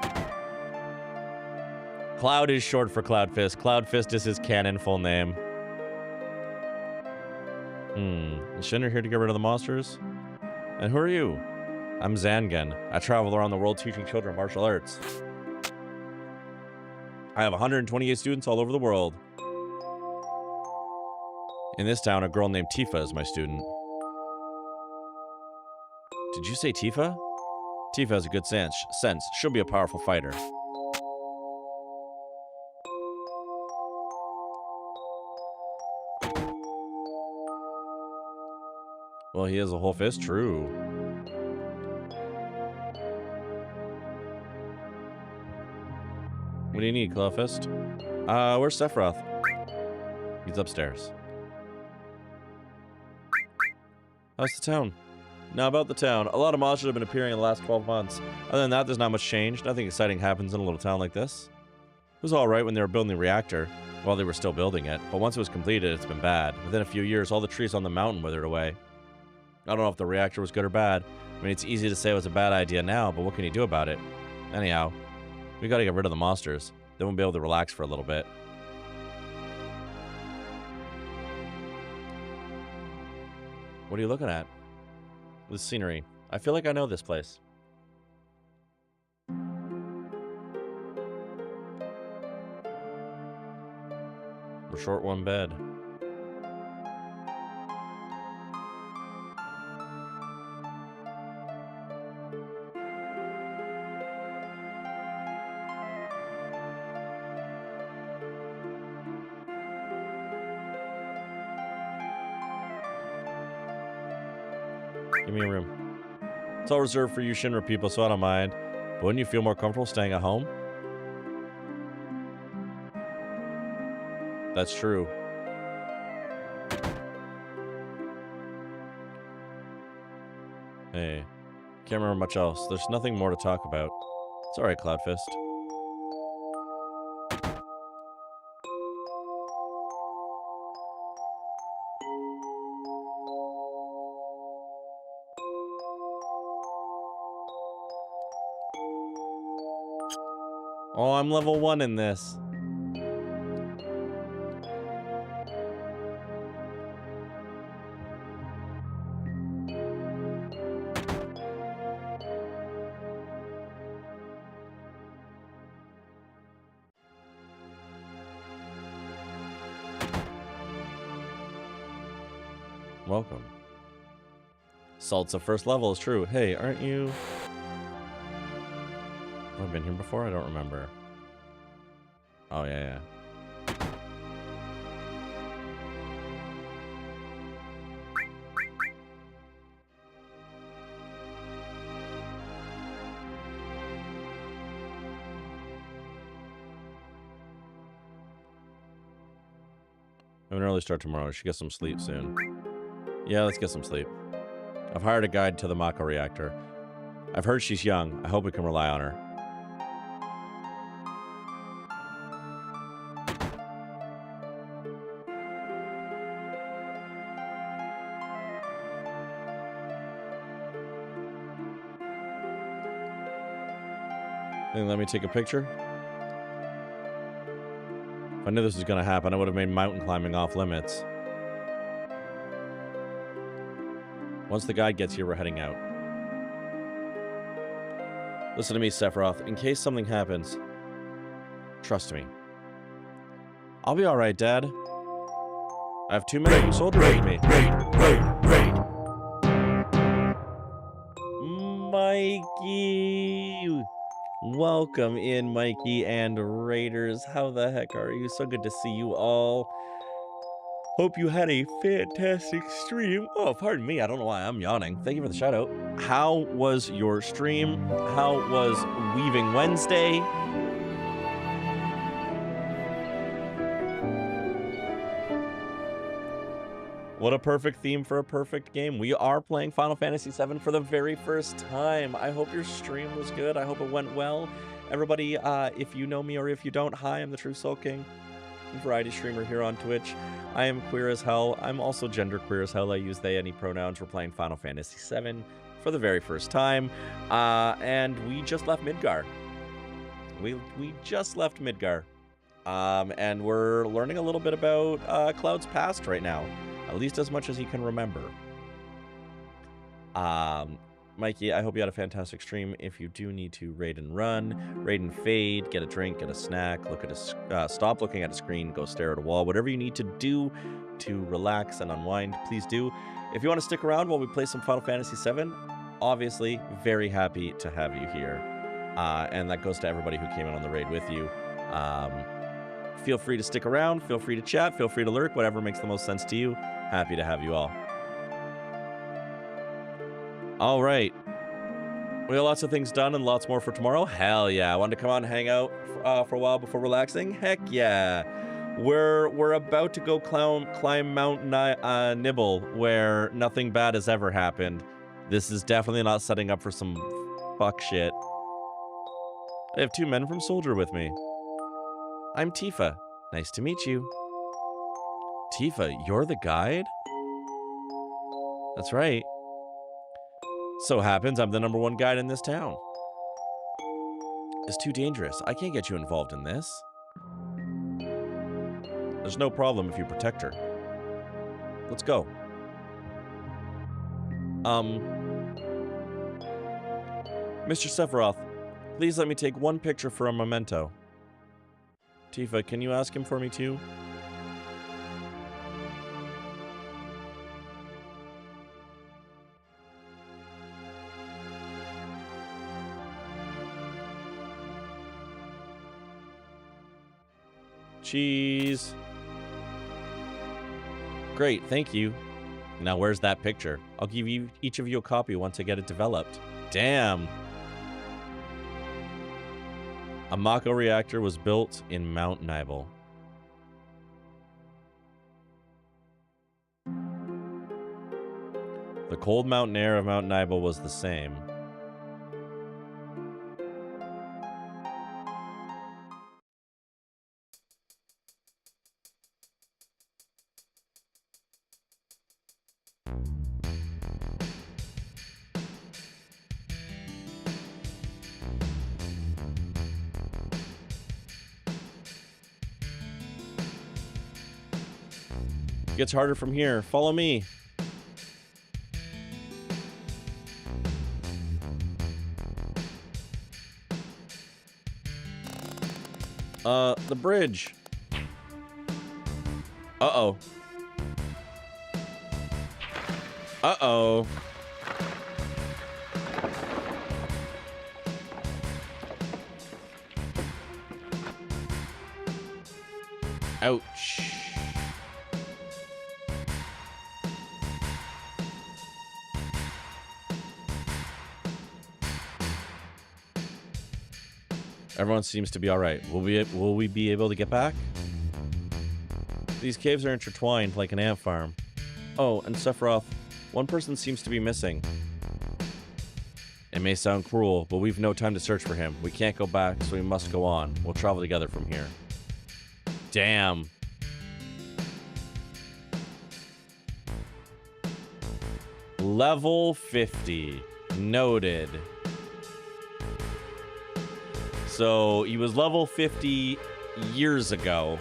Cloud is short for Cloudfist. Cloudfist is his canon full name. Is Shinra here to get rid of the monsters? And who are you? I'm Zangan. I travel around the world teaching children martial arts. I have 128 students all over the world. In this town, a girl named Tifa is my student. Did you say Tifa? Tifa has a good sense. She'll be a powerful fighter. Well, he has a whole fist. True. What do you need, Cloudfist? Where's Sephiroth? He's upstairs. How's the town? Now about the town. A lot of monsters have been appearing in the last 12 months. Other than that, there's not much change. Nothing exciting happens in a little town like this. It was alright when they were building the reactor, while they were still building it, but once it was completed, it's been bad. Within a few years, all the trees on the mountain withered away. I don't know if the reactor was good or bad. I mean, it's easy to say it was a bad idea now, but what can you do about it? Anyhow, we gotta get rid of the monsters. Then we'll be able to relax for a little bit. What are you looking at? This scenery. I feel like I know this place. We're short one bed. Give me a room. It's all reserved for you Shinra people, so I don't mind. But wouldn't you feel more comfortable staying at home? That's true. Hey, can't remember much else. There's nothing more to talk about. It's alright, Cloudfist. Oh, I'm level 1 in this. Welcome. Salt's a first level is true. Hey, aren't you... Have I been here before? I don't remember. Oh, yeah. I have an early start tomorrow. I should get some sleep soon. Yeah, let's get some sleep. I've hired a guide to the Mako reactor. I've heard she's young. I hope we can rely on her. Let me take a picture. If I knew this was going to happen, I would have made mountain climbing off limits. Once the guide gets here, we're heading out. Listen to me, Sephiroth. In case something happens, trust me. I'll be alright, Dad. I have 2 many soldiers with me. Mikey! Welcome in, Mikey and Raiders. How the heck are you? So good to see you all. Hope you had a fantastic stream. Oh, pardon me. I don't know why I'm yawning. Thank you for the shout out. How was your stream? How was Weaving Wednesday? What a perfect theme for a perfect game. We are playing Final Fantasy VII for the very first time. I hope your stream was good. I hope it went well. Everybody, if you know me or if you don't, hi, I'm the True Soul King, variety streamer here on Twitch. I am queer as hell. I'm also gender queer as hell. I use they, any pronouns. We're playing Final Fantasy VII for the very first time. And we just left Midgar. We just left Midgar. And we're learning a little bit about Cloud's past right now. At least as much as he can remember. Mikey, I hope you had a fantastic stream. If you do need to raid and run, raid and fade, get a drink, get a snack, look at a stop looking at a screen, go stare at a wall, whatever you need to do to relax and unwind, please do. If you want to stick around while we play some Final Fantasy VII, obviously very happy to have you here. And that goes to everybody who came in on the raid with you. Feel free to stick around, feel free to chat, feel free to lurk, whatever makes the most sense to you. Happy to have you all. All right. We got lots of things done and lots more for tomorrow. Hell yeah. I wanted to come on and hang out for a while before relaxing. Heck yeah. We're about to go climb Mount Nibble, where nothing bad has ever happened. This is definitely not setting up for some fuck shit. I have 2 men from Soldier with me. I'm Tifa. Nice to meet you. Tifa, you're the guide? That's right. So happens I'm the #1 guide in this town. It's too dangerous. I can't get you involved in this. There's no problem if you protect her. Let's go. Mr. Sephiroth, please let me take one picture for a memento. Tifa, can you ask him for me too? Cheese. Great, thank you. Now where's that picture? I'll give you each of you a copy once I get it developed. Damn. A Mako reactor was built in Mount Nibel. The cold mountain air of Mount Nibel was the same. Gets harder from here. Follow me. The bridge. Uh-oh. Uh-oh. Ouch. Everyone seems to be all right. Will we be able to get back? These caves are intertwined like an ant farm. Oh, and Sephiroth, one person seems to be missing. It may sound cruel, but we've no time to search for him. We can't go back, so we must go on. We'll travel together from here. Damn. Level 50. Noted. So he was level 50 years ago.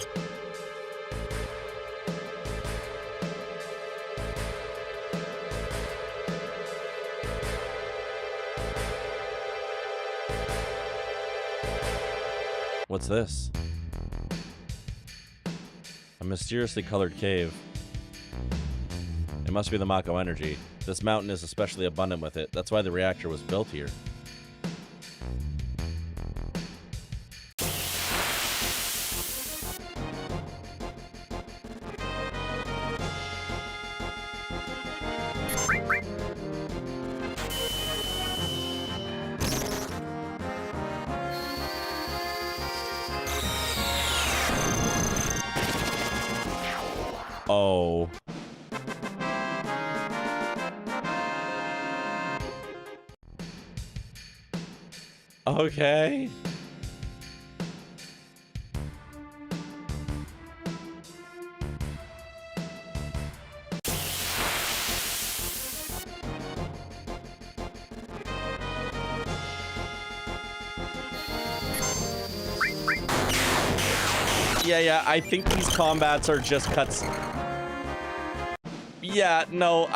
What's this? A mysteriously colored cave. It must be the Mako energy. This mountain is especially abundant with it. That's why the reactor was built here. Oh. Okay. Yeah, I think these combats are just cuts. Yeah, no,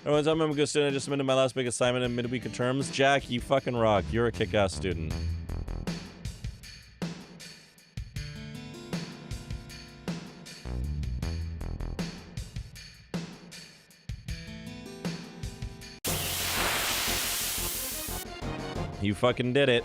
Everyone's I'm a good student. I just submitted my last big assignment in midweek of terms. Jack, you fucking rock. You're a kick-ass student. You fucking did it.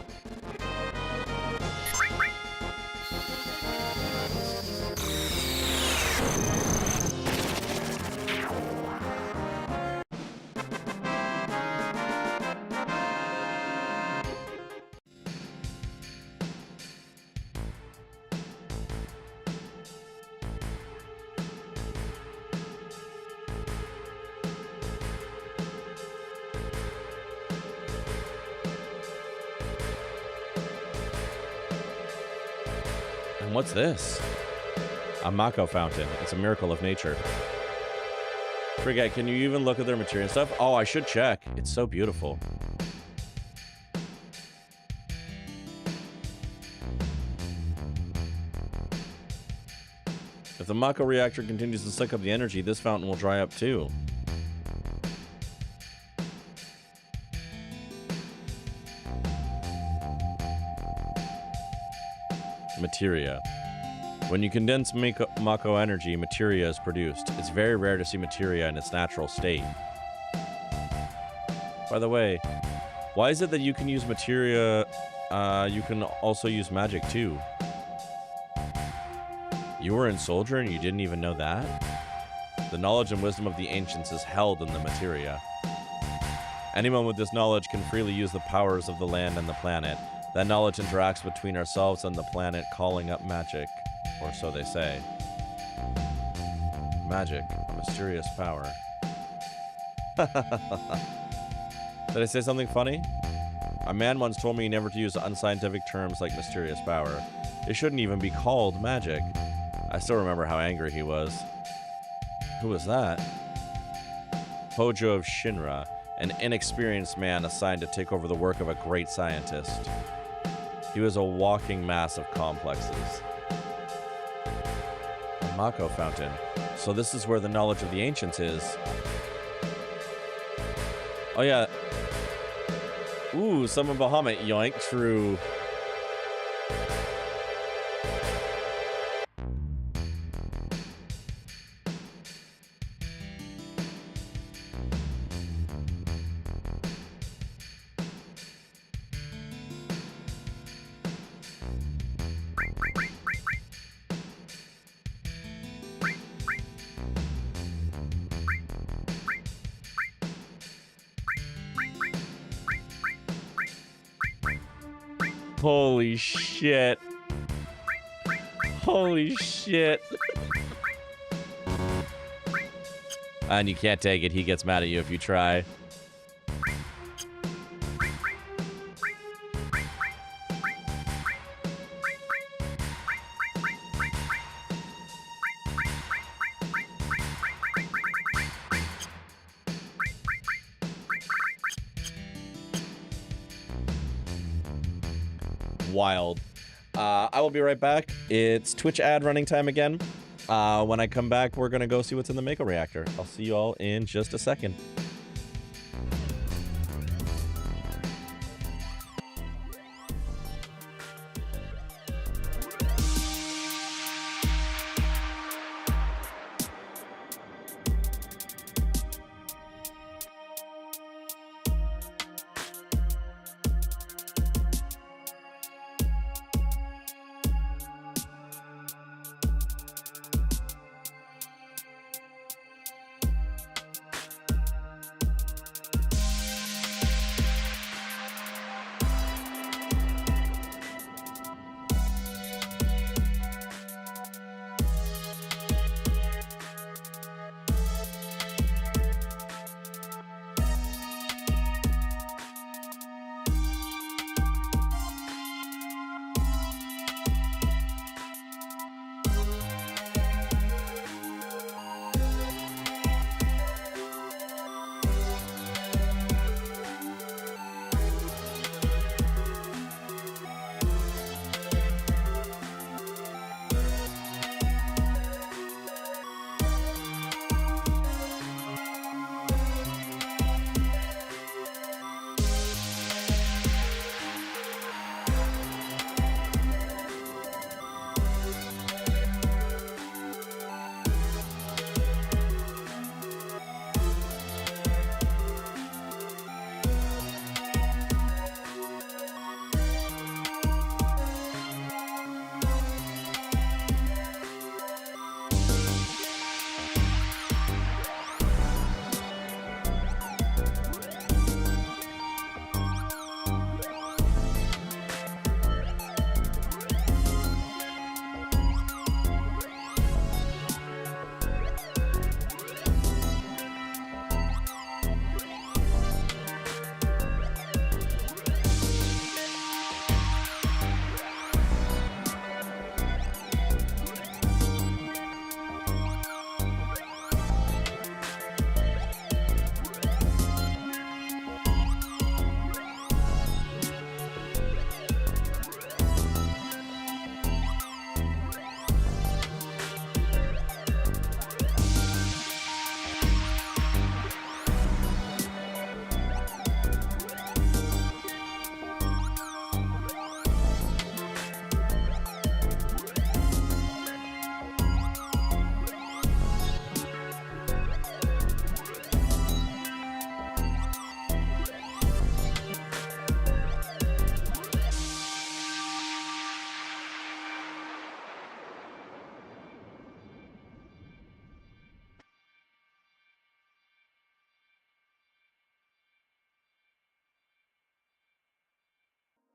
What's this? A Mako fountain. It's a miracle of nature. Forget, can you even look at their material and stuff? Oh, I should check. It's so beautiful. If the Mako reactor continues to suck up the energy, this fountain will dry up too. Materia. When you condense Mako energy, materia is produced. It's very rare to see materia in its natural state. By the way, why is it that you can use materia, you can also use magic too? You were in Soldier and you didn't even know that? The knowledge and wisdom of the ancients is held in the materia. Anyone with this knowledge can freely use the powers of the land and the planet. That knowledge interacts between ourselves and the planet, calling up magic, or so they say. Magic, a mysterious power. Did I say something funny? A man once told me never to use unscientific terms like mysterious power. It shouldn't even be called magic. I still remember how angry he was. Who was that? Hojo of Shinra, an inexperienced man assigned to take over the work of a great scientist. He was a walking mass of complexes. A Mako fountain. So this is where the knowledge of the ancients is. Oh yeah. Ooh, summon Bahamut. Yoink, true. Holy shit. Holy shit. And you can't take it. He gets mad at you if you try. Wild. I will be right back. It's Twitch ad running time again. When I come back, we're going to go see what's in the Mako reactor. I'll see you all in just a second.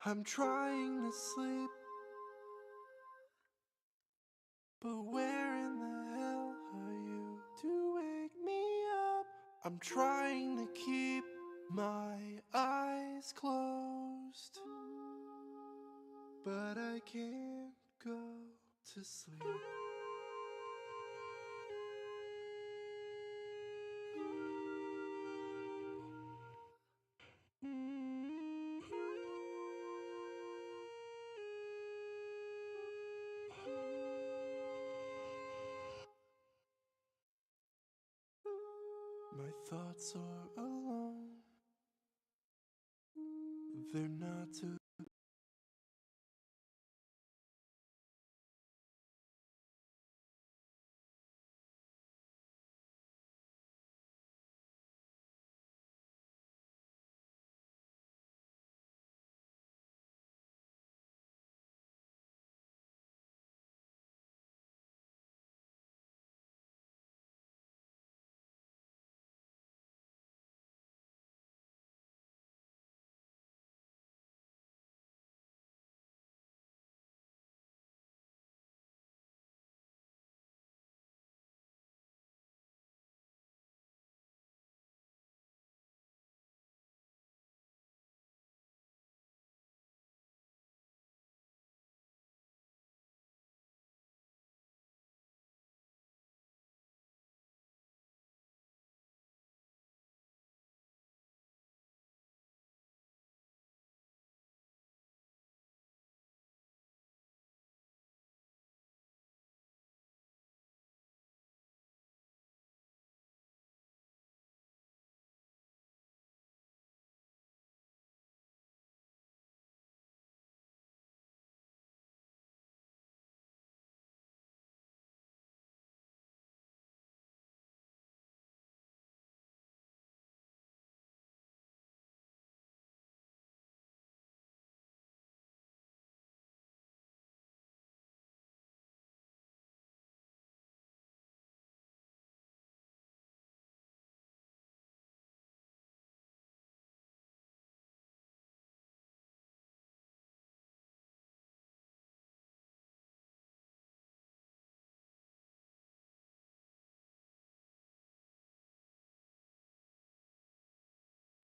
I'm trying to sleep, but where in the hell are you to wake me up? I'm trying to keep my eyes closed, but I can't go to sleep. My thoughts are alone. They're not too.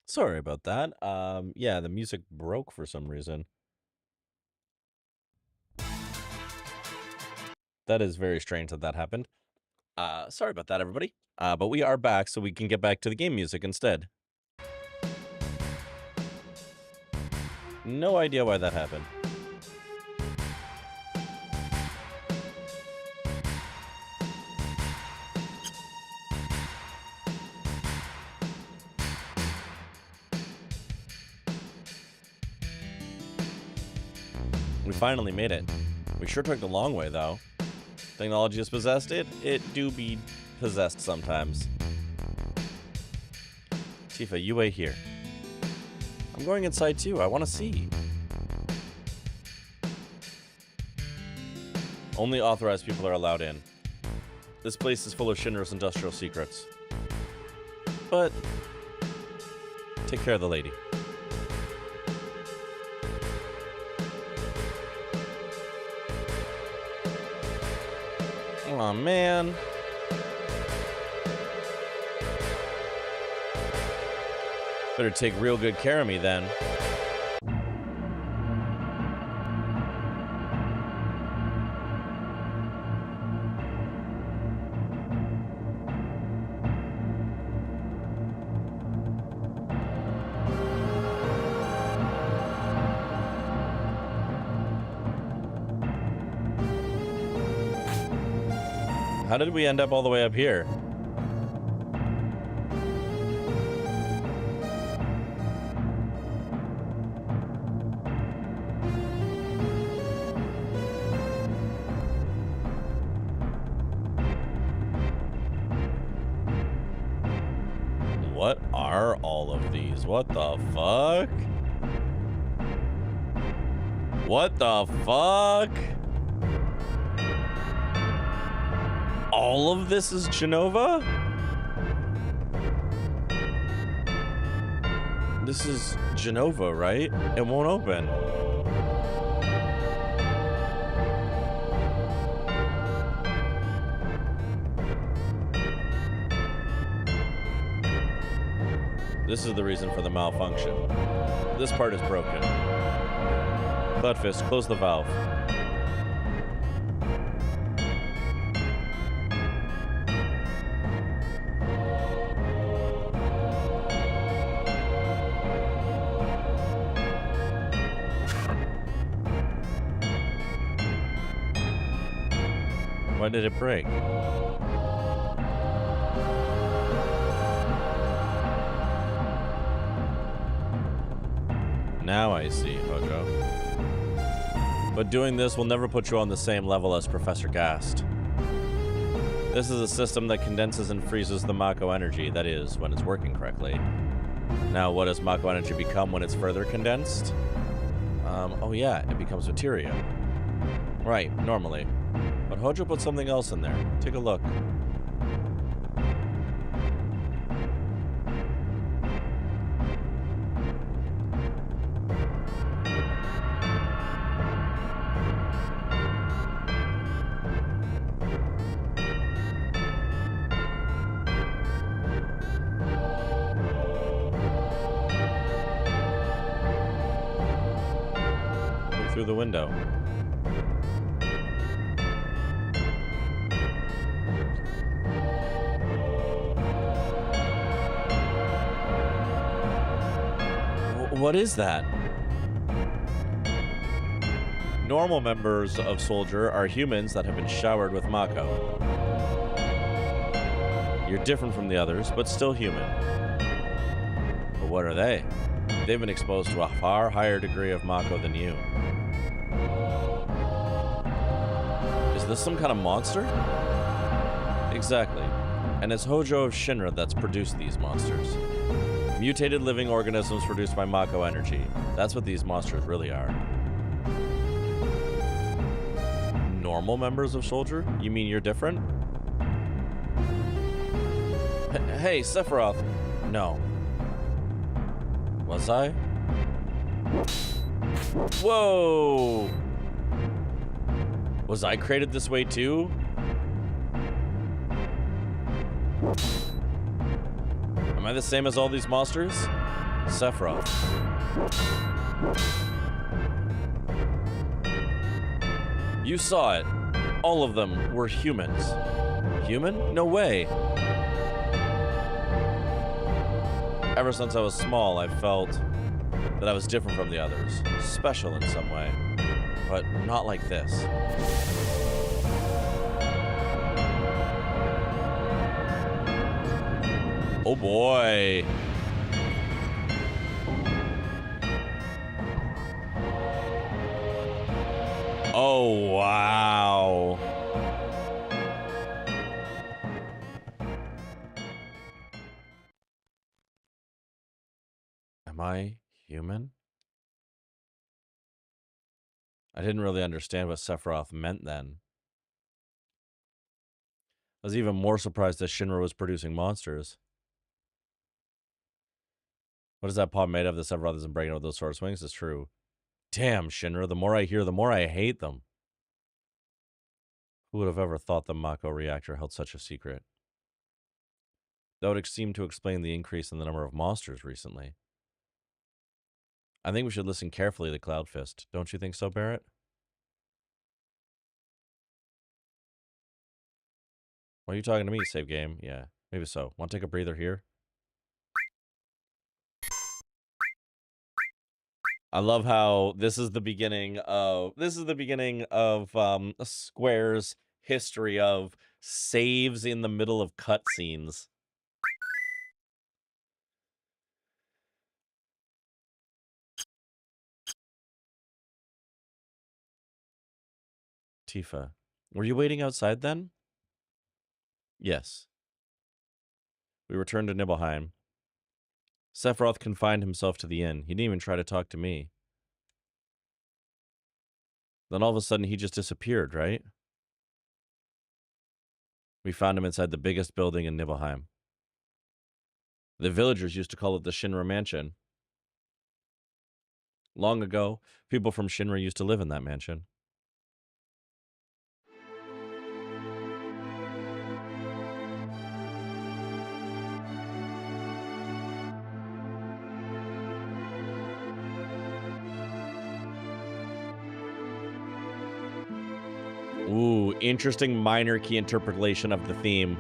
Sorry about that. Yeah, the music broke for some reason. That is very strange that that happened. Sorry about that, everybody. But we are back, so we can get back to the game music instead. No idea why that happened. We finally made it. We sure took the long way, though. Technology has possessed it. It do be possessed sometimes. Tifa, you wait here. I'm going inside too. I want to see. Only authorized people are allowed in. This place is full of Shinra's industrial secrets. But take care of the lady. Aw, man. Better take real good care of me then. How did we end up all the way up here? What are all of these? What the fuck? What the fuck? All of this is Genova? This is Genova, right? It won't open. This is the reason for the malfunction. This part is broken. Cloudfist, close the valve. Why did it break? Now I see, Hojo. But doing this will never put you on the same level as Professor Gast. This is a system that condenses and freezes the Mako energy, that is, when it's working correctly. Now, what does Mako energy become when it's further condensed? Oh yeah, it becomes materia. Right, normally. But Hojo put something else in there. Take a look. Look through the window. What is that? Normal members of Soldier are humans that have been showered with Mako. You're different from the others, but still human. But what are they? They've been exposed to a far higher degree of Mako than you. Is this some kind of monster? Exactly. And it's Hojo of Shinra that's produced these monsters. Mutated living organisms produced by Mako energy. That's what these monsters really are. Normal members of Soldier? You mean you're different? Hey, Sephiroth. No. Was I? Whoa! Was I created this way too? Am I the same as all these monsters? Sephiroth. You saw it. All of them were humans. Human? No way. Ever since I was small, I felt that I was different from the others. Special in some way. But not like this. Oh boy. Oh wow. Am I human? I didn't really understand what Sephiroth meant then. I was even more surprised that Shinra was producing monsters. What is that paw made of? The Sephiroth isn't breaking out with those sword swings? It's true. Damn, Shinra, the more I hear, the more I hate them. Who would have ever thought the Mako reactor held such a secret? That would seem to explain the increase in the number of monsters recently. I think we should listen carefully to Cloud Fist. Don't you think so, Barrett? Why are you talking to me, save game? Yeah, maybe so. Want to take a breather here? I love how this is the beginning of Square's history of saves in the middle of cutscenes. Tifa, were you waiting outside then? Yes. We returned to Nibelheim. Sephiroth confined himself to the inn. He didn't even try to talk to me. Then all of a sudden, he just disappeared, right? We found him inside the biggest building in Nibelheim. The villagers used to call it the Shinra Mansion. Long ago, people from Shinra used to live in that mansion. Ooh, interesting minor key interpretation of the theme.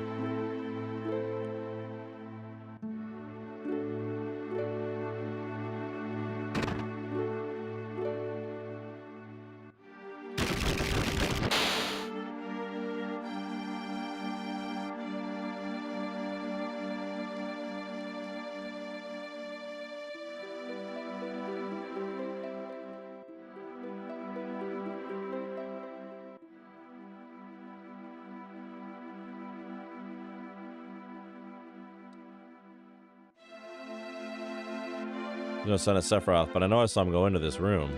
No son of Sephiroth, but I know I saw him go into this room.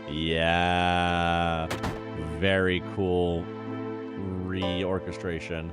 Yeah, very cool reorchestration.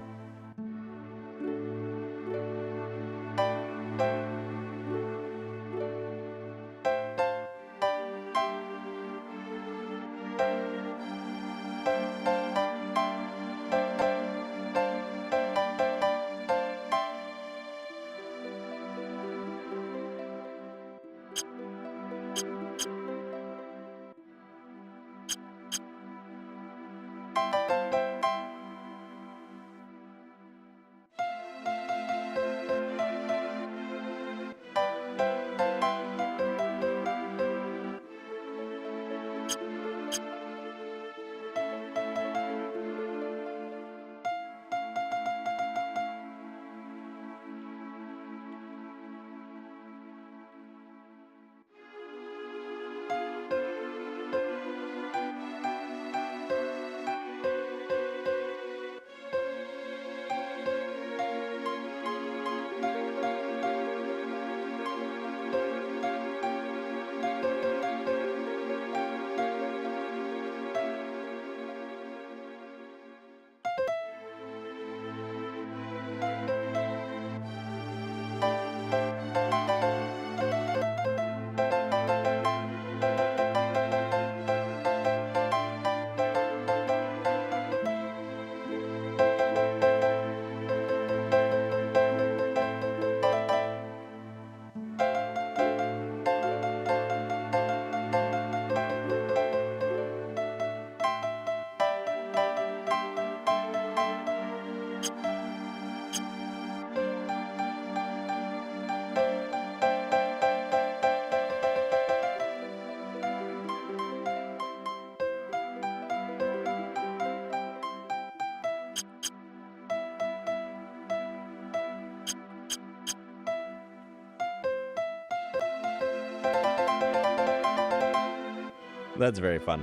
That's very fun.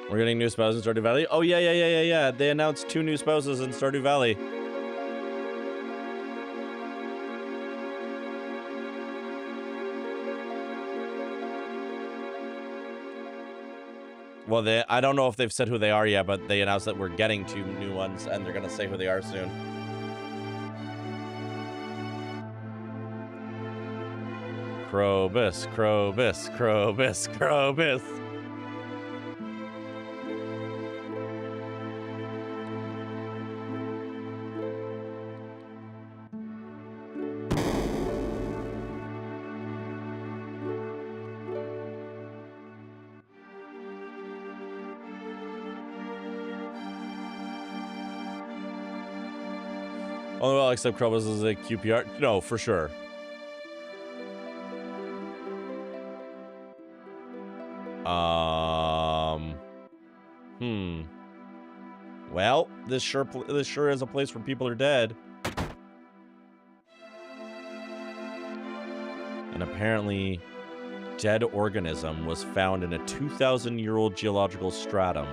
We're getting new spouses in Stardew Valley? Oh, yeah. They announced 2 new spouses in Stardew Valley. Well, I don't know if they've said who they are yet, but they announced that we're getting 2 new ones, and they're going to say who they are soon. Krobus, Krobus, Krobus, Krobus. Oh, well, except Krobus is a QPR. No, for sure. Well, this sure is a place where people are dead. And apparently, dead organism was found in a 2,000-year-old geological stratum.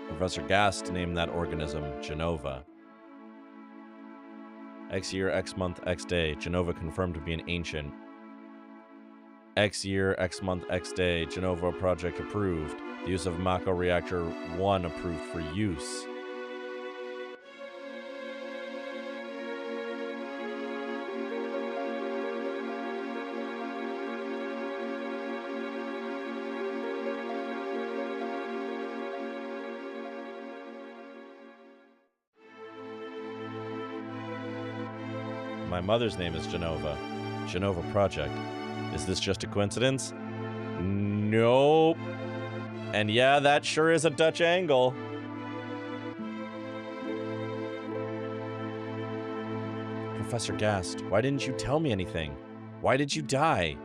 Professor Gast named that organism Genova. X year, X month, X day. Genova confirmed to be an ancient. X year, X month, X day. Genova project approved. The use of Mako Reactor 1 approved for use. My mother's name is Genova. Genova Project. Is this just a coincidence? Nope. And yeah, that sure is a Dutch angle. Professor Gast, why didn't you tell me anything? Why did you die?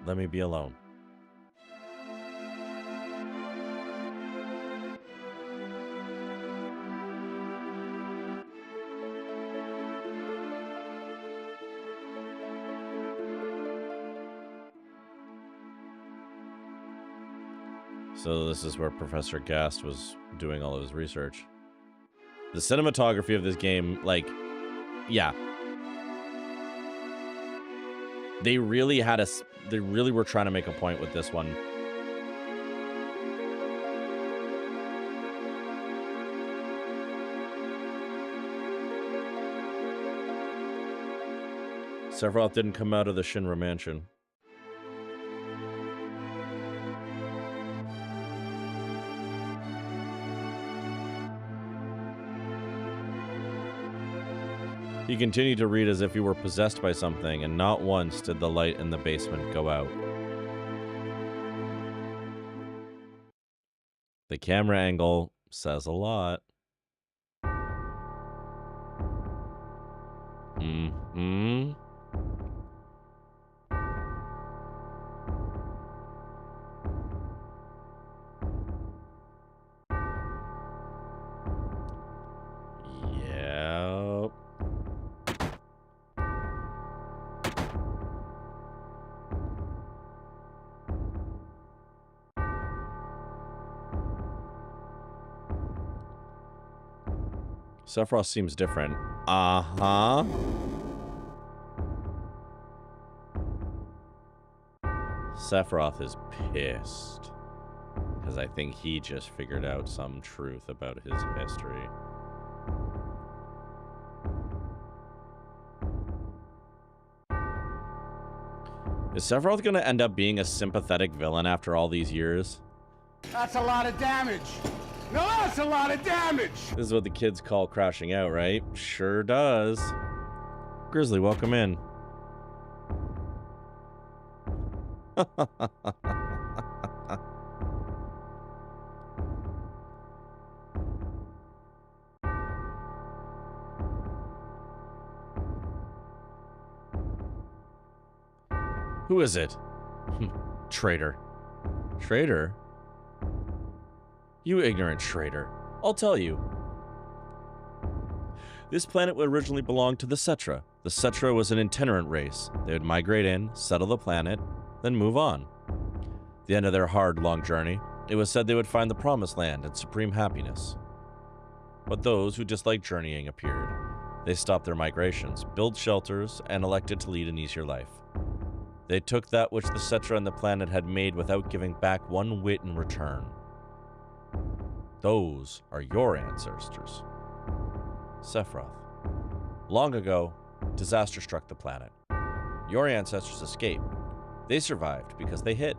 Let me be alone. So this is where Professor Gast was doing all of his research. The cinematography of this game, like, yeah. They really were trying to make a point with this one. Sephiroth didn't come out of the Shinra mansion. He continued to read as if he were possessed by something, and not once did the light in the basement go out. The camera angle says a lot. Mm-hmm. Yep. Sephiroth seems different. Uh-huh. Sephiroth is pissed. Because I think he just figured out some truth about his history. Is Sephiroth going to end up being a sympathetic villain after all these years? That's a lot of damage. No, that's a lot of damage. This is what the kids call crashing out, right? Sure does. Grizzly, welcome in. Who is it? Traitor. Traitor? You ignorant traitor. I'll tell you. This planet originally belonged to the Cetra. The Cetra was an itinerant race. They would migrate in, settle the planet, then move on. The end of their hard, long journey, it was said they would find the promised land and supreme happiness. But those who disliked journeying appeared. They stopped their migrations, built shelters, and elected to lead an easier life. They took that which the Cetra and the planet had made without giving back one whit in return. Those are your ancestors. Sephiroth. Long ago, disaster struck the planet. Your ancestors escaped. They survived because they hid.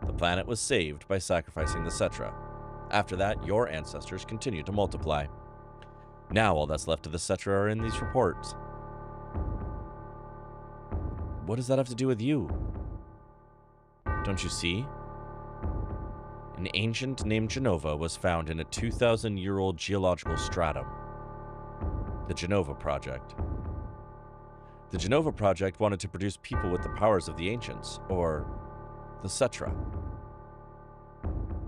The planet was saved by sacrificing the Cetra. After that, your ancestors continued to multiply. Now all that's left of the Cetra are in these reports. What does that have to do with you? Don't you see? An ancient named Genova was found in a 2,000-year-old geological stratum. The Genova Project. The Genova Project wanted to produce people with the powers of the ancients, or the Cetra.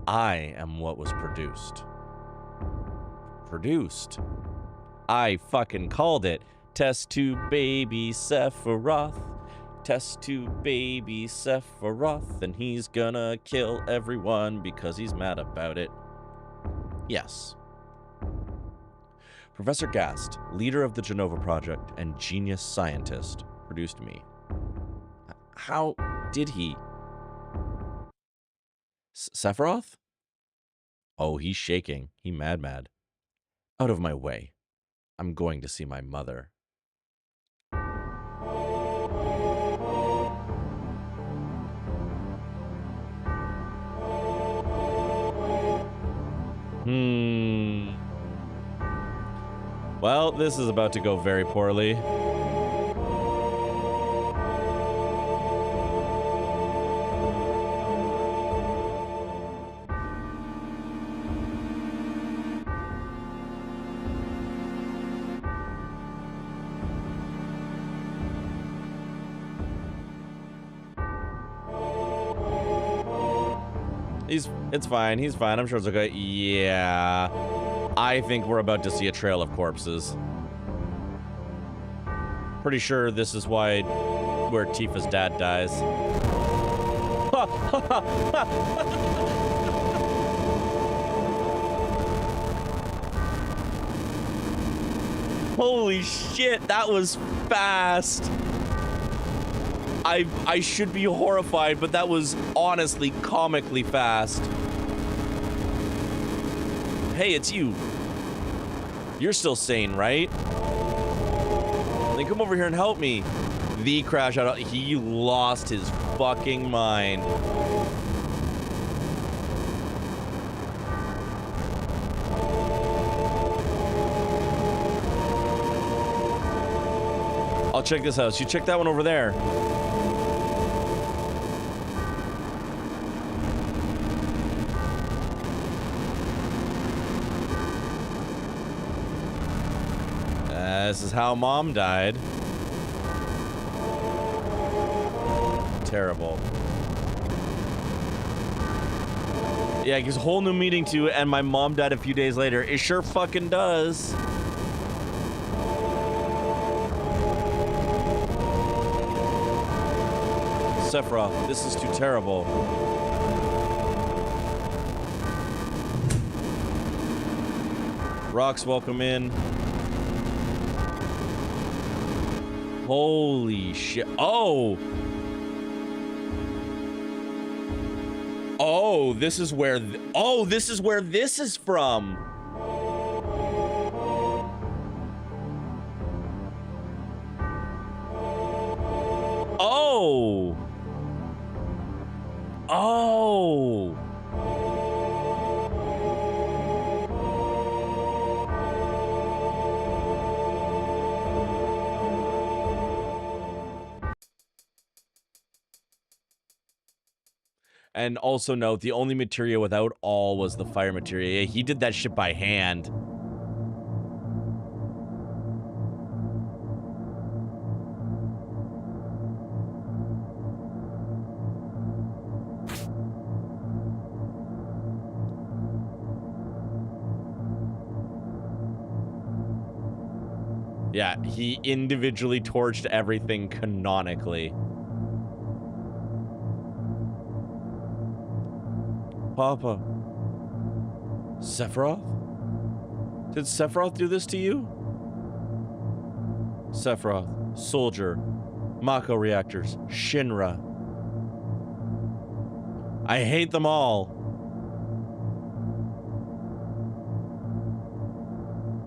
I am what was produced. Produced? I fucking called it. Test tube baby Sephiroth. Test tube baby Sephiroth. And he's gonna kill everyone because he's mad about it. Yes. Professor Gast, leader of the Genova Project and genius scientist, produced me. How did he? Sephiroth? Oh, he's shaking. He mad. Out of my way. I'm going to see my mother. Well, this is about to go very poorly. It's fine. He's fine. I'm sure it's okay. Yeah. I think we're about to see a trail of corpses. Pretty sure this is why where Tifa's dad dies. Holy shit, that was fast. I should be horrified, but that was honestly comically fast. Hey, it's you. You're still sane, right? Then come over here and help me. The crash out. He lost his fucking mind. I'll check this house. You check that one over there. This is how Mom died. Terrible. Yeah, it gives a whole new meaning to, and my mom died a few days later. It sure fucking does. Sephiroth, this is too terrible. Rocks, welcome in. Holy shit. Oh! Oh, this is where... this is where this is from! Oh! Oh! And also note, the only materia without all was the fire materia. He did that shit by hand. Yeah, he individually torched everything canonically. Papa. Sephiroth? Did Sephiroth do this to you? Sephiroth, Soldier, Mako reactors, Shinra. I hate them all.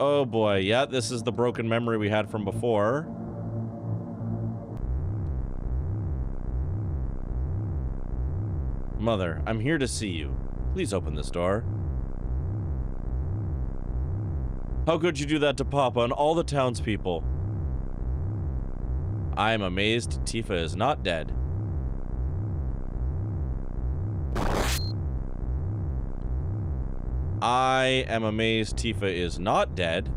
Oh boy, yeah, this is the broken memory we had from before. Mother, I'm here to see you. Please open this door. How could you do that to Papa and all the townspeople? I am amazed Tifa is not dead. I am amazed Tifa is not dead.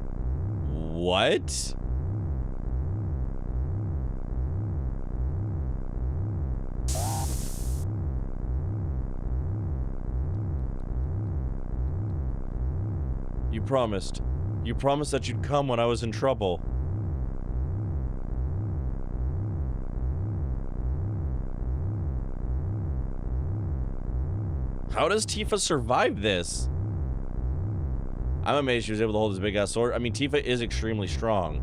What? You promised. You promised that you'd come when I was in trouble. How does Tifa survive this? I'm amazed she was able to hold this big ass sword. I mean, Tifa is extremely strong.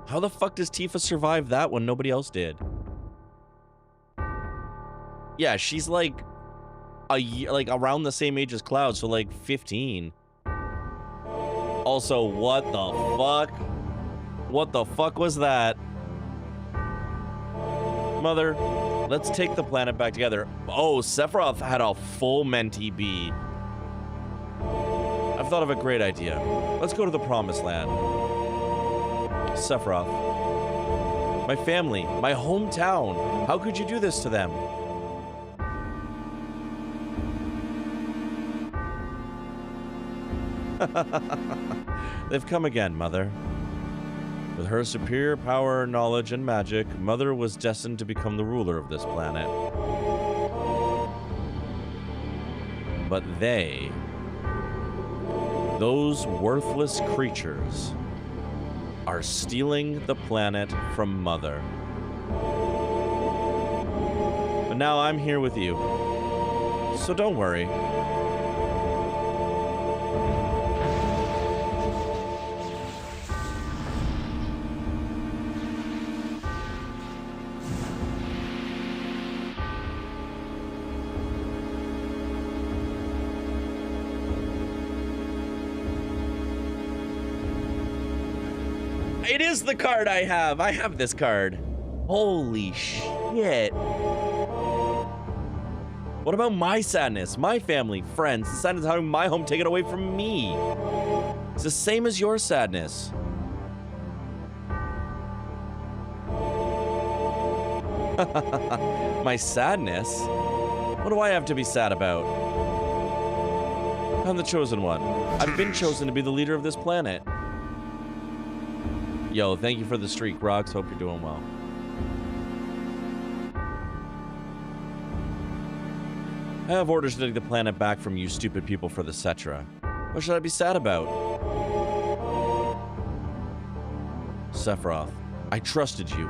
How the fuck does Tifa survive that when nobody else did? Yeah, she's like a year, like around the same age as Cloud, so like 15. Also, what the fuck? What the fuck was that? Mother, let's take the planet back together. Oh, Sephiroth had a full Mentee bee. I've thought of a great idea. Let's go to the Promised Land. Sephiroth. My family, my hometown. How could you do this to them? They've come again, Mother. With her superior power, knowledge, and magic, Mother was destined to become the ruler of this planet. But they, those worthless creatures, are stealing the planet from Mother. But now I'm here with you. So don't worry. It is the card I have. I have this card. Holy shit. What about my sadness? My family, friends, the sadness of having my home taken away from me. It's the same as your sadness. My sadness? What do I have to be sad about? I'm the chosen one. I've been chosen to be the leader of this planet. Yo, thank you for the streak, Rocks. Hope you're doing well. I have orders to take the planet back from you stupid people for the Cetra. What should I be sad about? Sephiroth, I trusted you.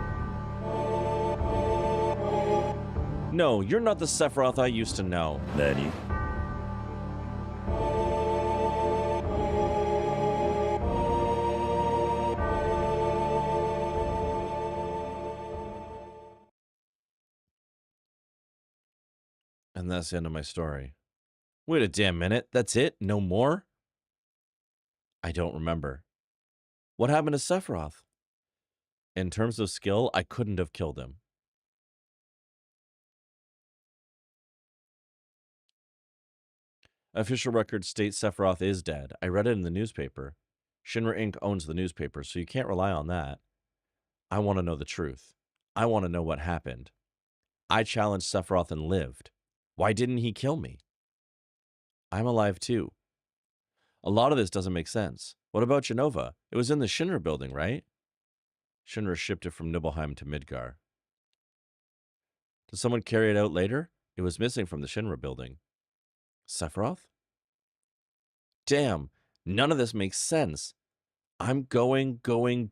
No, you're not the Sephiroth I used to know. Daddy. And that's the end of my story. Wait a damn minute. That's it? No more? I don't remember. What happened to Sephiroth? In terms of skill, I couldn't have killed him. Official records state Sephiroth is dead. I read it in the newspaper. Shinra Inc. owns the newspaper, so you can't rely on that. I want to know the truth. I want to know what happened. I challenged Sephiroth and lived. Why didn't he kill me? I'm alive too. A lot of this doesn't make sense. What about Genova? It was in the Shinra building, right? Shinra shipped it from Nibelheim to Midgar. Did someone carry it out later? It was missing from the Shinra building. Sephiroth? Damn, None of this makes sense. I'm going,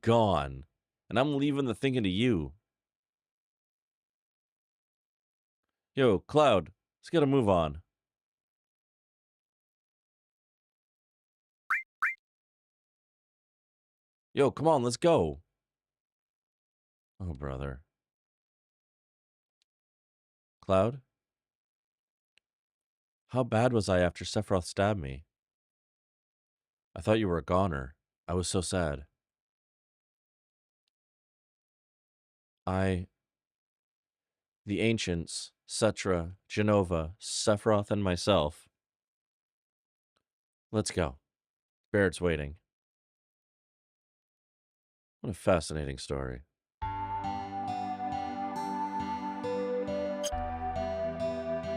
gone. And I'm leaving the thinking to you. Yo, Cloud, let's get a move on. Yo, come on, let's go. Oh, brother. Cloud? How bad was I after Sephiroth stabbed me? I thought you were a goner. I was so sad. The ancients, Cetra, Genova, Sephiroth, and myself. Let's go. Barrett's waiting. What a fascinating story.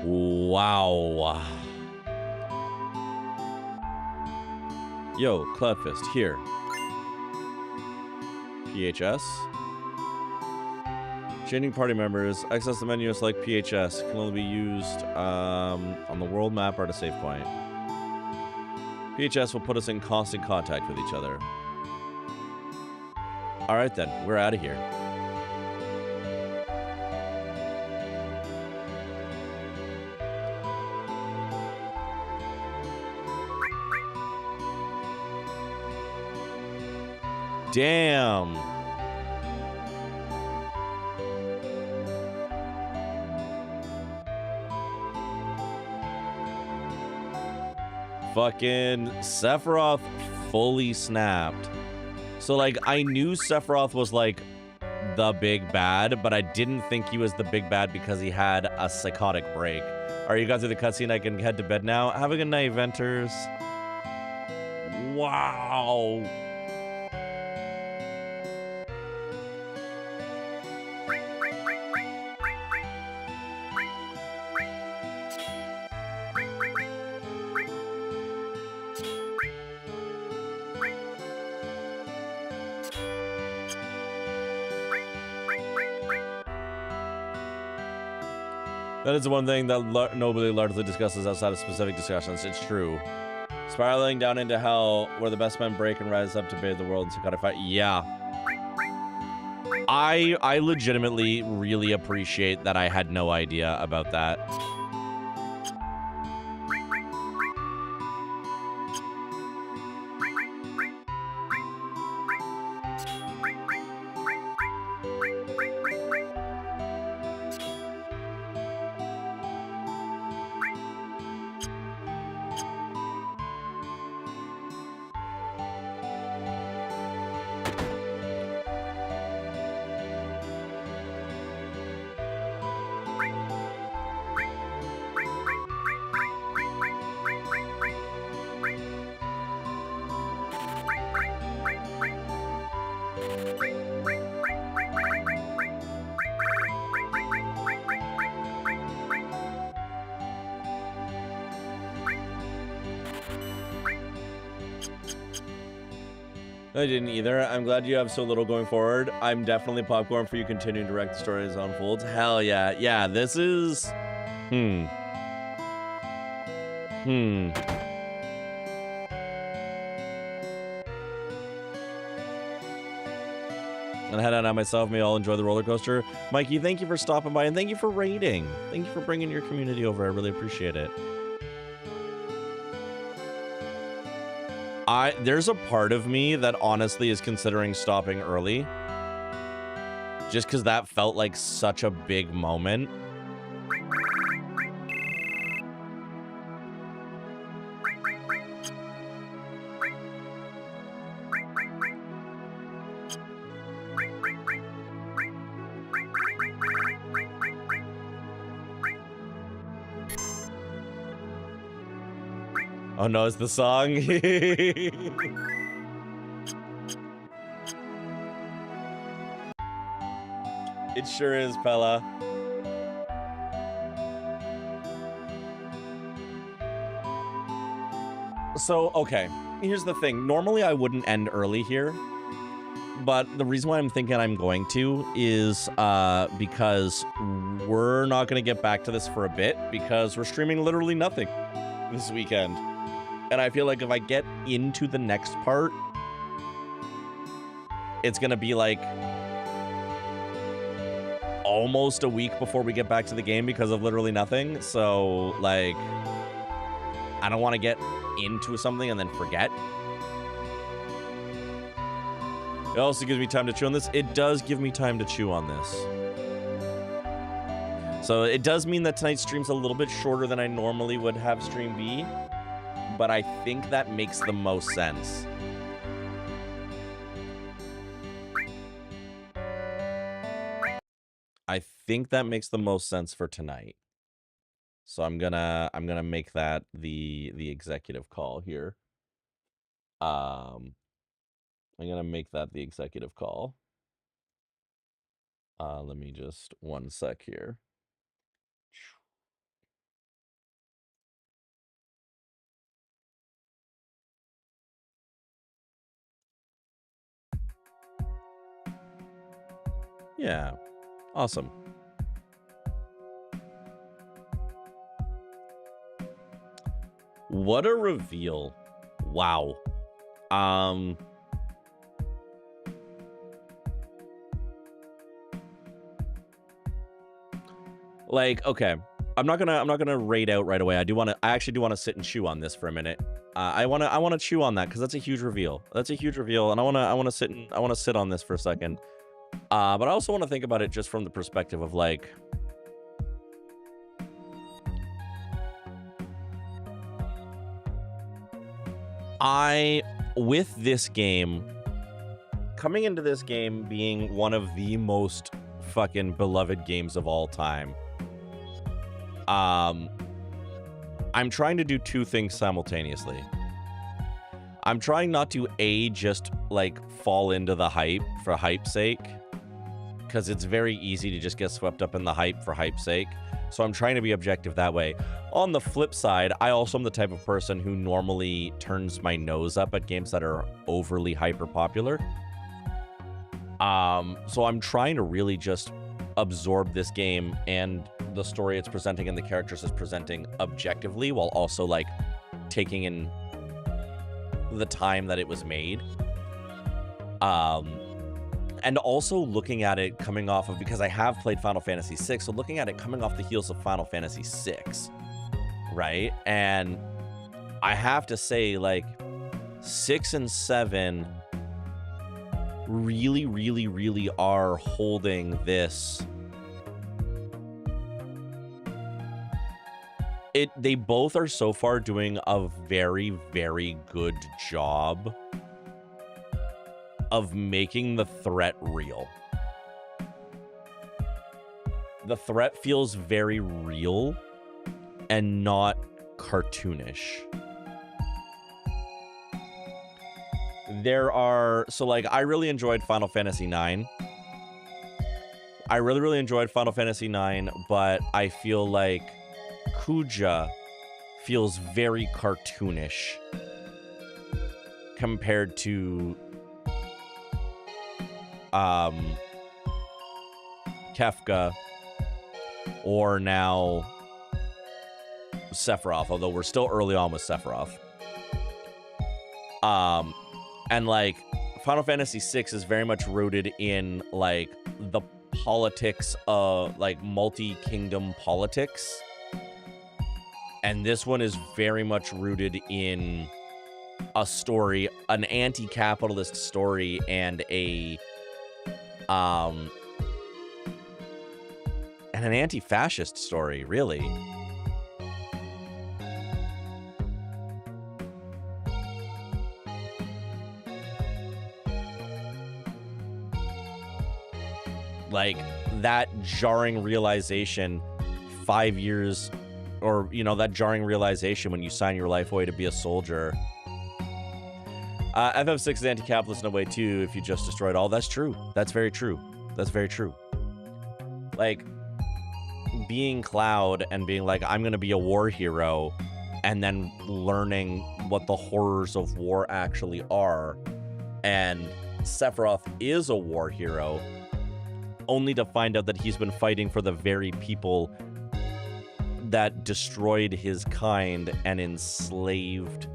Wow. Yo, Cloudfist, here. PHS. Changing party members. Access the menu is like PHS. Can only be used on the world map or at a save point. PHS will put us in constant contact with each other. Alright then, we're out of here. Damn. Fucking Sephiroth fully snapped. So, like, I knew Sephiroth was, like, the big bad, but I didn't think he was the big bad because he had a psychotic break. Alright, you got through the cutscene. I can head to bed now. Have a good night, Venters. Wow. That is the one thing that nobody largely discusses outside of specific discussions. It's true. Spiraling down into hell, where the best men break and rise up to bathe the world in psychotic fight. Yeah. I legitimately really appreciate that I had no idea about that. I didn't either. I'm glad you have so little going forward. I'm definitely popcorn for you continuing to direct the story as it unfolds. Hell yeah. Yeah, this is... And I head out myself. May all enjoy the roller coaster. Mikey, thank you for stopping by and thank you for raiding. Thank you for bringing your community over. I really appreciate it. There's a part of me that honestly is considering stopping early. Just because that felt like such a big moment. Oh no, it's the song. It sure is, Pella. So, okay, here's the thing. Normally I wouldn't end early here, but the reason why I'm thinking I'm going to is because we're not going to get back to this for a bit because we're streaming literally nothing this weekend. And I feel like if I get into the next part, it's gonna be like almost a week before we get back to the game because of literally nothing. So, like, I don't want to get into something and then forget. It also gives me time to chew on this. It does give me time to chew on this. So it does mean that tonight's stream's a little bit shorter than I normally would have stream be, but I think that makes the most sense. I think that makes the most sense for tonight. So I'm gonna make that the executive call here. I'm gonna make that the executive call. Let me just 1 sec here. Yeah, awesome. What a reveal. Wow. Like, okay. I'm not gonna raid out right away. I actually do wanna sit and chew on this for a minute. I wanna chew on that because that's a huge reveal. That's a huge reveal, and I wanna sit on this for a second. But I also want to think about it just from the perspective of like, with this game, coming into this game being one of the most fucking beloved games of all time, I'm trying to do 2 things simultaneously. I'm trying not to just like fall into the hype for hype's sake, because it's very easy to just get swept up in the hype for hype's sake. So I'm trying to be objective that way. On the flip side, I also am the type of person who normally turns my nose up at games that are overly hyper popular. So I'm trying to really just absorb this game and the story it's presenting and the characters it's presenting objectively, while also like taking in the time that it was made. And also looking at it coming off of, because I have played Final Fantasy VI, so looking at it coming off the heels of Final Fantasy VI, right? And I have to say, like, 6 and 7 really, really, really are holding this. They both are so far doing a very, very good job of making the threat real. The threat feels very real and not cartoonish. So like, I really enjoyed Final Fantasy IX. I really enjoyed Final Fantasy IX, but I feel like Kuja feels very cartoonish compared to Kefka or now Sephiroth, although we're still early on with Sephiroth. And like Final Fantasy VI is very much rooted in like the politics of like multi-kingdom politics. And this one is very much rooted in a story, an anti-capitalist story, and an anti-fascist story, really. Like that jarring realization 5 years, or, you know, that jarring realization when you sign your life away to be a soldier. FF6 is anti-capitalist in a way too, if you just destroyed all. That's true. That's very true. That's very true. Like, being Cloud and being like, I'm going to be a war hero, and then learning what the horrors of war actually are. And Sephiroth is a war hero, only to find out that he's been fighting for the very people that destroyed his kind and enslaved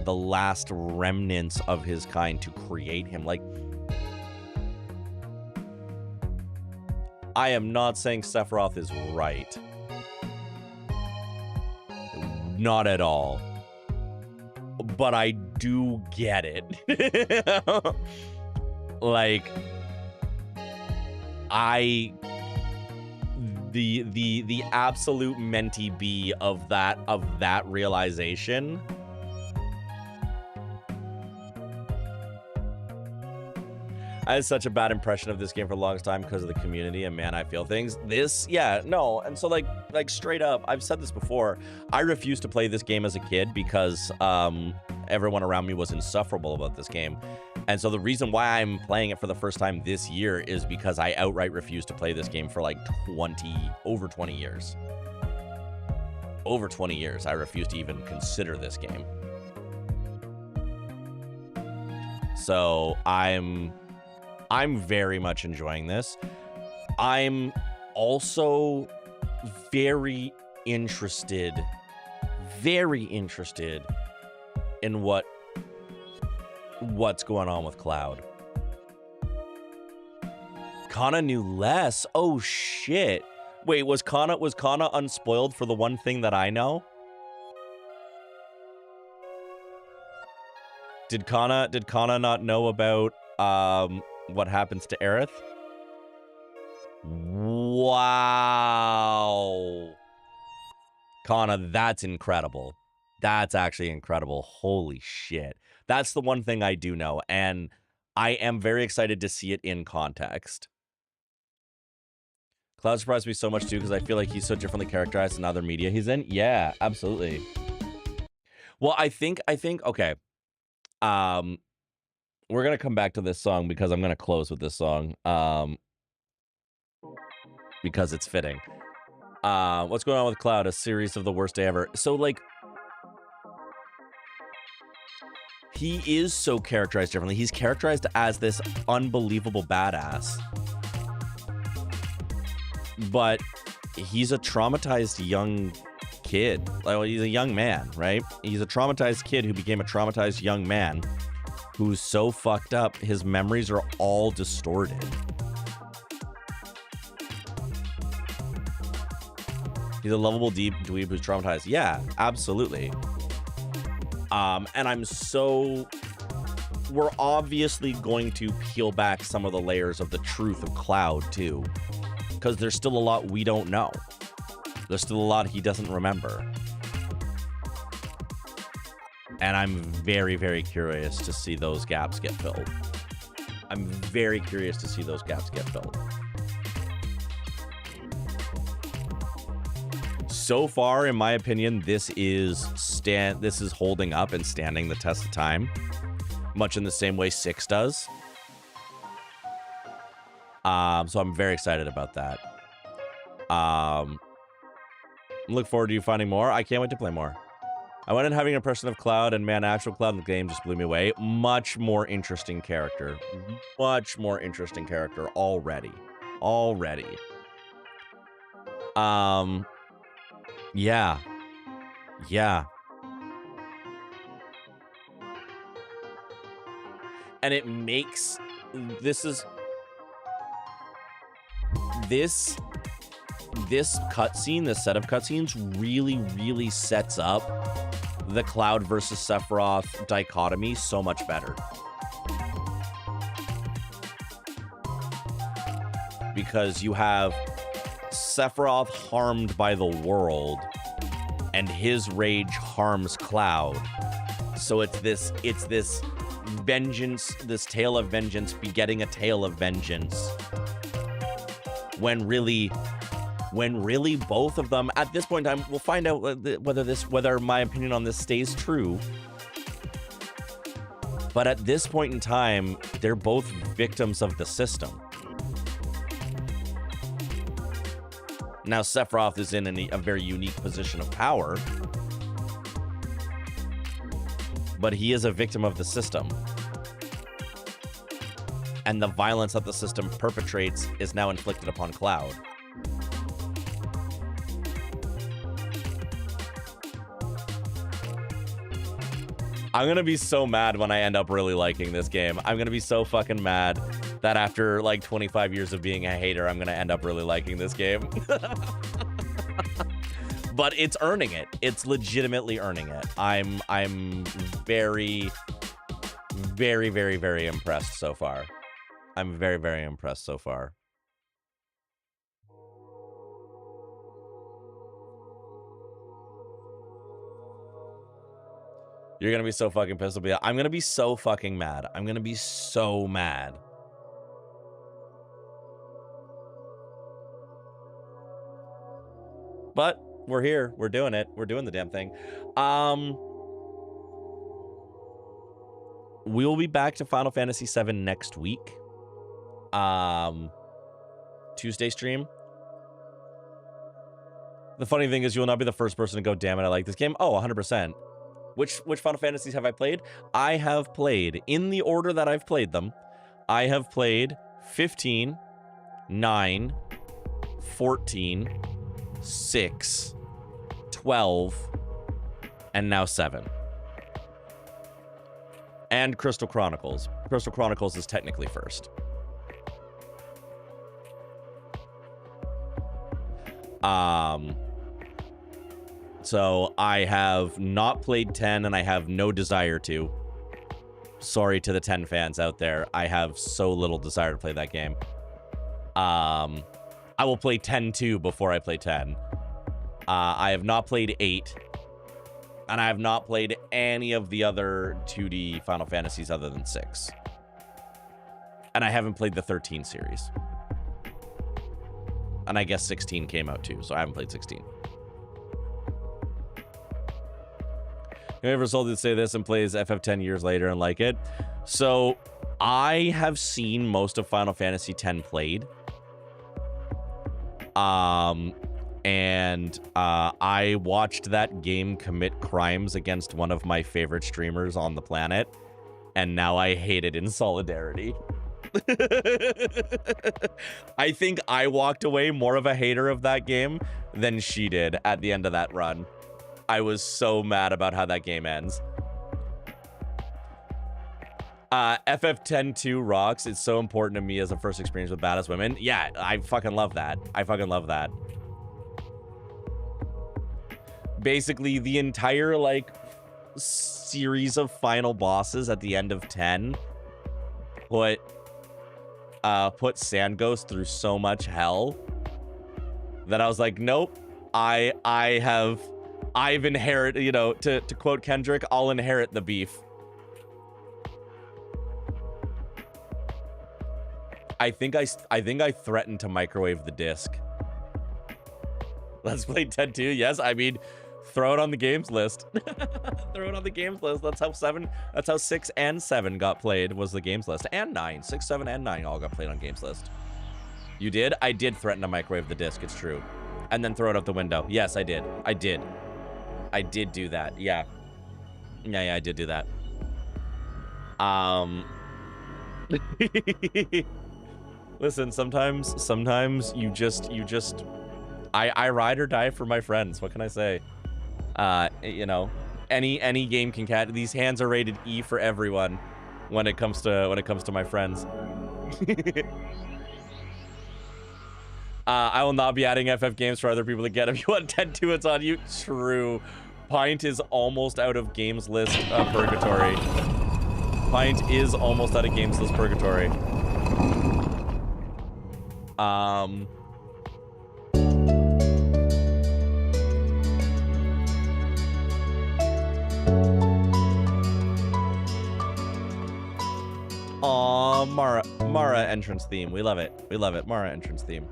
the last remnants of his kind to create him. Like, I am not saying Sephiroth is right. Not at all. But I do get it. Like, the absolute mentee bee of that realization. I had such a bad impression of this game for the longest time because of the community, and man, I feel things. This, yeah, no, and so like straight up, I've said this before. I refused to play this game as a kid because everyone around me was insufferable about this game, and so the reason why I'm playing it for the first time this year is because I outright refused to play this game for like over 20 years. Over 20 years, I refused to even consider this game. So I'm very much enjoying this. I'm also very interested in what's going on with Cloud. Kana knew less. Oh shit. Wait, was Kana unspoiled for the one thing that I know? Did Kana not know about what happens to Aerith? Wow. Kana, that's incredible. That's actually incredible. Holy shit. That's the one thing I do know, and I am very excited to see it in context. Cloud surprised me so much too because I feel like he's so differently characterized in other media he's in. Yeah, absolutely. Well, I think okay. We're going to come back to this song because I'm going to close with this song because it's fitting. What's going on with Cloud? A series of the worst day ever. So, like, he is so characterized differently. He's characterized as this unbelievable badass. But he's a traumatized young kid. Like, he's a young man, right? He's a traumatized kid who became a traumatized young man who's so fucked up, his memories are all distorted. He's a lovable dweeb who's traumatized. Yeah, absolutely. And we're obviously going to peel back some of the layers of the truth of Cloud too, because there's still a lot we don't know. There's still a lot he doesn't remember. And I'm very, very curious to see those gaps get filled. I'm very curious to see those gaps get filled. So far, in my opinion, this is holding up and standing the test of time, much in the same way 6 does. So I'm very excited about that. Look forward to you finding more. I can't wait to play more. I went in having an impression of Cloud, and man, actual Cloud in the game just blew me away. Much more interesting character. Much more interesting character already. Yeah. And it makes this cutscene, this set of cutscenes really sets up the Cloud versus Sephiroth dichotomy so much better. Because you have Sephiroth harmed by the world, and his rage harms Cloud. So it's this vengeance, this tale of vengeance begetting a tale of vengeance. When really both of them, at this point in time, we'll find out whether my opinion on this stays true. But at this point in time, they're both victims of the system. Now, Sephiroth is in a very unique position of power, but he is a victim of the system. And the violence that the system perpetrates is now inflicted upon Cloud. I'm gonna be so mad when I end up really liking this game. I'm gonna be so fucking mad that after like 25 years of being a hater, I'm gonna end up really liking this game. But it's earning it. It's legitimately earning it. I'm very, very, very, very impressed so far. I'm very, very impressed so far. You're gonna be so fucking pissed. I'm gonna be so fucking mad. I'm gonna be so mad. But we're here. We're doing it. We're doing the damn thing. We'll be back to Final Fantasy VII next week. Tuesday stream. The funny thing is, you will not be the first person to go, damn it, I like this game. Oh, 100%. Which Final Fantasies have I played? I have played, in the order that I've played them, I have played 15, 9, 14, 6, 12, and now 7. And Crystal Chronicles. Crystal Chronicles is technically first. So I have not played 10 and I have no desire to. Sorry to the 10 fans out there. I have so little desire to play that game. I will play 10 too before I play 10. I have not played 8. And I have not played any of the other 2D Final Fantasies other than 6. And I haven't played the 13 series. And I guess 16 came out too, so I haven't played 16. You ever told to say this and plays FF 10 years later and like it? So I have seen most of Final Fantasy X played. And I watched that game commit crimes against one of my favorite streamers on the planet, and now I hate it in solidarity. I think I walked away more of a hater of that game than she did at the end of that run. I was so mad about how that game ends. FF10-2 rocks. It's so important to me as a first experience with badass women. Yeah, I fucking love that. I fucking love that. Basically, the entire, like, series of final bosses at the end of 10 put Sandghost through so much hell that I was like, nope, I've inherited, you know, to quote Kendrick, I'll inherit the beef. I think I threatened to microwave the disc. Let's play 10-2. Yes, I mean, throw it on the games list. Throw it on the games list. That's how 6 and 7 got played, was the games list. And 9. 6, 7, and 9 all got played on games list. You did? I did threaten to microwave the disc, it's true. And then throw it out the window. Yes, I did. I did do that. Yeah. Yeah, I did do that. Listen, sometimes you just I ride or die for my friends. What can I say? You know, any game can catch. These hands are rated E for everyone when it comes to my friends. I will not be adding FF games for other people to get. If you want 10-2, it's on you. True. Pint is almost out of games list purgatory. Pint is almost out of games list purgatory. Aw, Mara entrance theme. We love it. We love it. Mara entrance theme.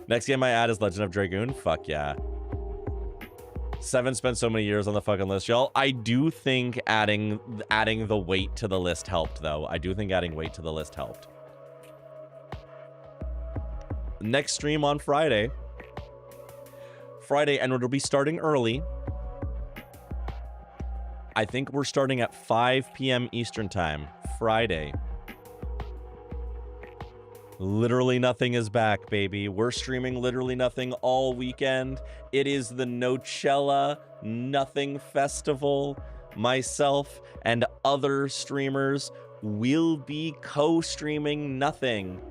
Next game I add is Legend of Dragoon. Fuck yeah. 7 spent so many years on the fucking list, y'all. I do think adding the weight to the list helped, though. I do think adding weight to the list helped. Next stream on Friday, and it'll be starting early. I think we're starting at 5 p.m. Eastern time, Friday. Literally Nothing is back, baby. We're streaming Literally Nothing all weekend. It is the Nochella Nothing Festival. myself, and other streamers will be co-streaming Nothing.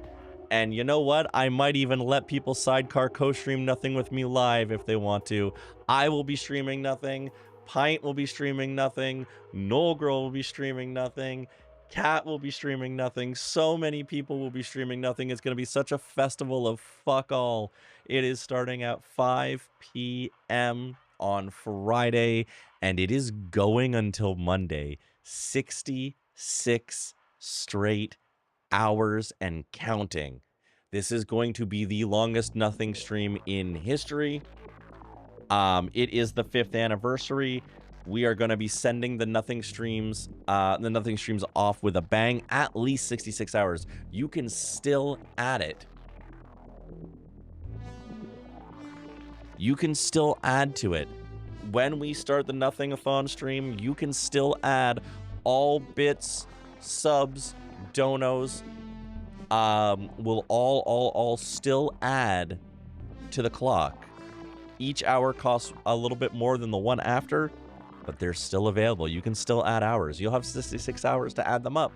And you know what? I might even let people sidecar co-stream Nothing with me live if they want to. I will be streaming Nothing. Pint will be streaming Nothing. Noel Girl will be streaming Nothing. Cat will be streaming Nothing. So many people will be streaming Nothing. It's going to be such a festival of fuck all. It is starting at 5 p.m. on Friday, and it is going until Monday. 66 straight hours and counting. This is going to be the longest Nothing stream in history. It is the 5th anniversary. We are going to be sending the Nothing streams off with a bang. At least 66 hours. You can still add it. You can still add to it. When we start the Nothing-a-thon stream, you can still add all bits, subs, donos, will all still add to the clock. Each hour costs a little bit more than the one after, but they're still available. You can still add hours. You'll have 66 hours to add them up.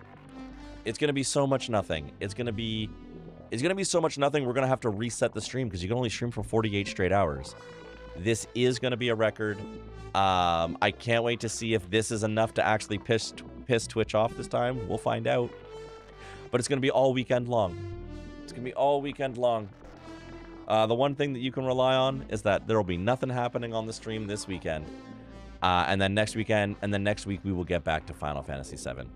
It's going to be so much Nothing. It's going to be so much Nothing, we're going to have to reset the stream because you can only stream for 48 straight hours. This is going to be a record. I can't wait to see if this is enough to actually piss Twitch off this time. We'll find out. But it's going to be all weekend long. It's going to be all weekend long. The one thing that you can rely on is that there will be nothing happening on the stream this weekend. And then next weekend, and then next week we will get back to Final Fantasy VII.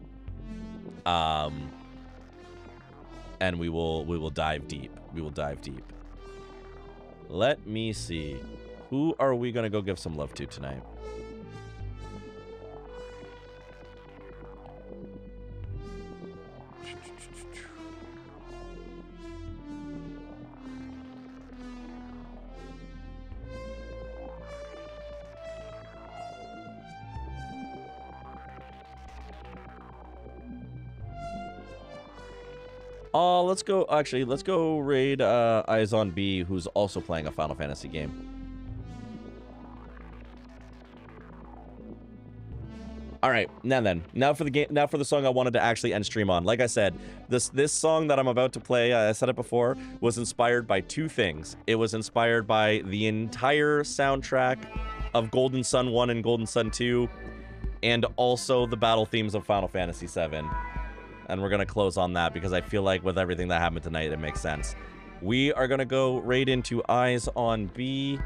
And we will dive deep. We will dive deep. Let me see. Who are we going to go give some love to tonight? Let's go raid Eyes on B, who's also playing a Final Fantasy game. All right, now for the song I wanted to actually end stream on. Like I said, this song that I'm about to play, I said it before, was inspired by two things. It was inspired by the entire soundtrack of Golden Sun 1 and Golden Sun 2, and also the battle themes of Final Fantasy VII. And we're going to close on that because I feel like with everything that happened tonight, it makes sense. We are going to go right into Eyes on B.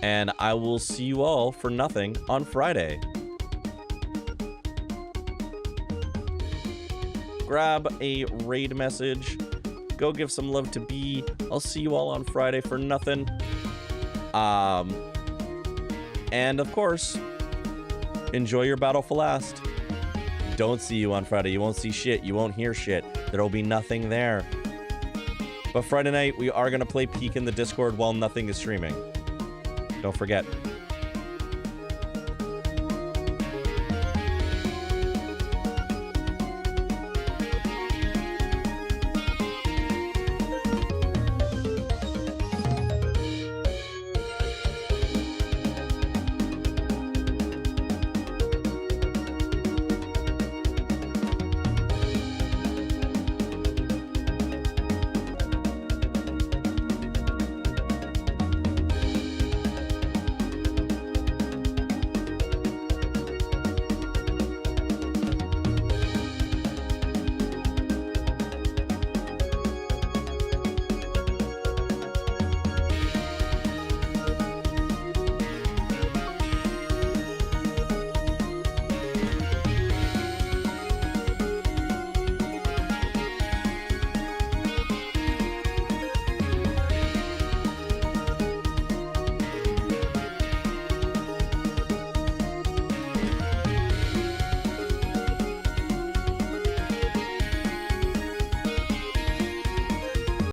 And I will see you all for Nothing on Friday. Grab a raid message. Go give some love to B. I'll see you all on Friday for Nothing. And of course, enjoy your Battle for Last. Don't see you on Friday. You won't see shit. You won't hear shit. There will be nothing there. But Friday night, we are going to play Peek in the Discord while Nothing is streaming. Don't forget.